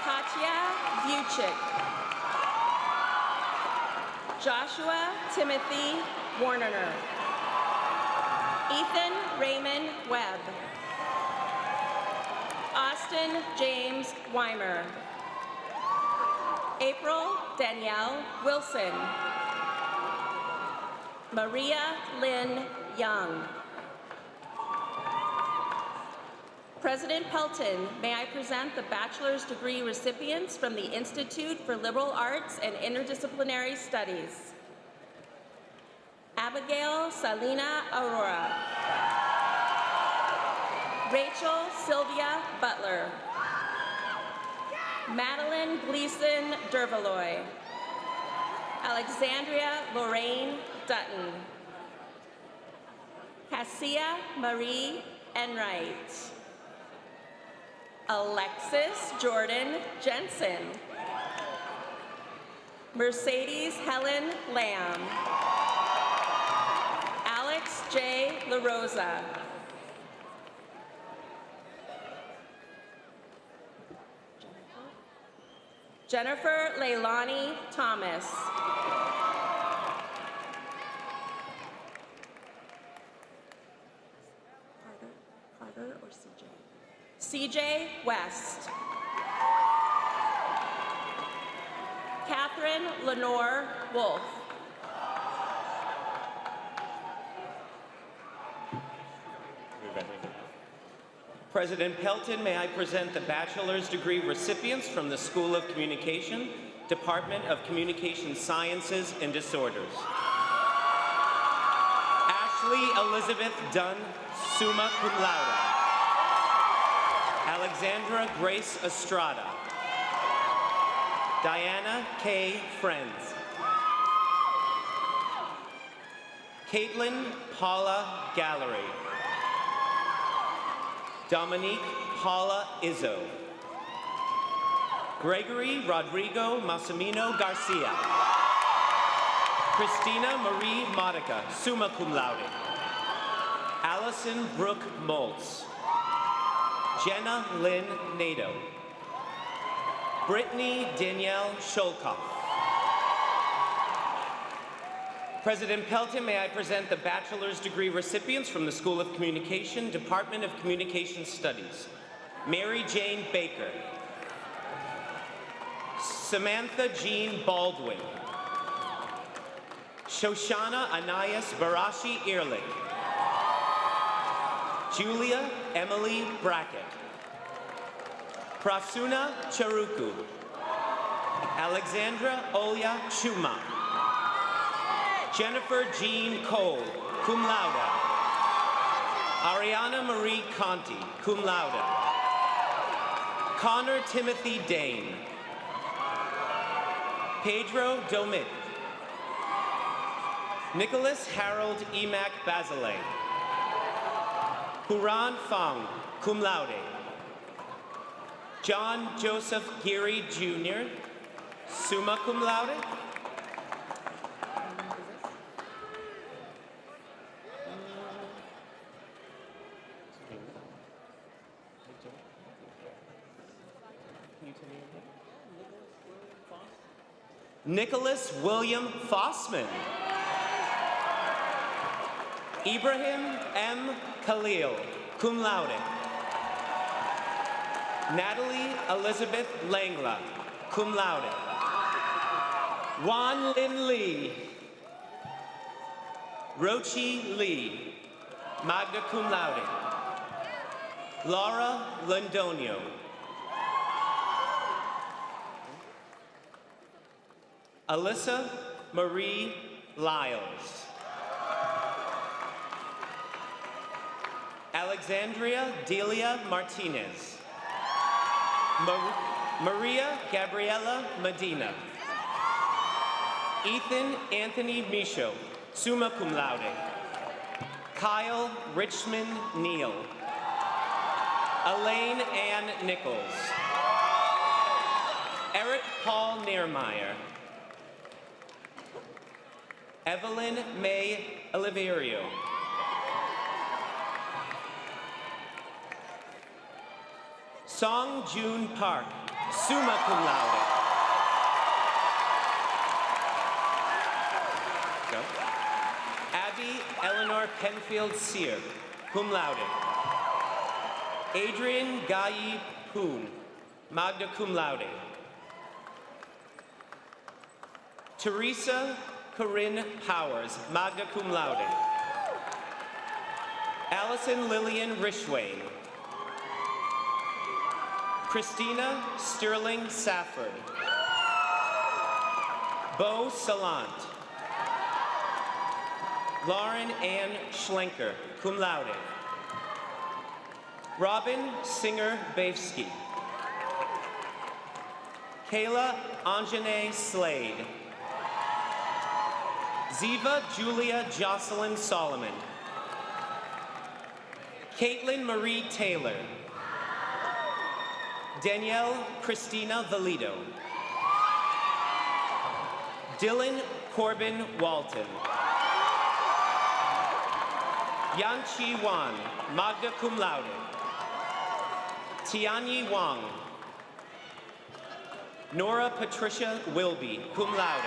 Katya Vucic. Joshua Timothy Warner. Ethan Raymond Webb. Austin James Weimer. April Danielle Wilson. Maria Lynn Young. President Pelton, may I present the bachelor's degree recipients from the Institute for Liberal Arts and Interdisciplinary Studies. Abigail Salina Aurora. Rachel Sylvia Butler. Madeline Gleason Dervaloy. Alexandria Lorraine Dutton. Cassia Marie Enright. Alexis Jordan Jensen. Mercedes Helen Lamb. Alex J. LaRosa. Jennifer Leilani Thomas. Carter or CJ? CJ West. Catherine Lenore Wolf. President Pelton, may I present the bachelor's degree recipients from the School of Communication, Department of Communication Sciences and Disorders. Ashley Elizabeth Dunn, summa cum laude. Alexandra Grace Estrada. Diana K. Friends. Caitlin Paula Gallery. Dominique Paula Izzo. Gregory Rodrigo Massimino Garcia. Christina Marie Modica, summa cum laude. Allison Brooke Moltz. Jenna Lynn Nadeau. Brittany Danielle Sholkoff. President Pelton, may I present the bachelor's degree recipients from the School of Communication, Department of Communication Studies. Mary Jane Baker. Samantha Jean Baldwin. Shoshana Anais Barashi Ehrlich. Julia Emily Brackett. Prasuna Charuku. Alexandra Olya Chuma. Jennifer Jean Cole, cum laude. Ariana Marie Conti, cum laude. Connor Timothy Dane. Pedro Domit. Nicholas Harold Emac Basile. Huran Fong, cum laude. John Joseph Geary Jr., summa cum laude. Nicholas William Fossman. Ibrahim M. Khalil, cum laude. Natalie Elizabeth Langla, cum laude. Wan Lin Lee. Rochi Lee, magna cum laude. Laura Londonio. Alyssa Marie Lyles. Alexandria Delia Martinez. Maria Gabriela Medina. Ethan Anthony Michaud, summa cum laude. Kyle Richmond Neal. Elaine Ann Nichols. Eric Paul Neermeyer. Evelyn May Oliverio. Song June Park, summa cum laude. Go. Abby Eleanor Penfield Sear, cum laude. Adrian Gayi Poon, magna cum laude. Teresa Corinne Powers, magna cum laude. Allison Lillian Rishwain. Christina Sterling Safford. Bo Salant. Lauren Ann Schlenker, cum laude. Robin Singer Bavsky. Kayla Anjane Slade. Ziva Julia Jocelyn Solomon. Caitlin Marie Taylor. Danielle Christina Valido. Dylan Corbin Walton. Yanqi Wan, magna cum laude. Tianyi Wang. Nora Patricia Wilby, cum laude.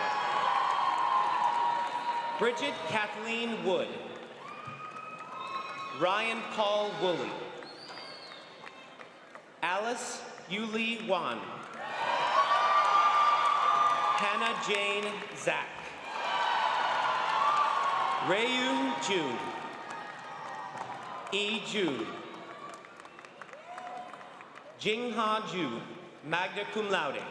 Bridget Kathleen Wood. Ryan Paul Woolley. Alice Yuli Wan. Hannah Jane Zach. Rayu June. E. Jude. Jingha Ju, magna cum laude.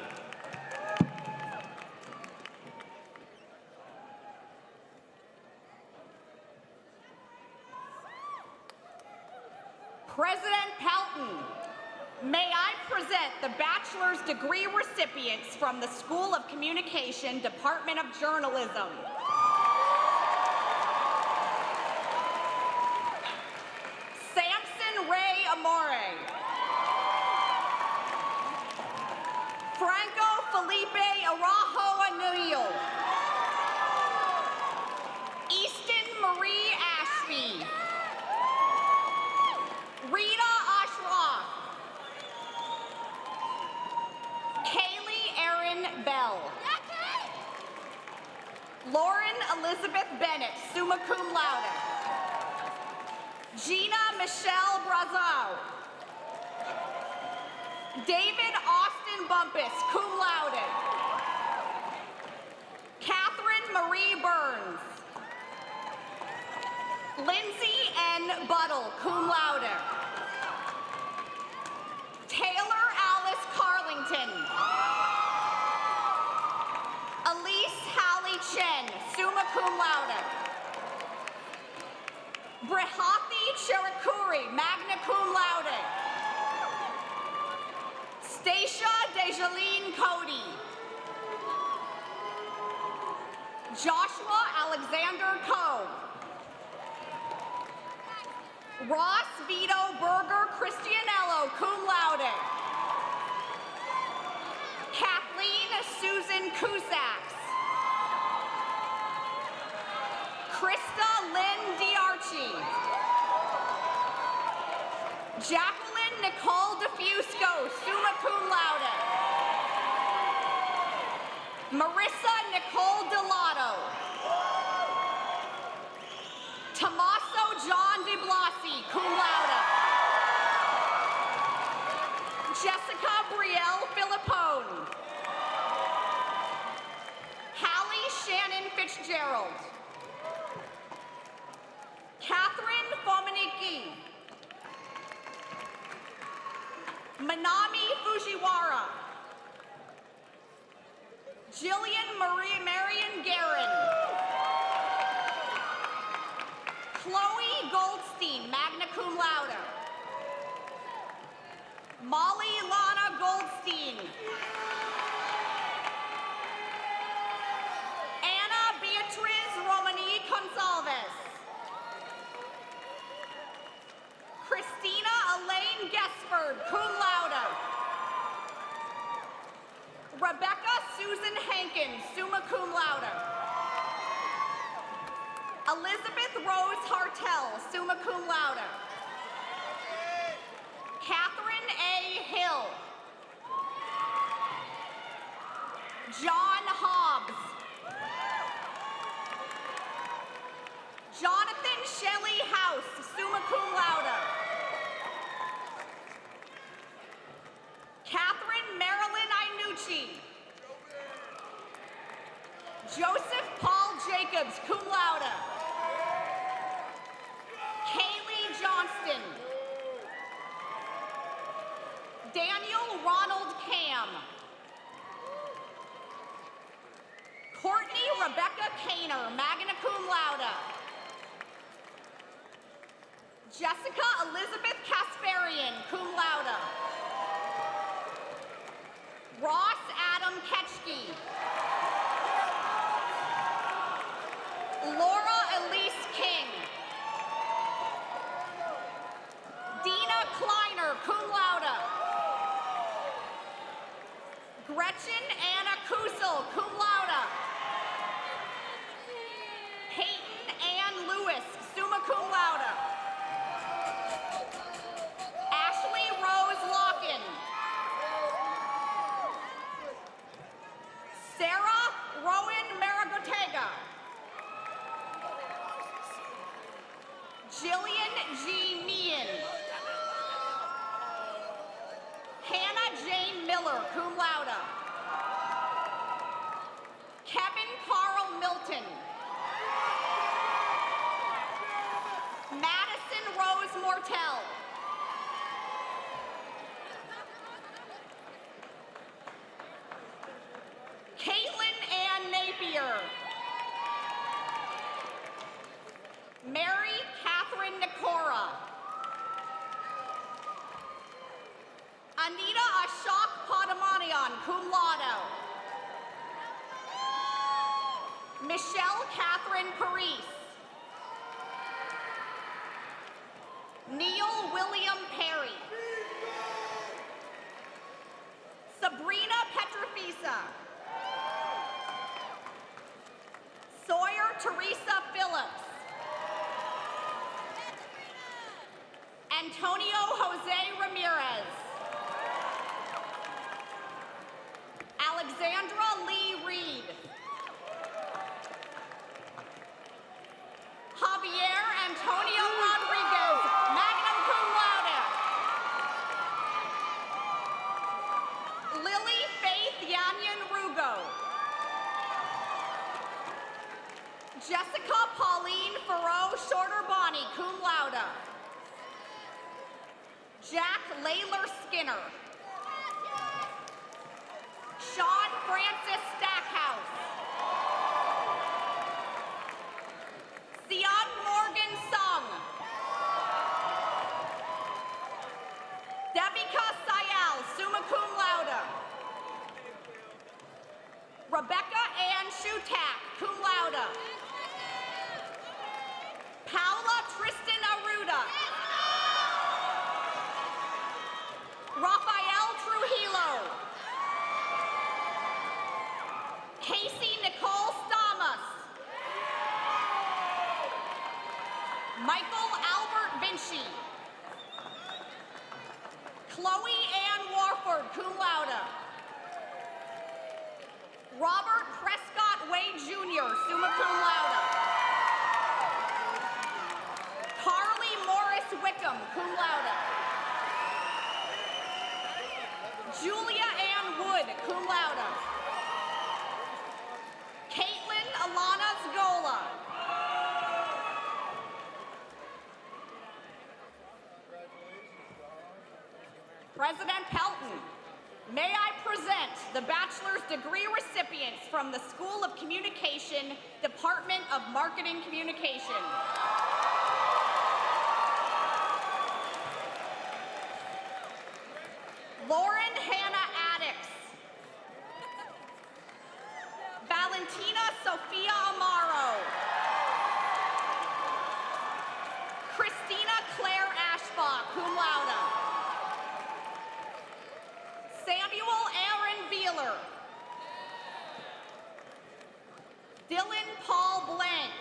President Pelton, May I present the bachelor's degree recipients from the School of Communication, Department of Journalism. Samson Ray Amore. Franco Felipe Araujo Anunio. Easton Marie Ashby. Rita Ashraf. Kaylee Erin Bell. Lauren Elizabeth Bennett, summa cum laude. Gina Michelle Brazau. David Austin Bumpus, cum laude. Catherine Marie Burns. Lindsay N. Buttle, cum laude. Taylor Alice Carlington. Elise Hallie Chen, summa cum laude. Brihathi Cherukuri, magna cum laude. Stacia Dejaline Cody. Joshua Alexander Coe. Ross Vito Berger Cristianello, cum laude. Kathleen Susan Kusaks. Krista Lynn Diarchi. Jacqueline Nicole DeFusco, summa cum laude. Marissa Nicole Delato. Tommaso John DeBlasi, cum laude. Jessica Brielle Philippone. Hallie Shannon Fitzgerald. Catherine Fomeniki. Manami Fujiwara. Jillian Marie Marion Guerin. Chloe Goldstein, magna cum laude. Molly Lana Goldstein. Anna Beatriz Romani Gonsalves. Christina Elaine Gesford, cum laude. Rebecca Susan Hankins, summa cum laude. Elizabeth Rose Hartel, summa cum laude. Catherine A. Hill. John Hobbs. Jonathan Shelley House, summa cum laude. Catherine Marilyn Inucci. Joseph Paul Jacobs, cum laude. Kaylee Johnston. Daniel Ronald Cam. Courtney Rebecca Kaner, magna cum laude. Jessica Elizabeth Kasparian, cum laude. Ross Adam Ketchke. Laura Elise King. Dina Kleiner, cum laude. Gretchen Anna Kusel, cum laude. Peyton Ann Lewis, summa cum laude. Ashley Rose Locken. Sarah Rowan Maragotega. Jillian G. Meehan. Hannah Jane Miller, cum laude. Kevin Carl Milton. Madison Sawyer Teresa Phillips. Antonio Jose Ramirez. Alexandra Lee Reed. Javier Antonio Rodriguez, magna cum laude. Lily Faith Yanyan Rugo. Jessica Pauline Farrow Shorter Bonnie, cum laude. Jack Layler Skinner. Sean Francis Stackhouse. Sion Morgan Sung. Devika Sayal, summa cum laude. Rebecca Ann Shutak, cum laude. Paula Tristan Aruda. Rafael Trujillo. Casey Nicole Stamas. Michael Albert Vinci. Chloe Ann Warford, cum laude. Robert Prescott Wade Jr., summa cum laude. Carly Morris Wickham, cum laude. Julia Ann Wood, cum laude. Caitlin Alana Zgola. President Pelton, may I present the bachelor's degree recipients from the School of Communication, Department of Marketing Communication. Lauren Hannah Addix. Valentina Sophia Amaro. Christina Claire Ashbach, cum laude. Samuel Aaron Beeler. Dylan Paul Blank.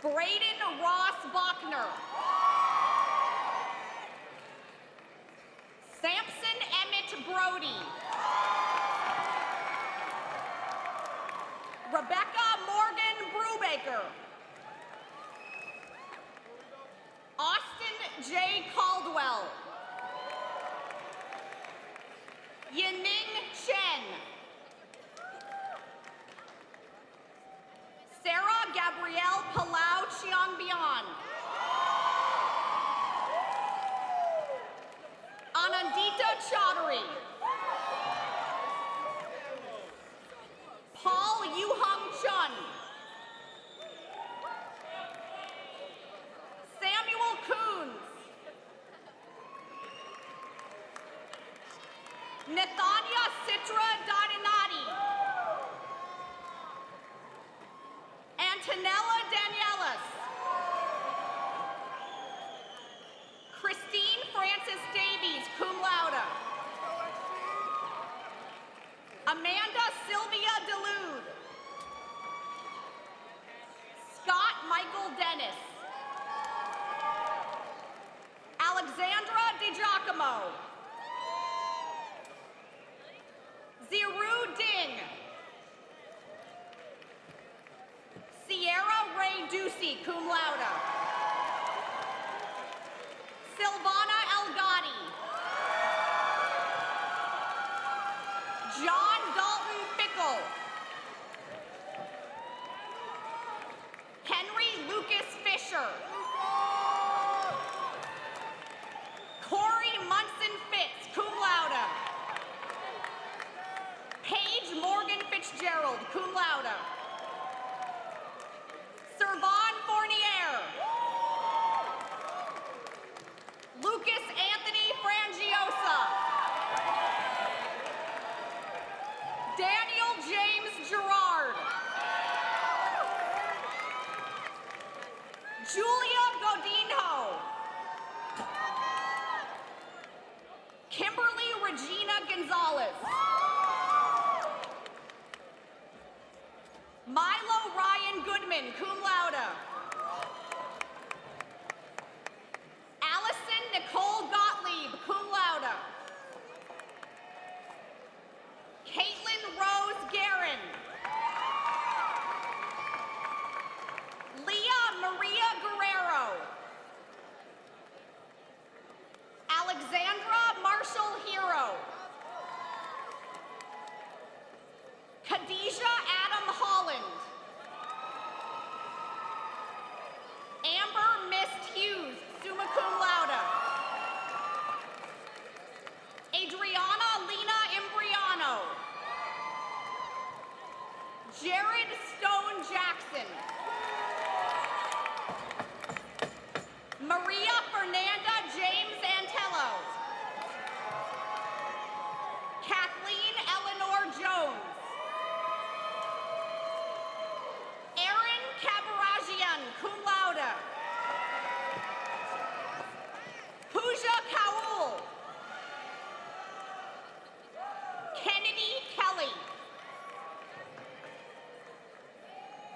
Braden Ross Bachner. Samson Emmett Brody. Rebecca Morgan Brubaker. Austin J. Caldwell. Yining Chen. Sarah Gabrielle Palau Chiangbian. Anandita Chaudhary. Paul Yuhung Chun. Samuel Coons. Nathania Citra Darinati. Antonella Danielis. Christine Francis Davies, cum laude. Amanda Sylvia DeLude. Scott Michael Dennis. Alexandra DiGiacomo. Ziru Ding. Sierra Ray Ducey, cum laude. Silvana Elgadi. John Dalton Fickle. Henry Lucas Fisher. Corey Munson Fitz, cum laude. Paige Morgan Fitzgerald, cum laude. Servan Fournier. Lucas Anthony Frangiosa. Daniel James Gerard. Julia Godinho. Kimberly Regina Gonzalez. Milo Ryan Goodman, cum laude. Allison Nicole Gottlieb, cum laude. Caitlin Rose Guerin. Leah Maria Guerrero. Alexandra Marshall Hero. Khadijah Adam Holland. Amber Mist Hughes, summa cum laude. Adriana Lena Imbriano. Jared Stone Jackson. Maria Fernanda James Antello. Kathleen Eleanor Jones. Erin Kabarajian, cum laude. Pooja Kaul. Kennedy Kelly.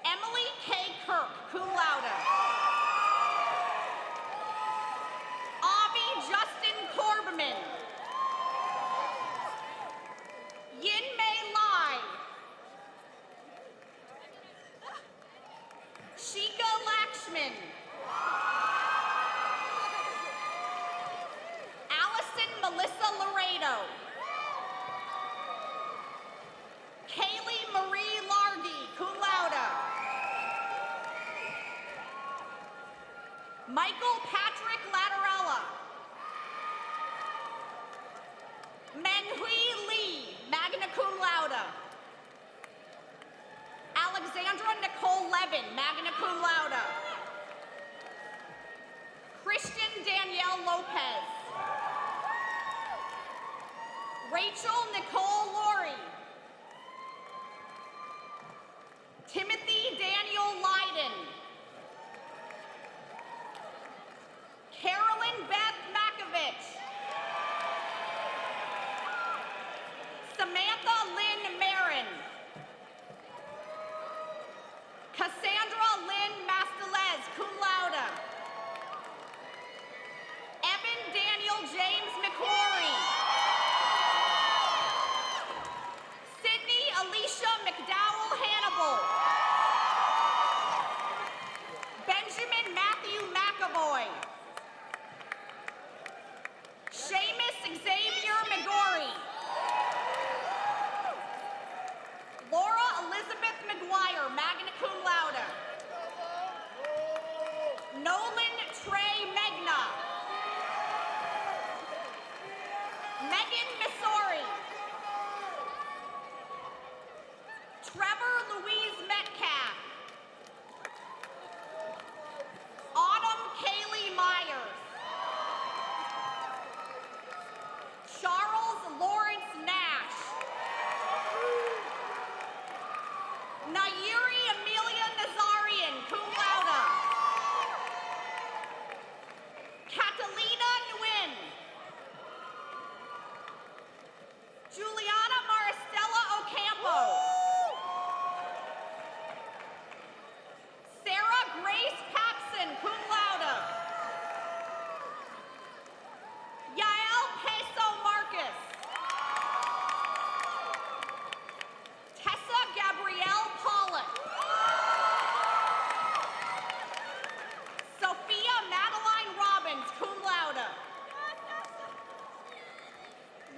Emily K. Kirk, cum laude. Avi Justin Corbman. Yin Mei Lai. Shika Lakshman. Allison Melissa Laredo. Kaylee Marie Largy, cum laude. Michael Patrick Latarella. Menhui Lee, magna cum laude. Alexandra Nicole Levin, magna cum laude. Christian Danielle Lopez. Rachel Nicole Laurie. Timothy Daniel Leiden. Carolyn Beth Makovich. Samantha Lynn Marin. Cassandra Lynn Mastelez, cum laude. Evan Daniel James McQuarrie. Sydney Alicia McDowell Hannibal. Benjamin Matthew McAvoy. Seamus Xavier McGorry. Laura Elizabeth McGuire, magna cum laude. Nolan Trey Megna. Megan Missouri. Trevor Louise Metcalf. Autumn Kaylee Myers. Charles Lawrence Nash. Nayiri Amelia Nazarian, cum laude. Catalina Nguyen. Juliana Maristella Ocampo. Sarah Grace Papson, cum laude. Yael Peso Marcus. Tessa Gabrielle Pollock. Sophia Madeline Robbins, cum laude.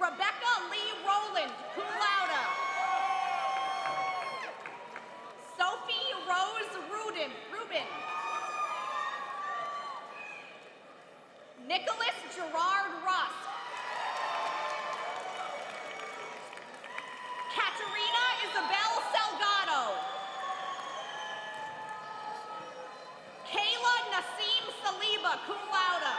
Rebecca Lee Rowland, cum laude. Sophie Rose Rubin. Nicholas Gerard Rusk. Katerina Isabel Salgado. Kayla Nassim Saliba, cum laude.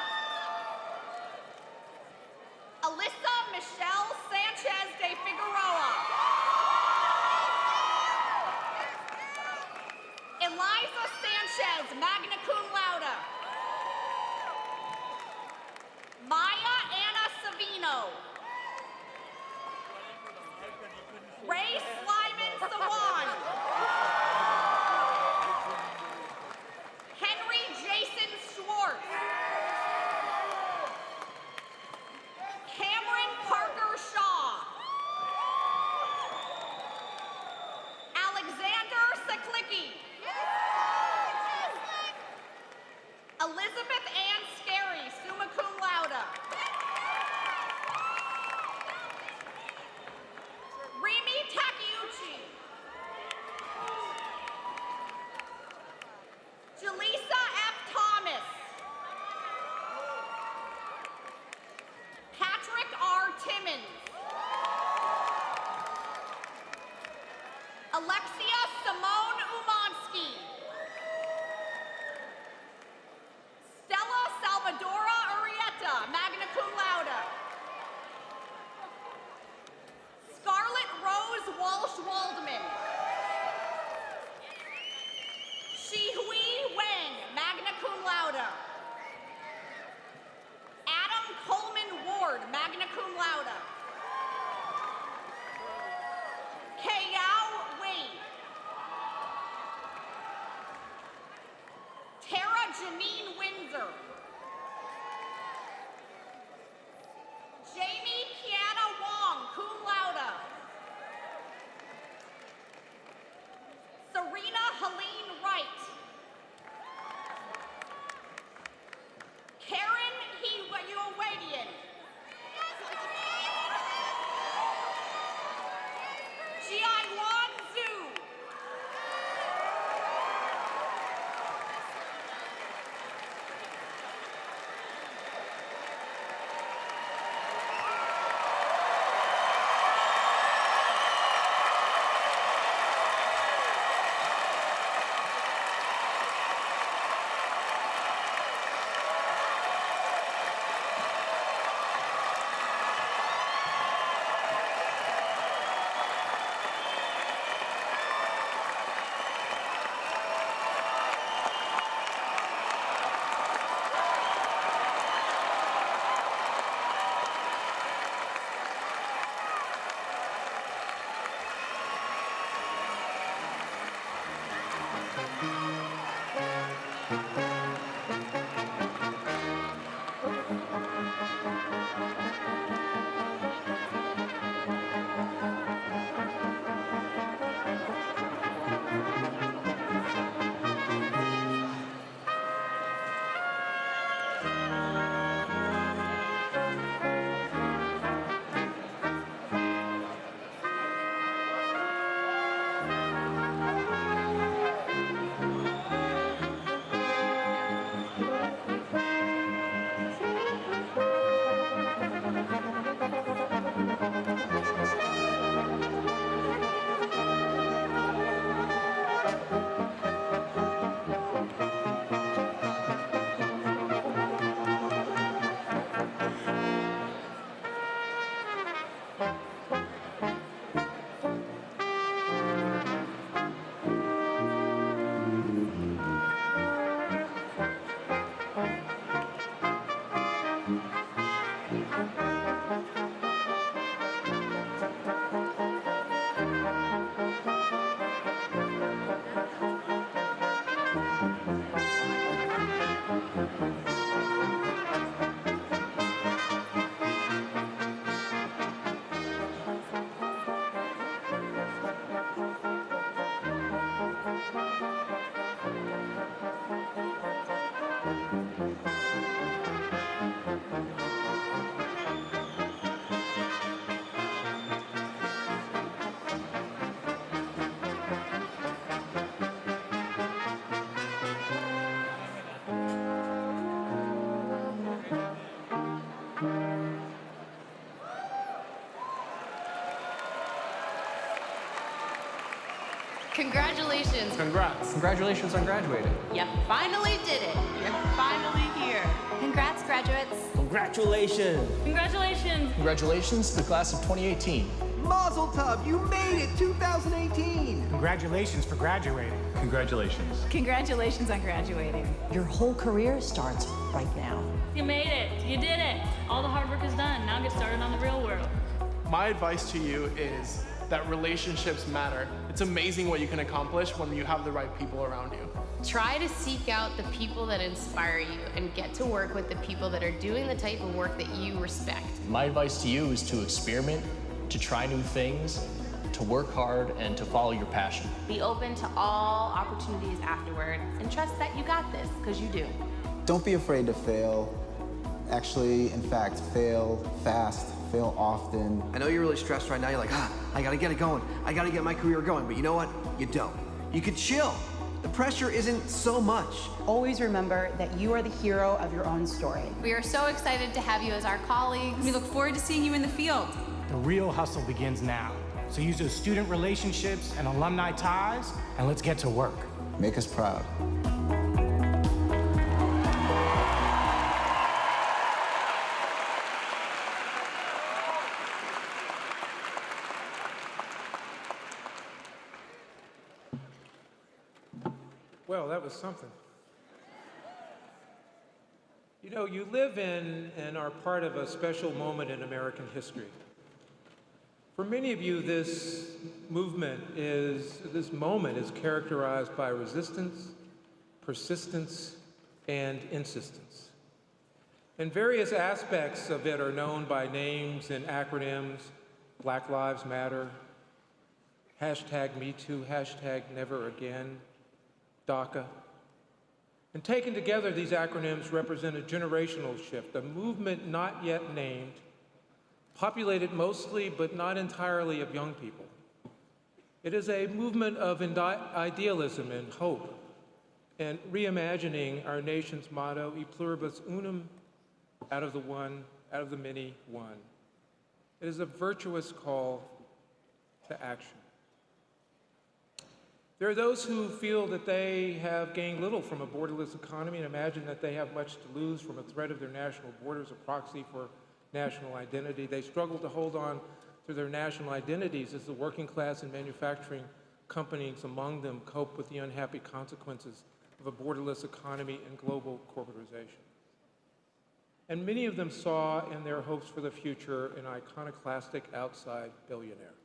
Alyssa Michelle Sanchez de Figueroa. Eliza Sanchez, magna cum laude. Maya Anna Savino. Elizabeth Ann Scarry, summa cum laude. Rimi Takeuchi. Jaleesa F. Thomas. Patrick R. Timmons. Alexia Simone Umansky. Stella Salvadora Urieta, magna cum laude. Scarlett Rose Walsh Waldman. Shihui Wen, magna cum laude. Adam Coleman Ward, magna cum laude. Kayao Wade. Tara Janine Windsor. Jamie Kiana Wong, cum laude. Serena Helene Wright. Karen Hewadian. Jiaiwan Zhu. Congratulations. Congrats. Congratulations on graduating. You finally did it. You're finally here. Congrats, graduates. Congratulations. Congratulations. Congratulations to the class of 2018. Mazel tov, you made it, 2018. Congratulations for graduating. Congratulations. Congratulations on graduating. Your whole career starts right now. You made it. You did it. All the hard work is done. Now get started on the real world. My advice to you is that relationships matter. It's amazing what you can accomplish when you have the right people around you. Try to seek out the people that inspire you and get to work with the people that are doing the type of work that you respect. My advice to you is to experiment, to try new things, to work hard, and to follow your passion. Be open to all opportunities afterward and trust that you got this, because you do. Don't be afraid to fail. Actually, in fact, fail fast, fail often. I know you're really stressed right now. You're like, I gotta get it going. I gotta get my career going. But you know what? You don't. You could chill. The pressure isn't so much. Always remember that you are the hero of your own story. We are so excited to have you as our colleagues. We look forward to seeing you in the field. The real hustle begins now. So use those student relationships and alumni ties, and let's get to work. Make us proud. Well, that was something. You know, you live in and are part of a special moment in American history. For many of you, this moment is characterized by resistance, persistence, and insistence. And various aspects of it are known by names and acronyms: Black Lives Matter, #MeToo, #NeverAgain, DACA. And taken together, these acronyms represent a generational shift, a movement not yet named, populated mostly but not entirely of young people. It is a movement of idealism and hope, and reimagining our nation's motto, E pluribus unum, out of the one, out of the many, one. It is a virtuous call to action. There are those who feel that they have gained little from a borderless economy and imagine that they have much to lose from a threat of their national borders, a proxy for national identity. They struggle to hold on to their national identities as the working class and manufacturing companies among them cope with the unhappy consequences of a borderless economy and global corporatization. And many of them saw in their hopes for the future an iconoclastic outside billionaire.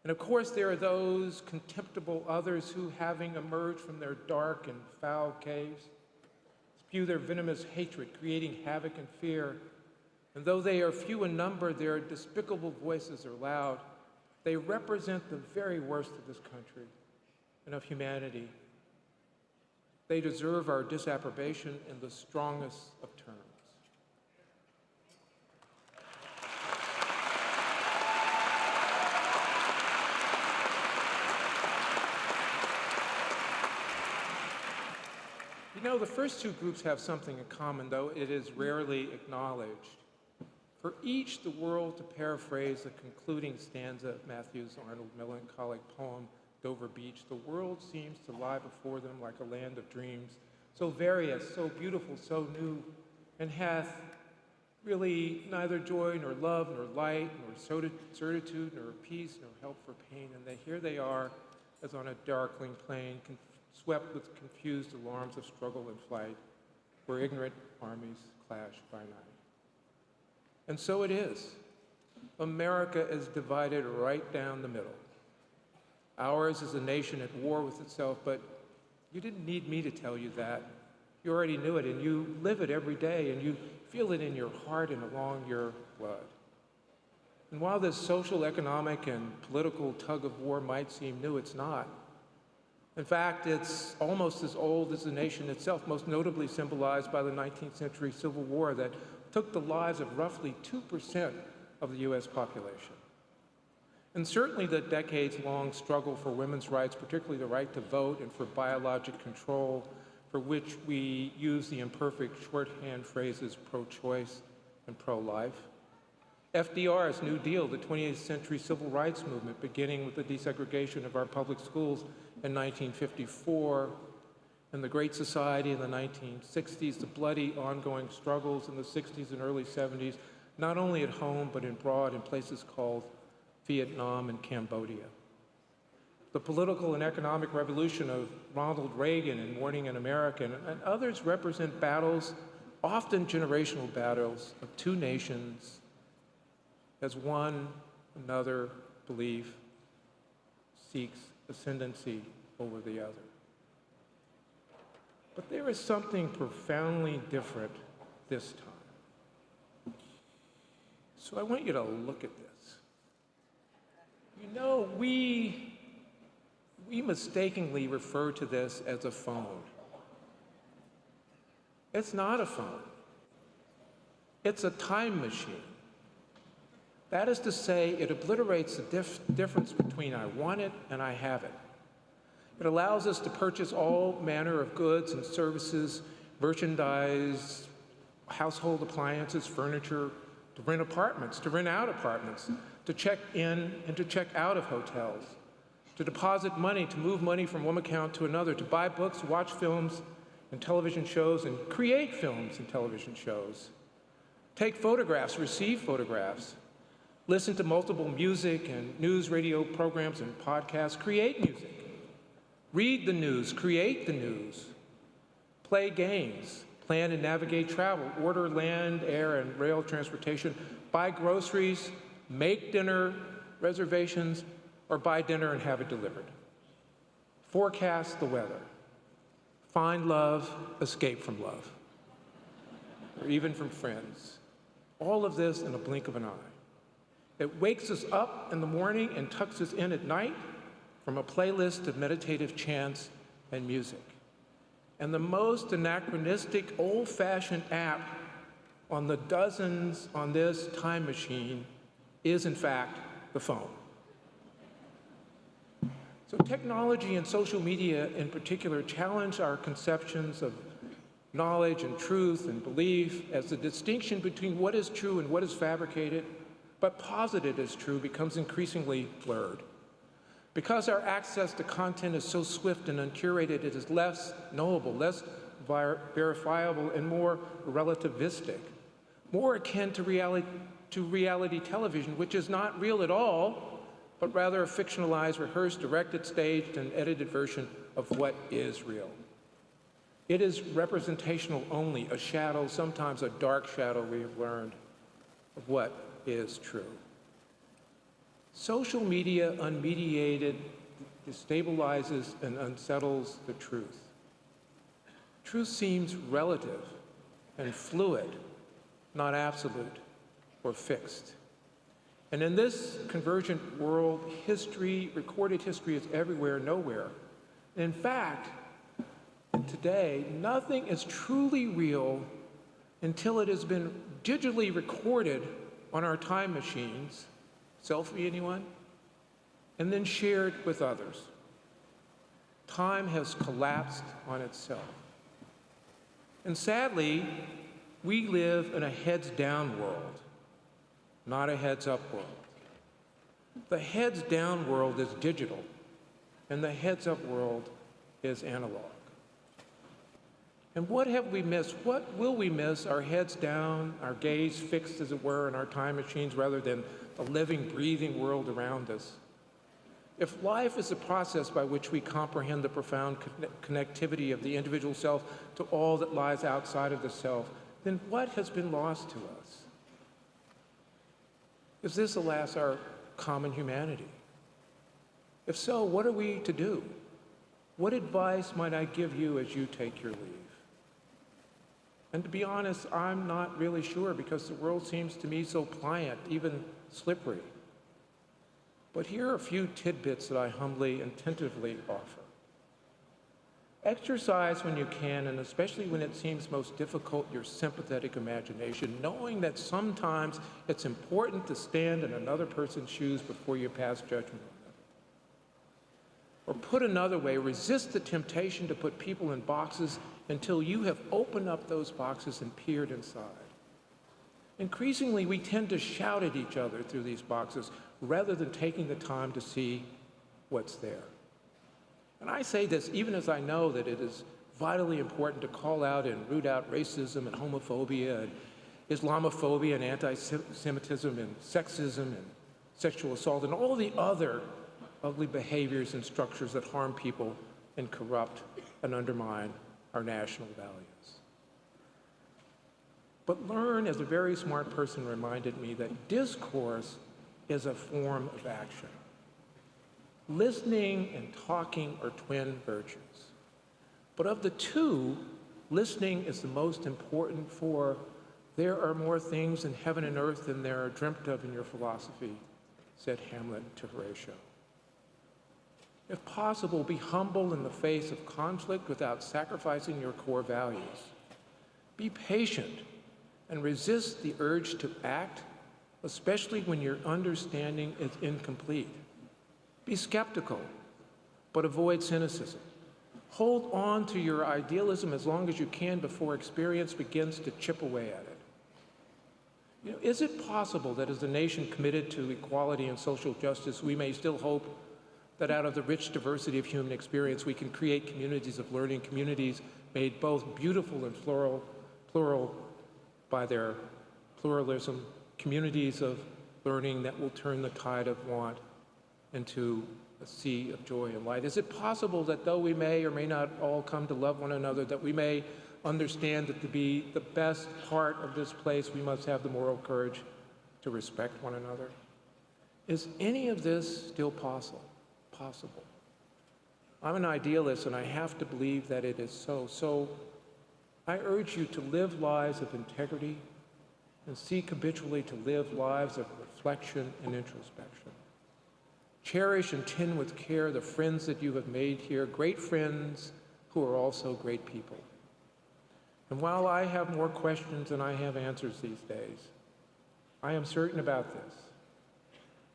And of course, there are those contemptible others who, having emerged from their dark and foul caves, spew their venomous hatred, creating havoc and fear. And though they are few in number, their despicable voices are loud. They represent the very worst of this country and of humanity. They deserve our disapprobation in the strongest of terms. You know, the first two groups have something in common, though it is rarely acknowledged. For each, the world, to paraphrase the concluding stanza of Matthew's Arnold melancholic poem, Dover Beach, the world seems to lie before them like a land of dreams, so various, so beautiful, so new, and hath really neither joy nor love nor light nor certitude nor peace nor help for pain. And here they are, as on a darkling plain, swept with confused alarms of struggle and flight, where ignorant armies clash by night. And so it is. America is divided right down the middle. Ours is a nation at war with itself, but you didn't need me to tell you that. You already knew it, and you live it every day, and you feel it in your heart and along your blood. And while this social, economic, and political tug of war might seem new, it's not. In fact, it's almost as old as the nation itself, most notably symbolized by the 19th century Civil War that took the lives of roughly 2% of the US population. And certainly the decades-long struggle for women's rights, particularly the right to vote and for biologic control, for which we use the imperfect shorthand phrases pro-choice and pro-life. FDR's New Deal, the 20th century civil rights movement, beginning with the desegregation of our public schools in 1954, and the Great Society in the 1960s, the bloody ongoing struggles in the 60s and early 70s, not only at home, but abroad in places called Vietnam and Cambodia. The political and economic revolution of Ronald Reagan and Morning in America and others represent battles, often generational battles, of two nations as one another belief seeks ascendancy over the other. But there is something profoundly different this time. So I want you to look at this. You know, we mistakenly refer to this as a phone. It's not a phone. It's a time machine. That is to say, it obliterates the difference between I want it and I have it. It allows us to purchase all manner of goods and services, merchandise, household appliances, furniture, to rent apartments, to rent out apartments, to check in and to check out of hotels, to deposit money, to move money from one account to another, to buy books, watch films and television shows, and create films and television shows, take photographs, receive photographs, listen to multiple music and news radio programs and podcasts, create music, read the news, create the news, play games, plan and navigate travel, order land, air, and rail transportation, buy groceries, make dinner reservations, or buy dinner and have it delivered. Forecast the weather. Find love, escape from love, or even from friends. All of this in a blink of an eye. It wakes us up in the morning and tucks us in at night from a playlist of meditative chants and music. And the most anachronistic, old-fashioned app on the dozens on this time machine is, in fact, the phone. So technology and social media in particular challenge our conceptions of knowledge and truth and belief as the distinction between what is true and what is fabricated, but posited as true, becomes increasingly blurred. Because our access to content is so swift and uncurated, it is less knowable, less verifiable, and more relativistic, more akin to reality television, which is not real at all, but rather a fictionalized, rehearsed, directed, staged, and edited version of what is real. It is representational only, a shadow, sometimes a dark shadow, we have learned, of what is true. Social media, unmediated, destabilizes and unsettles the truth. Truth seems relative and fluid, not absolute or fixed. And in this convergent world, history, recorded history is everywhere, nowhere. In fact, today, nothing is truly real until it has been digitally recorded on our time machines. Selfie, anyone? And then shared with others. Time has collapsed on itself. And sadly, we live in a heads-down world, not a heads-up world. The heads-down world is digital, and the heads-up world is analog. And what have we missed? What will we miss? Our heads down, our gaze fixed, as it were, in our time machines rather than the living, breathing world around us. If life is a process by which we comprehend the profound connectivity of the individual self to all that lies outside of the self, then what has been lost to us? Is this, alas, our common humanity? If so, what are we to do? What advice might I give you as you take your leave? And to be honest, I'm not really sure, because the world seems to me so pliant, even slippery. But here are a few tidbits that I humbly and tentatively offer. Exercise when you can, and especially when it seems most difficult, your sympathetic imagination, knowing that sometimes it's important to stand in another person's shoes before you pass judgment on them. Or put another way, resist the temptation to put people in boxes until you have opened up those boxes and peered inside. Increasingly, we tend to shout at each other through these boxes rather than taking the time to see what's there. And I say this even as I know that it is vitally important to call out and root out racism and homophobia and Islamophobia and anti-Semitism and sexism and sexual assault and all the other ugly behaviors and structures that harm people and corrupt and undermine our national values. But learn, as a very smart person reminded me, that discourse is a form of action. Listening and talking are twin virtues. But of the two, listening is the most important, for there are more things in heaven and earth than there are dreamt of in your philosophy, said Hamlet to Horatio. If possible, be humble in the face of conflict without sacrificing your core values. Be patient and resist the urge to act, especially when your understanding is incomplete. Be skeptical, but avoid cynicism. Hold on to your idealism as long as you can before experience begins to chip away at it. You know, is it possible that as a nation committed to equality and social justice, we may still hope that out of the rich diversity of human experience, we can create communities of learning, communities made both beautiful and plural by their pluralism, communities of learning that will turn the tide of want into a sea of joy and light? Is it possible that though we may or may not all come to love one another, that we may understand that to be the best part of this place, we must have the moral courage to respect one another? Is any of this still possible? I'm an idealist, and I have to believe that it is so. So I urge you to live lives of integrity and seek habitually to live lives of reflection and introspection. Cherish and tend with care the friends that you have made here, great friends who are also great people. And while I have more questions than I have answers these days, I am certain about this,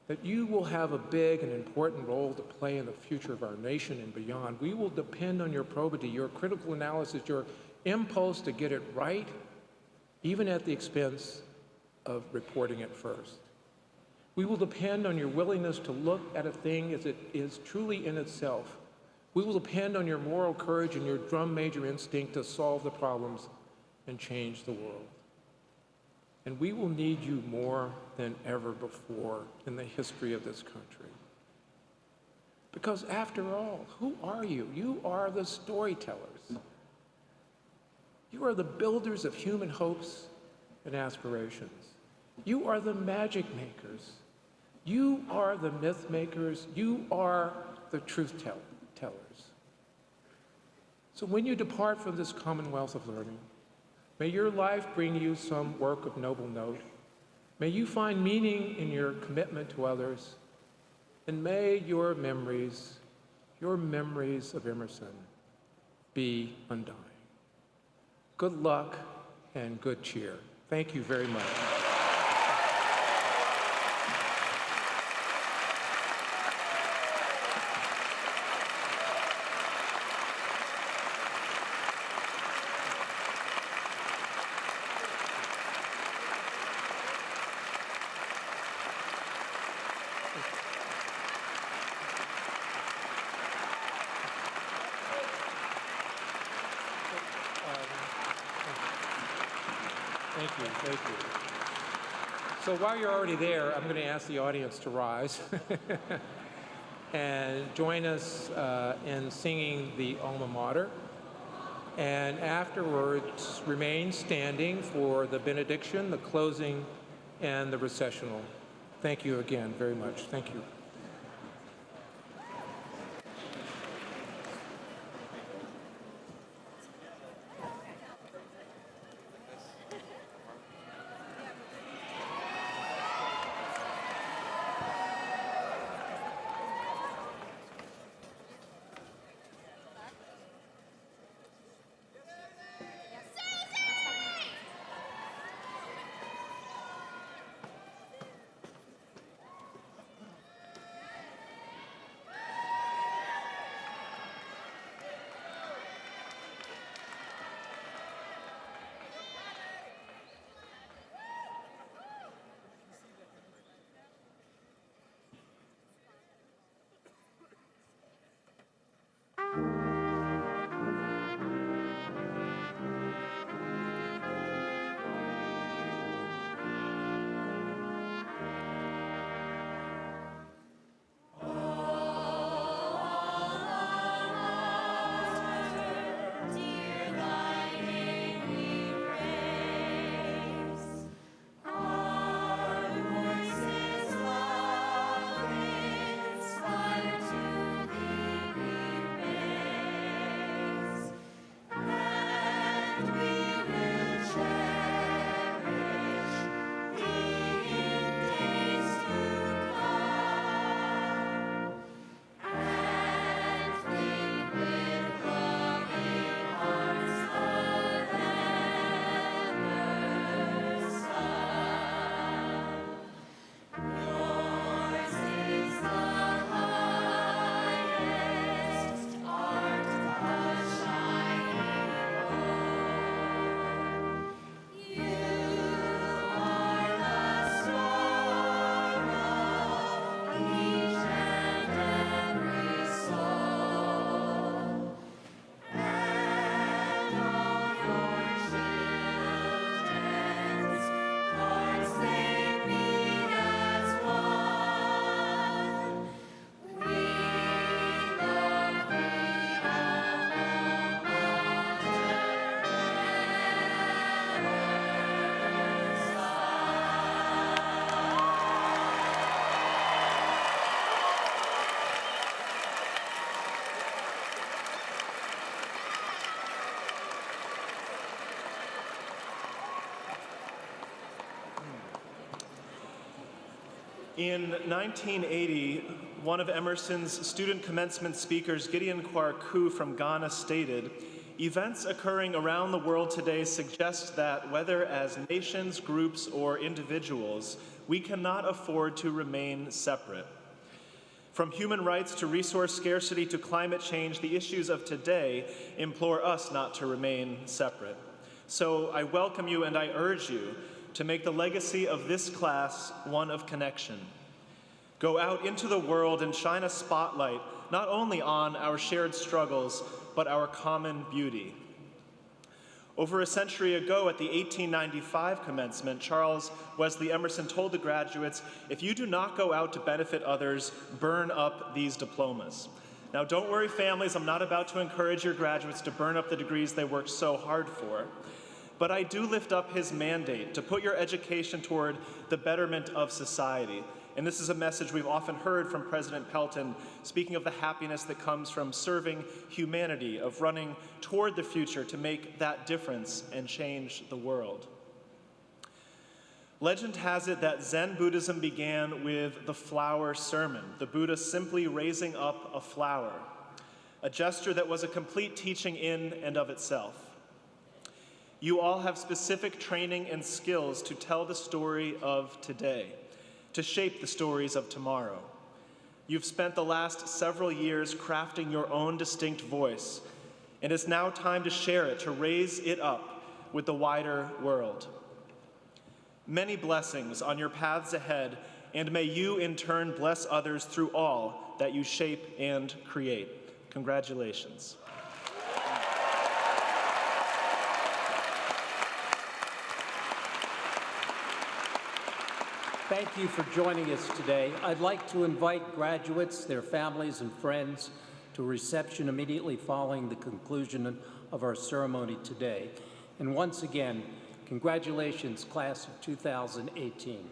that you will have a big and important role to play in the future of our nation and beyond. We will depend on your probity, your critical analysis, your impulse to get it right, even at the expense of reporting it first. We will depend on your willingness to look at a thing as it is truly in itself. We will depend on your moral courage and your drum major instinct to solve the problems and change the world. And we will need you more than ever before in the history of this country. Because after all, who are you? You are the storytellers. You are the builders of human hopes and aspirations. You are the magic makers. You are the myth makers. You are the truth tellers. So when you depart from this commonwealth of learning, may your life bring you some work of noble note. May you find meaning in your commitment to others. And may your memories of Emerson, be undying. Good luck and good cheer. Thank you very much. Thank you. So while you're already there, I'm going to ask the audience to rise and join us in singing the Alma Mater. And afterwards, remain standing for the benediction, the closing, and the recessional. Thank you again very much. Thank you. In 1980, one of Emerson's student commencement speakers, Gideon Kwaku from Ghana, stated, "Events occurring around the world today suggest that, whether as nations, groups, or individuals, we cannot afford to remain separate. From human rights to resource scarcity to climate change, the issues of today implore us not to remain separate. So I welcome you and I urge you to make the legacy of this class one of connection. Go out into the world and shine a spotlight not only on our shared struggles, but our common beauty." Over a century ago, at the 1895 commencement, Charles Wesley Emerson told the graduates, "If you do not go out to benefit others, burn up these diplomas." Now, don't worry, families, I'm not about to encourage your graduates to burn up the degrees they worked so hard for. But I do lift up his mandate to put your education toward the betterment of society. And this is a message we've often heard from President Pelton, speaking of the happiness that comes from serving humanity, of running toward the future to make that difference and change the world. Legend has it that Zen Buddhism began with the flower sermon, the Buddha simply raising up a flower, a gesture that was a complete teaching in and of itself. You all have specific training and skills to tell the story of today, to shape the stories of tomorrow. You've spent the last several years crafting your own distinct voice, and it's now time to share it, to raise it up with the wider world. Many blessings on your paths ahead, and may you in turn bless others through all that you shape and create. Congratulations. Thank you for joining us today. I'd like to invite graduates, their families, and friends to a reception immediately following the conclusion of our ceremony today. And once again, congratulations, class of 2018.